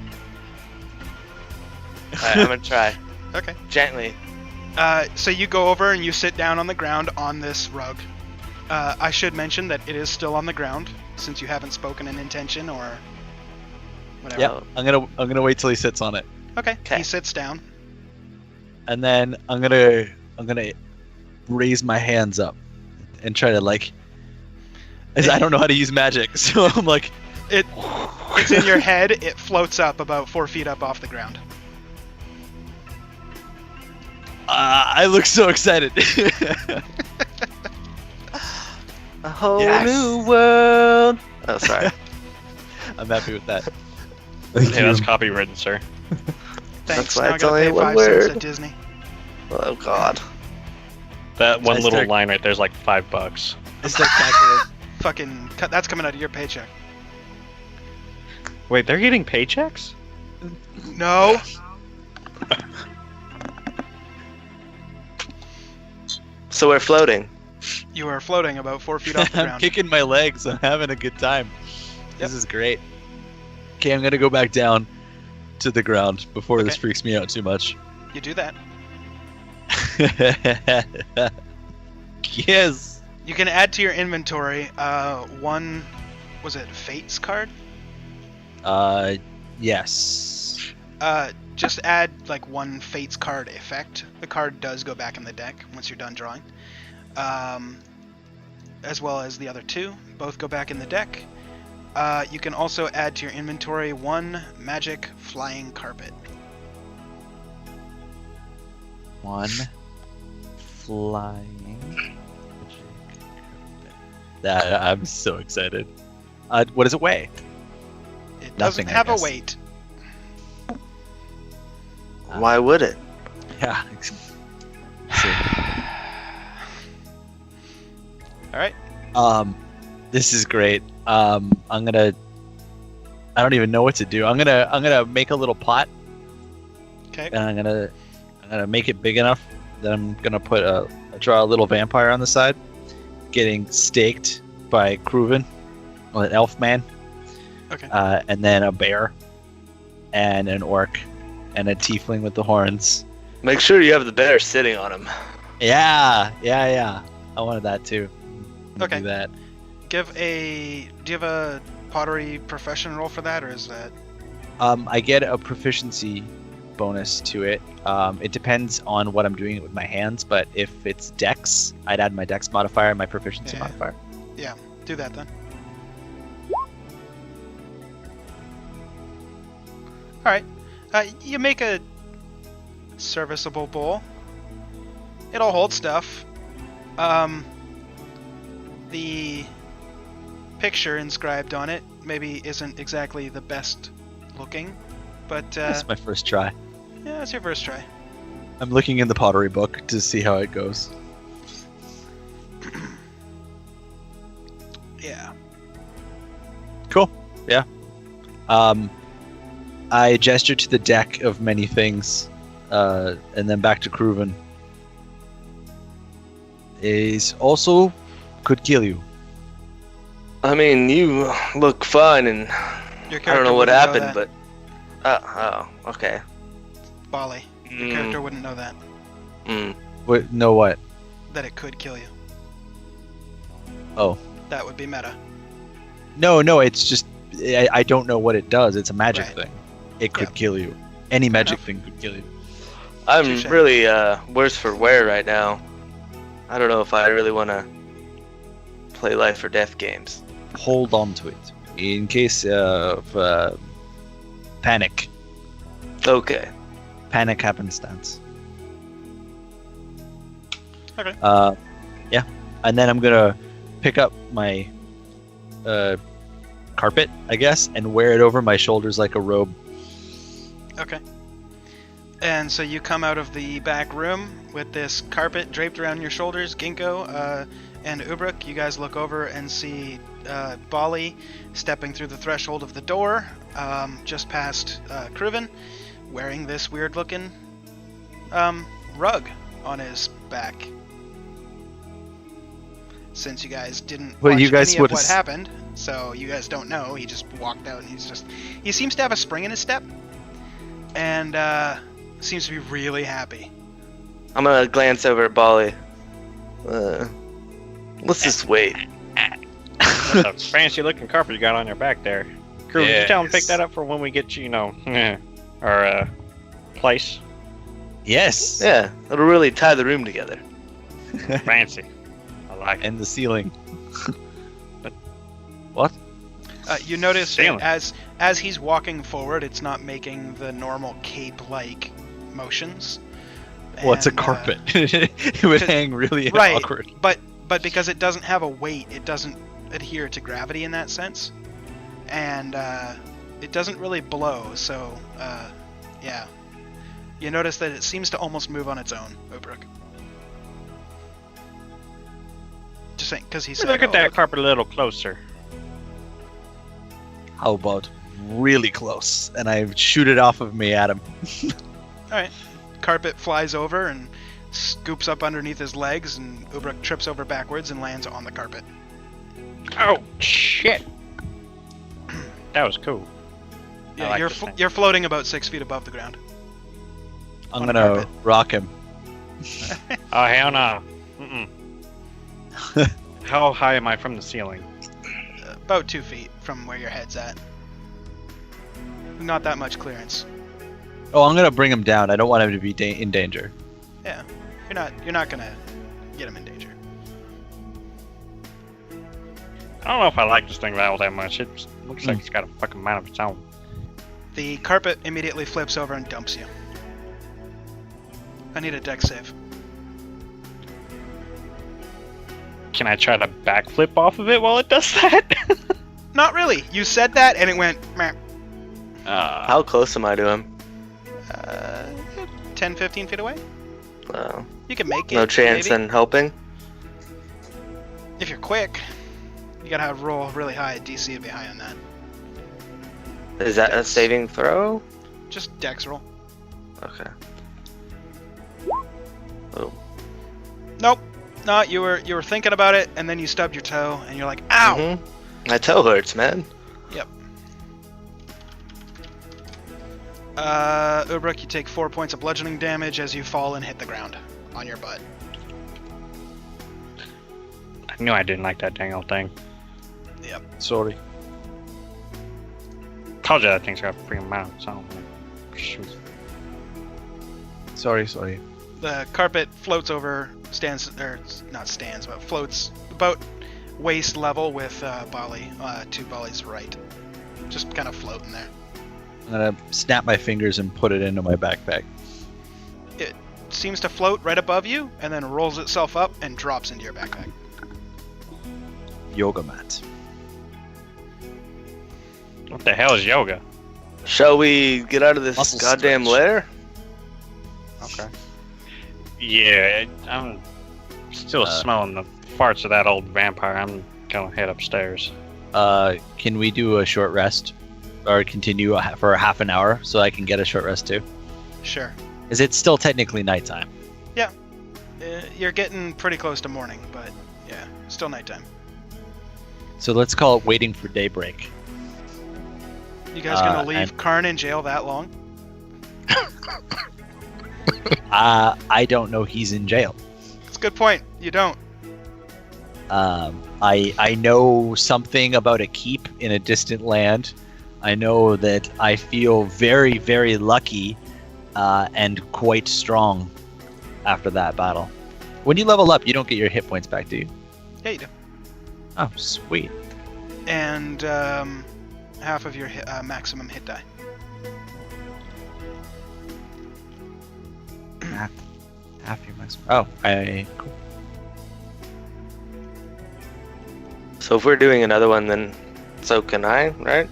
Alright, I'm gonna try. Okay. Gently. So you go over and you sit down on the ground on this rug. I should mention that it is still on the ground, since you haven't spoken an intention or whatever. Yep. I'm gonna wait till he sits on it, Okay. Okay. He sits down. and then I'm gonna raise my hands up and try to like. As I don't know how to use magic, so I'm like. It's in your head. It floats up about 4 feet up off the ground. I look so excited. A whole Yes. new world. Oh, sorry. I'm happy with that. Thank Hey, you. that's copywritten, sir. Thanks. why Now I it's gotta only pay one 5 cents word. at Disney. Oh God. That one I little start- line right there is like $5. I start calculating. Fucking, that's coming out of your paycheck. Wait, they're getting paychecks? No. So we're floating. You are floating about 4 feet off the I'm ground. kicking my legs. I'm having a good time. Yep. This is great. Okay, I'm gonna go back down to the ground before this Okay. freaks me out too much. You do that. Yes. You can add to your inventory one, was it Fates card? Yes. Just add like one Fates card effect. The card does go back in the deck once you're done drawing. As well as the other 2, both go back in the deck. You can also add to your inventory one magic flying carpet. One flying. That I'm so excited. What does it weigh? It Doesn't Nothing. I have a guess. weight. Why would it? Yeah. See. All right. This is great. I don't even know what to do. I'm gonna make a little pot, Okay. and I'm gonna make it big enough that I'm gonna draw a little vampire on the side, getting staked by Kruven, an elf man. Okay. And then a bear, and an orc, and a tiefling with the horns. Make sure you have the bear sitting on him. Yeah. I wanted that too. Okay. Do that. Do you have a pottery profession roll for that, or is that? I get a proficiency bonus to it. It depends on what I'm doing with my hands, but if it's dex, I'd add my dex modifier and my proficiency Yeah. modifier. Yeah. Do that then. All right. You make a serviceable bowl. It'll hold stuff. The picture inscribed on it maybe isn't exactly the best looking, but That's my first try. yeah, it's your first try. I'm looking in the pottery book to see how it goes. Yeah. Cool. Yeah. I gesture to the deck of many things, and then back to Kruven. Is also could kill you. I mean, you look fun, and Your I don't know what happened, but okay. Bali. Your character wouldn't know that What? No, what? that it could kill you. Oh. That would be meta. No, it's just I don't know what it does. It's a magic Right. thing. It could Yeah. kill you. Any magic enough. thing could kill you. I'm Touche. really worse for wear right now. I don't know if I really want to play life or death games. Hold on to it in case of panic. Okay. Panic happenstance. Okay. Yeah, and then I'm gonna pick up my carpet, I guess, and wear it over my shoulders like a robe. Okay. And so you come out of the back room with this carpet draped around your shoulders. Ginkgo and Ubruk, you guys look over and see Bali stepping through the threshold of the door, just past Kruven, wearing this weird-looking rug on his back. Since you guys didn't Well, watch you guys any of would've what s- happened, so you guys don't know. He just walked out, and he seems to have a spring in his step, and seems to be really happy. I'm gonna glance over at Bali. Let's just wait. That's a fancy looking carpet you got on your back there. Crew, would you tell him to pick Yes. that up for when we get you, our place? Yes. Yeah, it'll really tie the room together. Fancy. I like it. And the ceiling. You notice Ceiling. that as he's walking forward, it's not making the normal cape-like motions. Well, it's a And, carpet. It would hang really right, awkward. but because it doesn't have a weight, it doesn't adhere to gravity in that sense, and it doesn't really blow. So, yeah, you notice that it seems to almost move on its own, Ubruk. Just saying, because he said, Look at "Oh, that look." carpet a little closer. How about really close? And I shoot it off of me at him. Carpet flies over and scoops up underneath his legs, and Ubruk trips over backwards and lands on the carpet. Oh, shit. That was cool. I Yeah, like you're this thing. you're floating about 6 feet above the ground. I'm On a gonna carpet. rock him. Oh, hell no. Mm-mm. How high am I from the ceiling? About 2 feet from where your head's at. Not that much clearance. Oh, I'm gonna bring him down. I don't want him to be in danger. Yeah, you're not gonna get him in danger. I don't know if I like this thing all that much. It looks like it's got a fucking mind of its own. The carpet immediately flips over and dumps you. I need a dex save. Can I try to backflip off of it while it does that? Not really. You said that and it went meh. How close am I to him? 10, 15 feet away. Well, You can make it. no chance maybe. in helping. If you're quick, you gotta have roll really high. DC to be high on that. Is that a Dex. saving throw? Just dex roll. Okay. Oh. Nope. No, you were thinking about it, and then you stubbed your toe, and you're like, ow! Mhm. My toe hurts, man. Ubruk, you take 4 points of bludgeoning damage as you fall and hit the ground on your butt. I knew I didn't like that dang old thing. Sorry. Told you that thing's got a freaking mount. So, shoot. Sorry. The carpet floats over, floats about waist level with Bali, 2 Bali's right. Just kind of floating there. I'm gonna snap my fingers and put it into my backpack. It seems to float right above you, and then rolls itself up and drops into your backpack. Yoga mat. What the hell is yoga? Shall we get out of this Muscle goddamn stretch. lair? Okay. Yeah, I'm still smelling the farts of that old vampire. I'm gonna head upstairs. Can we do a short rest? Or continue for half an hour so I can get a short rest too? Sure. Is it still technically nighttime? You're getting pretty close to morning, but yeah, still nighttime. So let's call it waiting for daybreak. You guys gonna leave and- Karn in jail that long? I don't know he's in jail. That's a good point. You don't. I know something about a keep in a distant land. I know that I feel very, very lucky and quite strong after that battle. When you level up, you don't get your hit points back, do you? Yeah, you do. Oh, sweet. And half of your maximum hit die. Half your maximum. Oh, cool. So if we're doing another one, then so can I, right?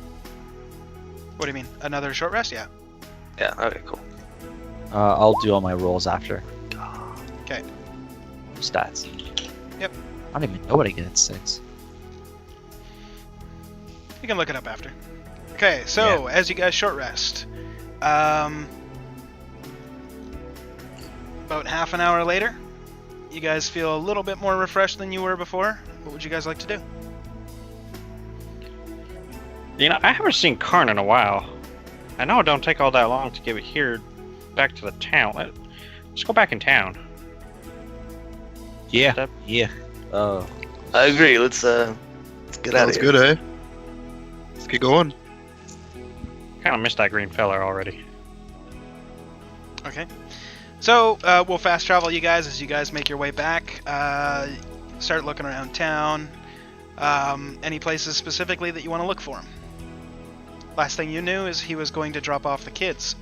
What do you mean? Another short rest? Yeah. Yeah. Okay. Cool. I'll do all my rolls after. Okay. Stats. Yep. I don't even know what I get at 6. You can look it up after. Okay, so as you guys short rest, about half an hour later, you guys feel a little bit more refreshed than you were before. What would you guys like to do? You know, I haven't seen Karn in a while. I know it don't take all that long to get it here back to the town. Let's go back in town. Yeah. That- Yeah. Oh. I agree. Let's get out of Sounds here. good, eh? Let's get going. Kind of missed that green fella already. Okay. So, we'll fast travel you guys as you guys make your way back. Start looking around town. Any places specifically that you want to look for him? Last thing you knew is he was going to drop off the kids.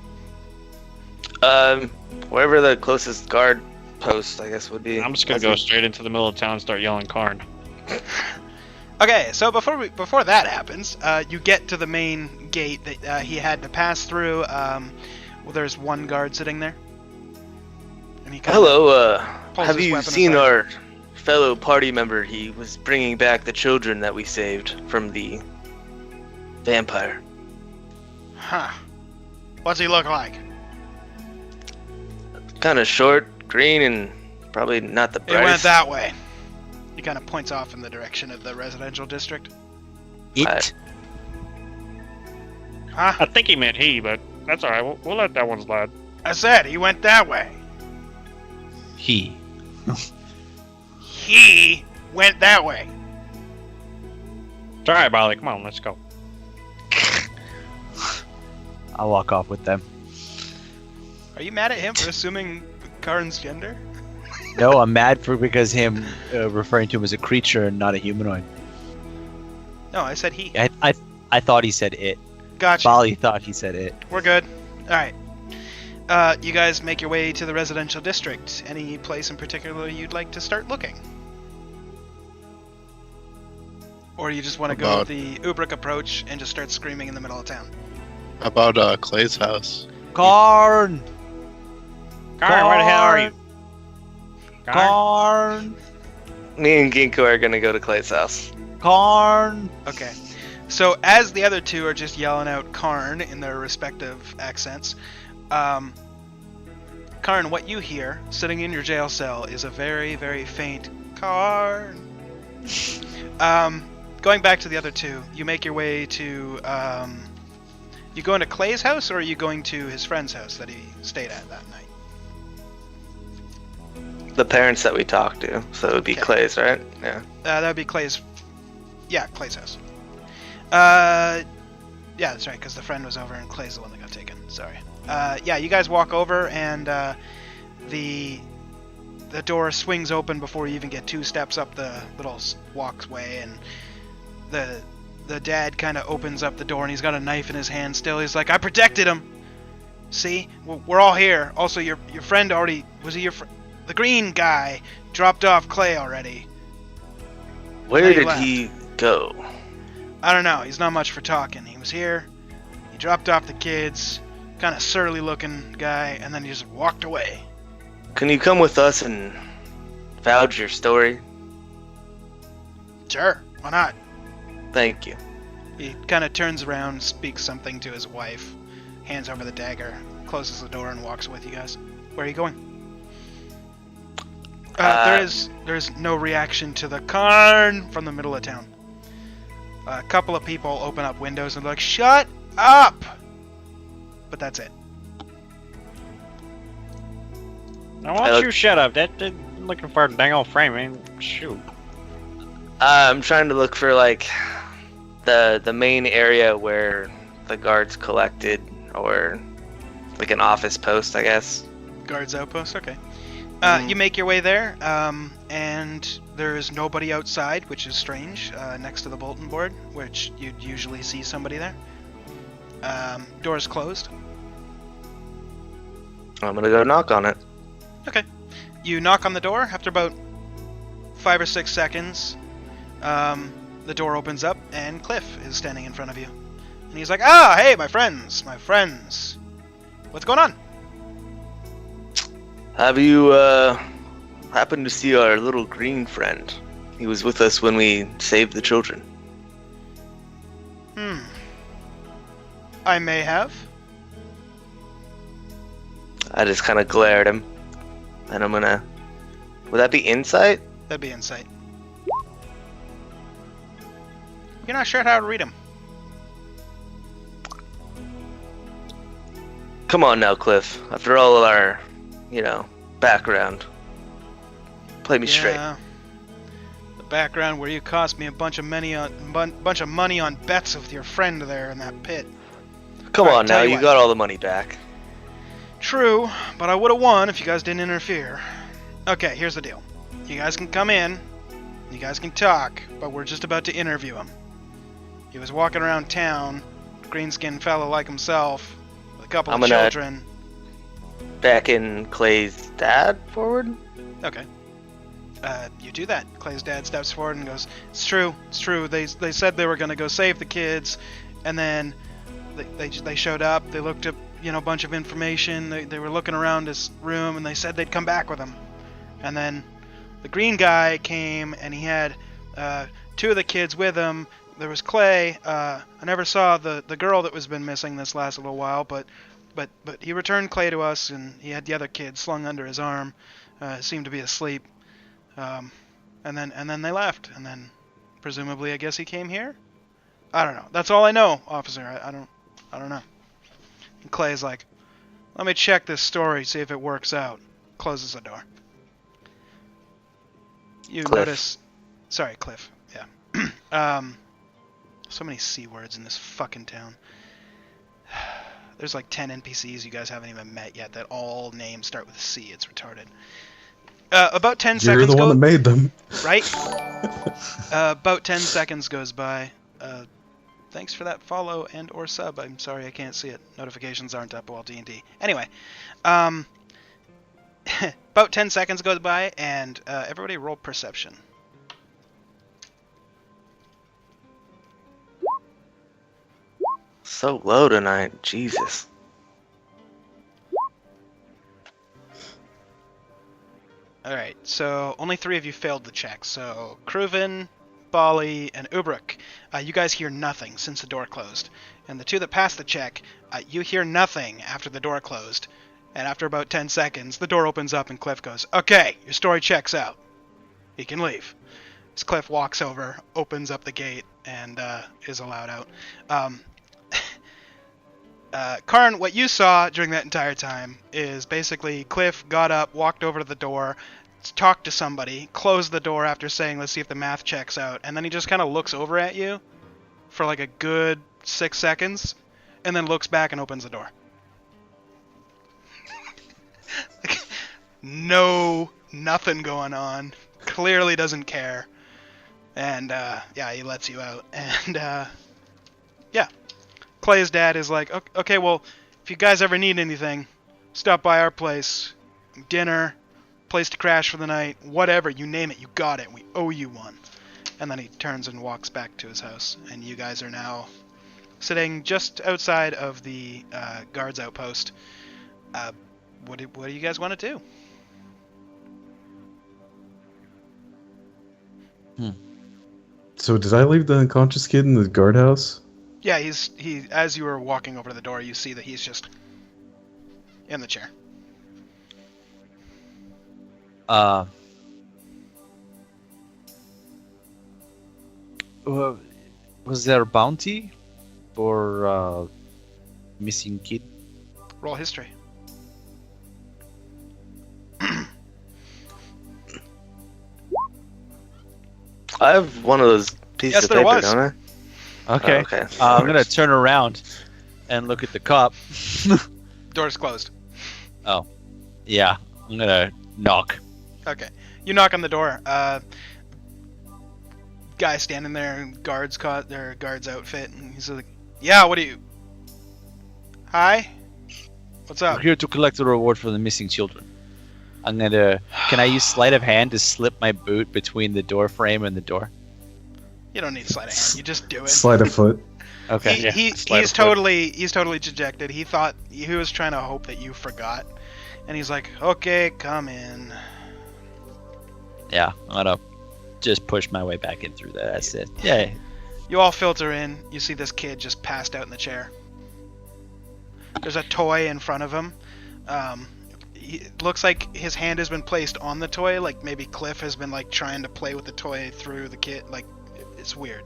Wherever the closest guard post, I guess, would be. I'm just gonna go straight into the middle of town and start yelling Karn. Okay, so before that happens, you get to the main gate that he had to pass through. Well, there's one guard sitting there. And he kinda Hello. pulls Have his you weapon seen aside. our fellow party member? He was bringing back the children that we saved from the vampire. Huh. What's he look like? Kind of short, green, and probably not the He went brightest. that way. He kind of points off in the direction of the residential district. It. Huh? I think he meant he, but that's alright. We'll let that one slide. I said he went that way. He. He went that way. It's alright, Bali. Come on, let's go. I'll walk off with them. Are you mad at him for assuming Karn's gender? No, I'm mad because him referring to him as a creature and not a humanoid. No, I said he. I thought he said it. Gotcha. Bali thought he said it. We're good. Alright. You guys make your way to the residential district. Any place in particular you'd like to start looking? Or you just want to go About- with the Ubruk approach and just start screaming in the middle of town? How about Clay's house? Karn! Karn, where the hell are you? Karn! Me and Ginkgo are gonna go to Clay's house. Karn! Okay. So as the other two are just yelling out Karn in their respective accents, Karn, what you hear sitting in your jail cell is a very, very faint Karn. Going back to the other two, you make your way to. You going to Clay's house, or are you going to his friend's house that he stayed at that night? The parents that we talked to, so it would be Okay. Clay's, right? Yeah. That would be Clay's. Yeah, Clay's house. Yeah, that's right, because the friend was over and Clay's the one that got taken. Sorry. Yeah, you guys walk over and the door swings open before you even get 2 steps up the little walkway, and the dad kind of opens up the door and he's got a knife in his hand still. He's like, "I protected him. See, we're all here. Also, your friend already was he your friend? The green guy dropped off Clay already. Where They did left. he go? I don't know. He's not much for talking. He was here. He dropped off the kids. Kind of surly looking guy, and then he just walked away." Can you come with us and vouch your story? Sure, why not? Thank you. He kind of turns around, speaks something to his wife, hands over the dagger, closes the door, and walks with you guys. Where are you going? There's no reaction to the Karn from the middle of town. A couple of people open up windows and they're like, "Shut up!" But that's it. I want you shut up. That looking for a dang old frame, man. Shoot. I'm trying to look for like the main area where the guards collected, or like an office post, I guess. Guards outpost, okay. You make your way there, and there is nobody outside, which is strange, next to the bulletin board, which you'd usually see somebody there. Door's closed. I'm gonna go knock on it. Okay. You knock on the door. After about 5 or 6 seconds, the door opens up, and Cliff is standing in front of you. And he's like, "Ah, hey, my friends. What's going on?" Have you happened to see our little green friend? He was with us when we saved the children. I may have. I just kind of glare at him, and I'm gonna. Would that be insight? That'd be insight. You're not sure how to read him. Come on now, Cliff. After all of our, background, play me straight. The background where you cost me a bunch of money on bets with your friend there in that pit. Come Alright, on tell now, you you what. got all the money back. True, but I would have won if you guys didn't interfere. Okay, here's the deal. You guys can come in, you guys can talk, but we're just about to interview him. He was walking around town, green-skinned fellow like himself, with a couple I'm of gonna- children. Back in Clay's dad forward? Okay. You do that. Clay's dad steps forward and goes, It's true. They said they were going to go save the kids, and then they showed up. They looked up, a bunch of information. They were looking around his room, and they said they'd come back with him. And then the green guy came, and he had 2 of the kids with him. There was Clay. I never saw the girl that was been missing this last little while, but he returned Clay to us, and he had the other kid slung under his arm. Seemed to be asleep. And then they left, and then presumably I guess he came here. I don't know. That's all I know, officer. I don't know. And Clay's like, "Let me check this story, see if it works out." Closes the door. You Cliff. notice. Sorry, Cliff. Yeah. So many C words in this fucking town. There's like 10 NPCs you guys haven't even met yet that all names start with a C. It's retarded. About 10 You're seconds the go, one that made them. right? About 10 seconds goes by. Thanks for that follow and or sub. I'm sorry I can't see it. Notifications aren't up while D&D. Anyway, about 10 seconds goes by, and everybody roll perception. So low tonight. Jesus. Alright, so only 3 of you failed the check. So Kruven, Bali, and Ubruk, you guys hear nothing since the door closed. And the 2 that passed the check, you hear nothing after the door closed. And after about 10 seconds, the door opens up and Cliff goes, "Okay, your story checks out. You can leave." As Cliff walks over, opens up the gate, and is allowed out. Karn, what you saw during that entire time is basically Cliff got up, walked over to the door, talked to somebody, closed the door after saying, "Let's see if the math checks out," and then he just kind of looks over at you for like a good 6 seconds, and then looks back and opens the door. Nothing going on. Clearly doesn't care. And, yeah, he lets you out. And, yeah. Clay's dad is like, "Okay, well, if you guys ever need anything, stop by our place. Dinner, place to crash for the night, whatever, you name it, you got it. We owe you one." And then he turns and walks back to his house. And you guys are now sitting just outside of the guard's outpost. What do you guys want to do? So did I leave the unconscious kid in the guardhouse? Yeah, he. As you were walking over to the door, you see that he's just in the chair. Was there a bounty for missing kid? Roll history. I have one of those pieces Yes, of there paper, was. don't I? Okay. Oh, okay. I'm gonna turn around and look at the cop. Door's closed. Yeah, I'm gonna knock. Okay. You knock on the door. Guy standing there in guard's outfit, and he's like, "Yeah, what do you? Hi? What's I'm up?" here to collect the reward for the missing children. Can I use sleight of hand to slip my boot between the door frame and the door? You don't need sleight of hand. You just do it. Slide of foot. Okay. He's totally dejected. He thought he was trying to hope that you forgot, and he's like, "Okay, come in." Yeah, I'm gonna just push my way back in through that. That's it. Yeah. You all filter in. You see this kid just passed out in the chair. There's a toy in front of him. It looks like his hand has been placed on the toy, like maybe Cliff has been like trying to play with the toy through the kid. Like, it's weird.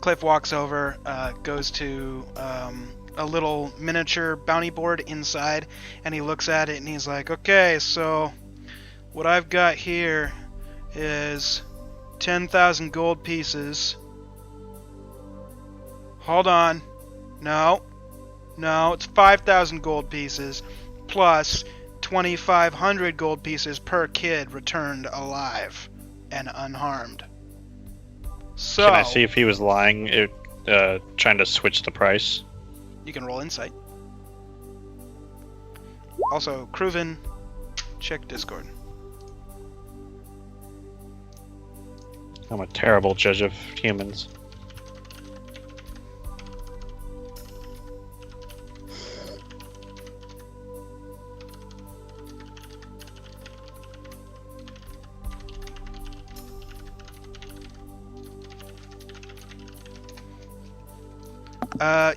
Cliff walks over, goes to a little miniature bounty board inside, and he looks at it and he's like, "Okay, so what I've got here is 10,000 gold pieces. Hold on. No, it's 5,000 gold pieces plus 2,500 gold pieces per kid returned alive and unharmed. So Can I see if he was lying, trying to switch the price? you can roll insight. Also, Kruven, check Discord. I'm a terrible judge of humans.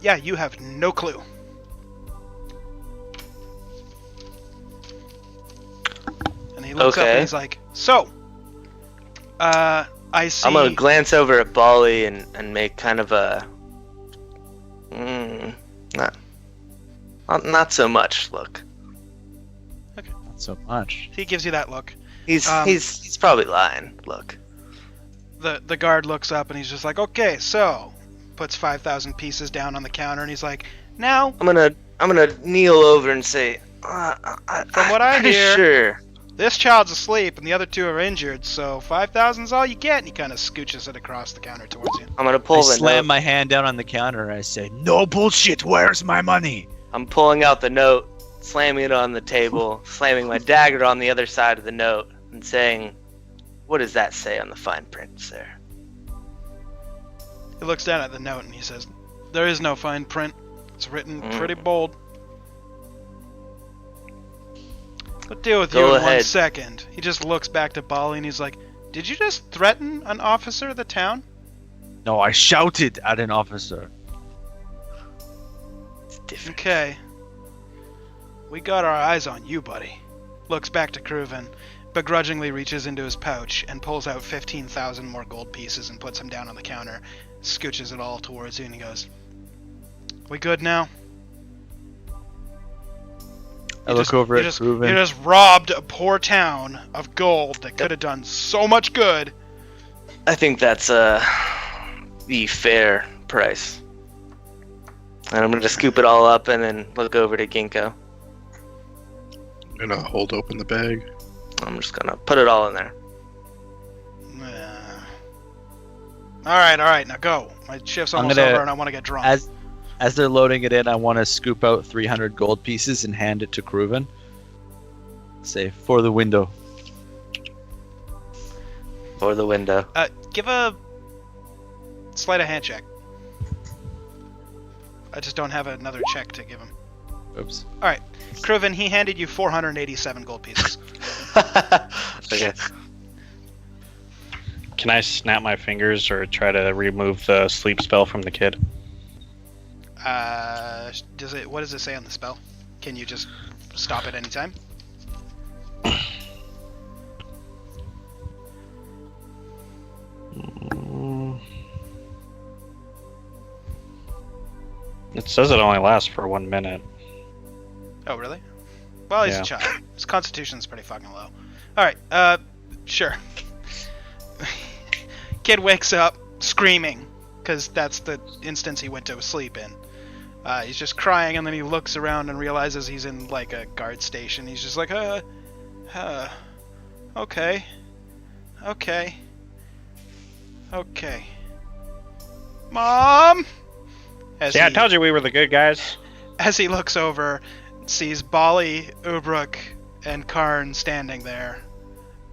Yeah, you have no clue. And he looks up and he's like, "So, I see." I'm gonna glance over at Bali and make kind of a not so much look. Not so much. He gives you that look. He's probably lying. Look. The guard looks up and he's just like, "Okay, so," puts 5,000 pieces down on the counter and he's like, "Now, I'm gonna kneel over and say, from what I pretty hear, sure. this child's asleep and the other 2 are injured, so 5,000's all you get." And he kind of scooches it across the counter towards you. I'm gonna I pull the slam note. my hand down on the counter and I say, "No bullshit. Where's my money?" I'm pulling out the note, slamming it on the table, slamming my dagger on the other side of the note, and saying, "What does that say on the fine print, sir?" He looks down at the note and he says, There is no fine print. It's written Mm. pretty bold. I'll deal with Go you in 1 ahead. second. He just looks back to Bali and he's like, "Did you just threaten an officer of the town?" No, I shouted at an officer. It's different. Okay. We got our eyes on you, buddy. Looks back to Kruven, begrudgingly reaches into his pouch and pulls out 15,000 more gold pieces and puts them down on the counter, scooches it all towards you, and he goes, "We good now?" I look over you at just, Kruven. You just robbed a poor town of gold that could have done so much good. I think that's the fair price. And I'm gonna scoop it all up and then look over to Ginkgo. I'm gonna hold open the bag. I'm just gonna put it all in there. Alright, now go. My shift's I'm almost gonna- over and I want to get drunk. As they're loading it in, I want to scoop out 300 gold pieces and hand it to Kruven. Say, for the window. For the window. Give a sleight of hand check. I just don't have another check to give him. Oops. Alright, Kruven, he handed you 487 gold pieces. Okay. Can I snap my fingers or try to remove the sleep spell from the kid? What does it say on the spell? Can you just stop at any time? It says it only lasts for 1 minute. Oh, really? Well, he's Yeah. a child. His constitution's pretty fucking low. Alright, sure. Kid wakes up screaming, because that's the instance he went to sleep in. He's just crying, and then he looks around and realizes he's in, like, a guard station. He's just like, okay. Mom! See, I told you we were the good guys. As he looks over, sees Bali, Ubruk, and Karn standing there,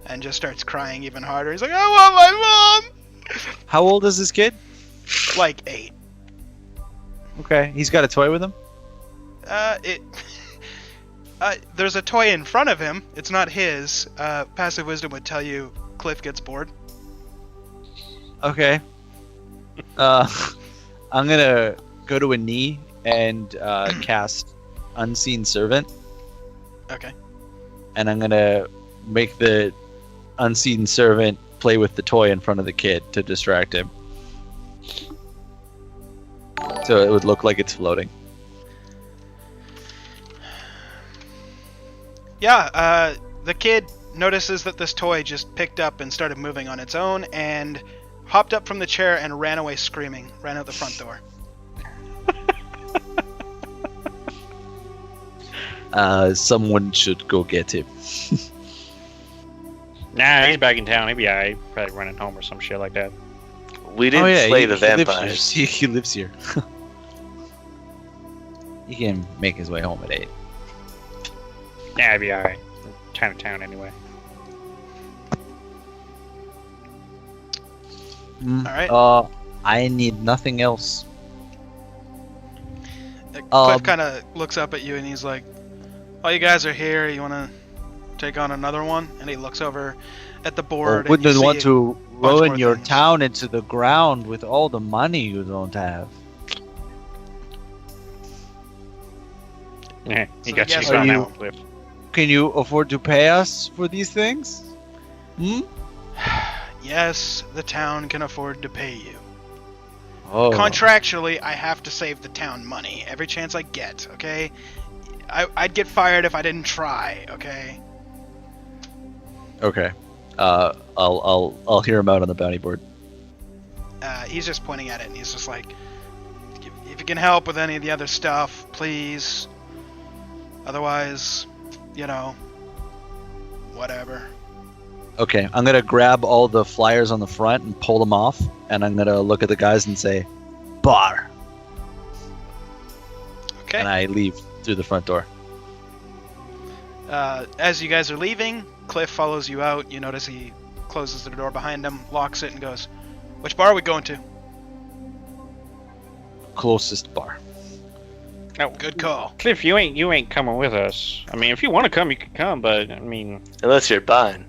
and just starts crying even harder. He's like, "I want my mom!" How old is this kid? Like 8. Okay, he's got a toy with him? There's a toy in front of him. It's not his. Passive wisdom would tell you Cliff gets bored. Okay. I'm gonna go to a knee and cast Unseen Servant, Okay. and I'm gonna make the Unseen Servant play with the toy in front of the kid to distract him. So it would look like it's floating. Yeah, the kid notices that this toy just picked up and started moving on its own, and hopped up from the chair and ran away screaming. Ran out the front door. Someone should go get him. Nah, he's back in town. Maybe I probably running home or some shit like that. We didn't slay the Lives here. vampires. He lives here. He can make his way home at 8. Nah, I'd be alright. Chinatown anyway. Alright. I need nothing else. Cliff kind of looks up at you and he's like, "Oh, you guys are here. You want to take on another one?" And he looks over at the board. and Wouldn't you want see to bunch ruin more your things. town into the ground with all the money you don't have. Yeah, he So got yes, you on are that you- one, Cliff. Can you afford to pay us for these things? Hmm? Yes, the town can afford to pay you. Oh. Contractually, I have to save the town money every chance I get. Okay, I'd get fired if I didn't try. Okay. Okay. I'll hear him out on the bounty board. He's just pointing at it and he's just like, "If you can help with any of the other stuff, please. Otherwise, whatever." Okay, I'm gonna grab all the flyers on the front and pull them off, and I'm gonna look at the guys and say, "Bar," Okay. and I leave through the front door. As you guys are leaving, Cliff follows you out. You notice he closes the door behind him, locks it, and goes, "Which bar are we going to?" closest bar. No, Good call. Cliff, you ain't coming with us. I mean, if you want to come, you can come, but I mean, Unless you're buying.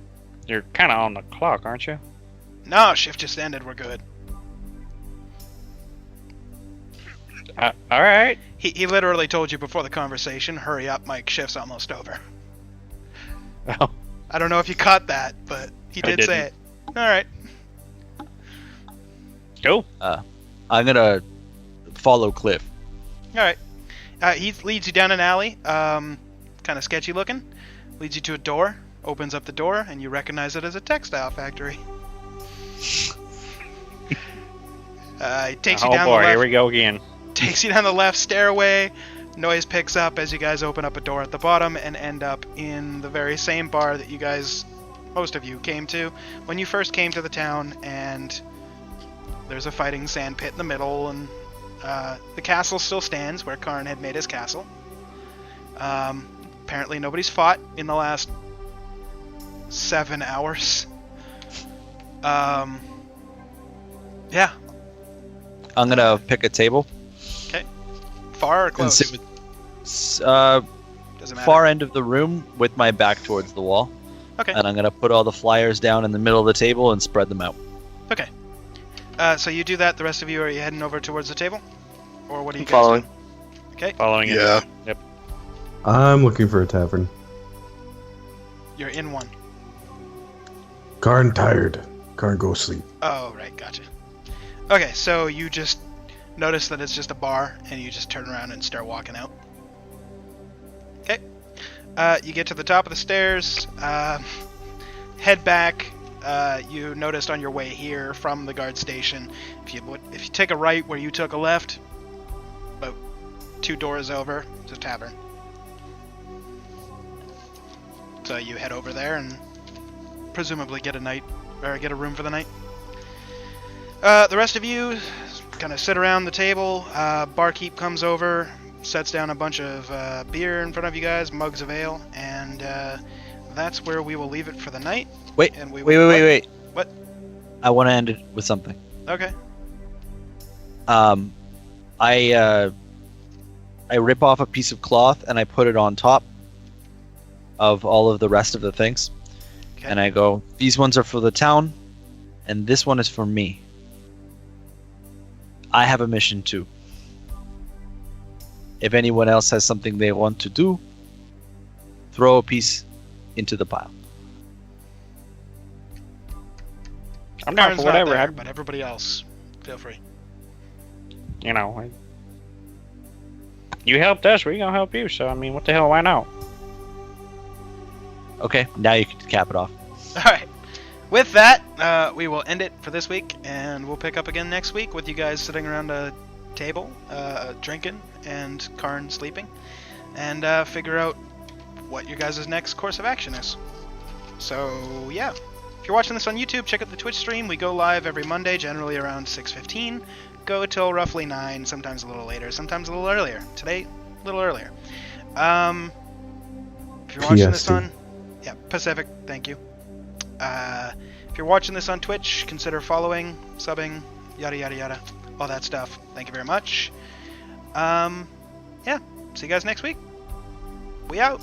you're kind of on the clock, aren't you? No, shift just ended. We're good. All right. He literally told you before the conversation, hurry up, Mike, shift's almost over. Oh, I don't know if you caught that, but he I did say it. Alright. cool. I'm gonna follow Cliff. Alright. He leads you down an alley, kind of sketchy looking. Leads you to a door, opens up the door, and you recognize it as a textile factory. He takes you Oh down boy, the here left. we go again. Takes you down the left stairway. Noise picks up as you guys open up a door at the bottom and end up in the very same bar that you guys, most of you, came to when you first came to the town. And there's a fighting sand pit in the middle, and the castle still stands where Karn had made his castle. Apparently nobody's fought in the last 7 hours. Yeah. I'm gonna pick a table Far or and close? sit with Doesn't matter. far end of the room with my back towards the wall. Okay. And I'm gonna put all the flyers down in the middle of the table and spread them out. Okay. So you do that. The rest of you, are you heading over towards the table? Or what are you guys Following. doing? Okay. Following it. Yeah. Yep. I'm looking for a tavern. You're in one. Karn tired. Karn go sleep. Oh, right. Gotcha. Okay, so you just notice that it's just a bar, and you just turn around and start walking out. Okay. You get to the top of the stairs. Head back. You noticed on your way here from the guard station, if you take a right where you took a left, about 2 doors over, it's a tavern. So you head over there and presumably get a room for the night. The rest of you kind of sit around the table. Barkeep comes over, sets down a bunch of beer in front of you guys, mugs of ale, and that's where we will leave it for the night. Wait, And we wait. What? I want to end it with something. Okay. I rip off a piece of cloth and I put it on top of all of the rest of the things. Okay. And I go, these ones are for the town, and this one is for me. I have a mission too. If anyone else has something they want to do, throw a piece into the pile. I'm down Karn's for not whatever. there, but everybody else, feel free. You know, you helped us, we're gonna help you. So I mean, what the hell? Why not? Okay, now you can cap it off. All right. With that, we will end it for this week, and we'll pick up again next week with you guys sitting around a table, drinking, and Karn sleeping, and figure out what your guys' next course of action is. So, yeah. If you're watching this on YouTube, check out the Twitch stream. We go live every Monday, generally around 6:15. Go till roughly 9, sometimes a little later, sometimes a little earlier. Today, a little earlier. If you're watching this PST. on... Yeah, Pacific, thank you. If you're watching this on Twitch, consider following, subbing, yada yada yada, all that stuff. Thank you very much. Yeah, see you guys next week. We out.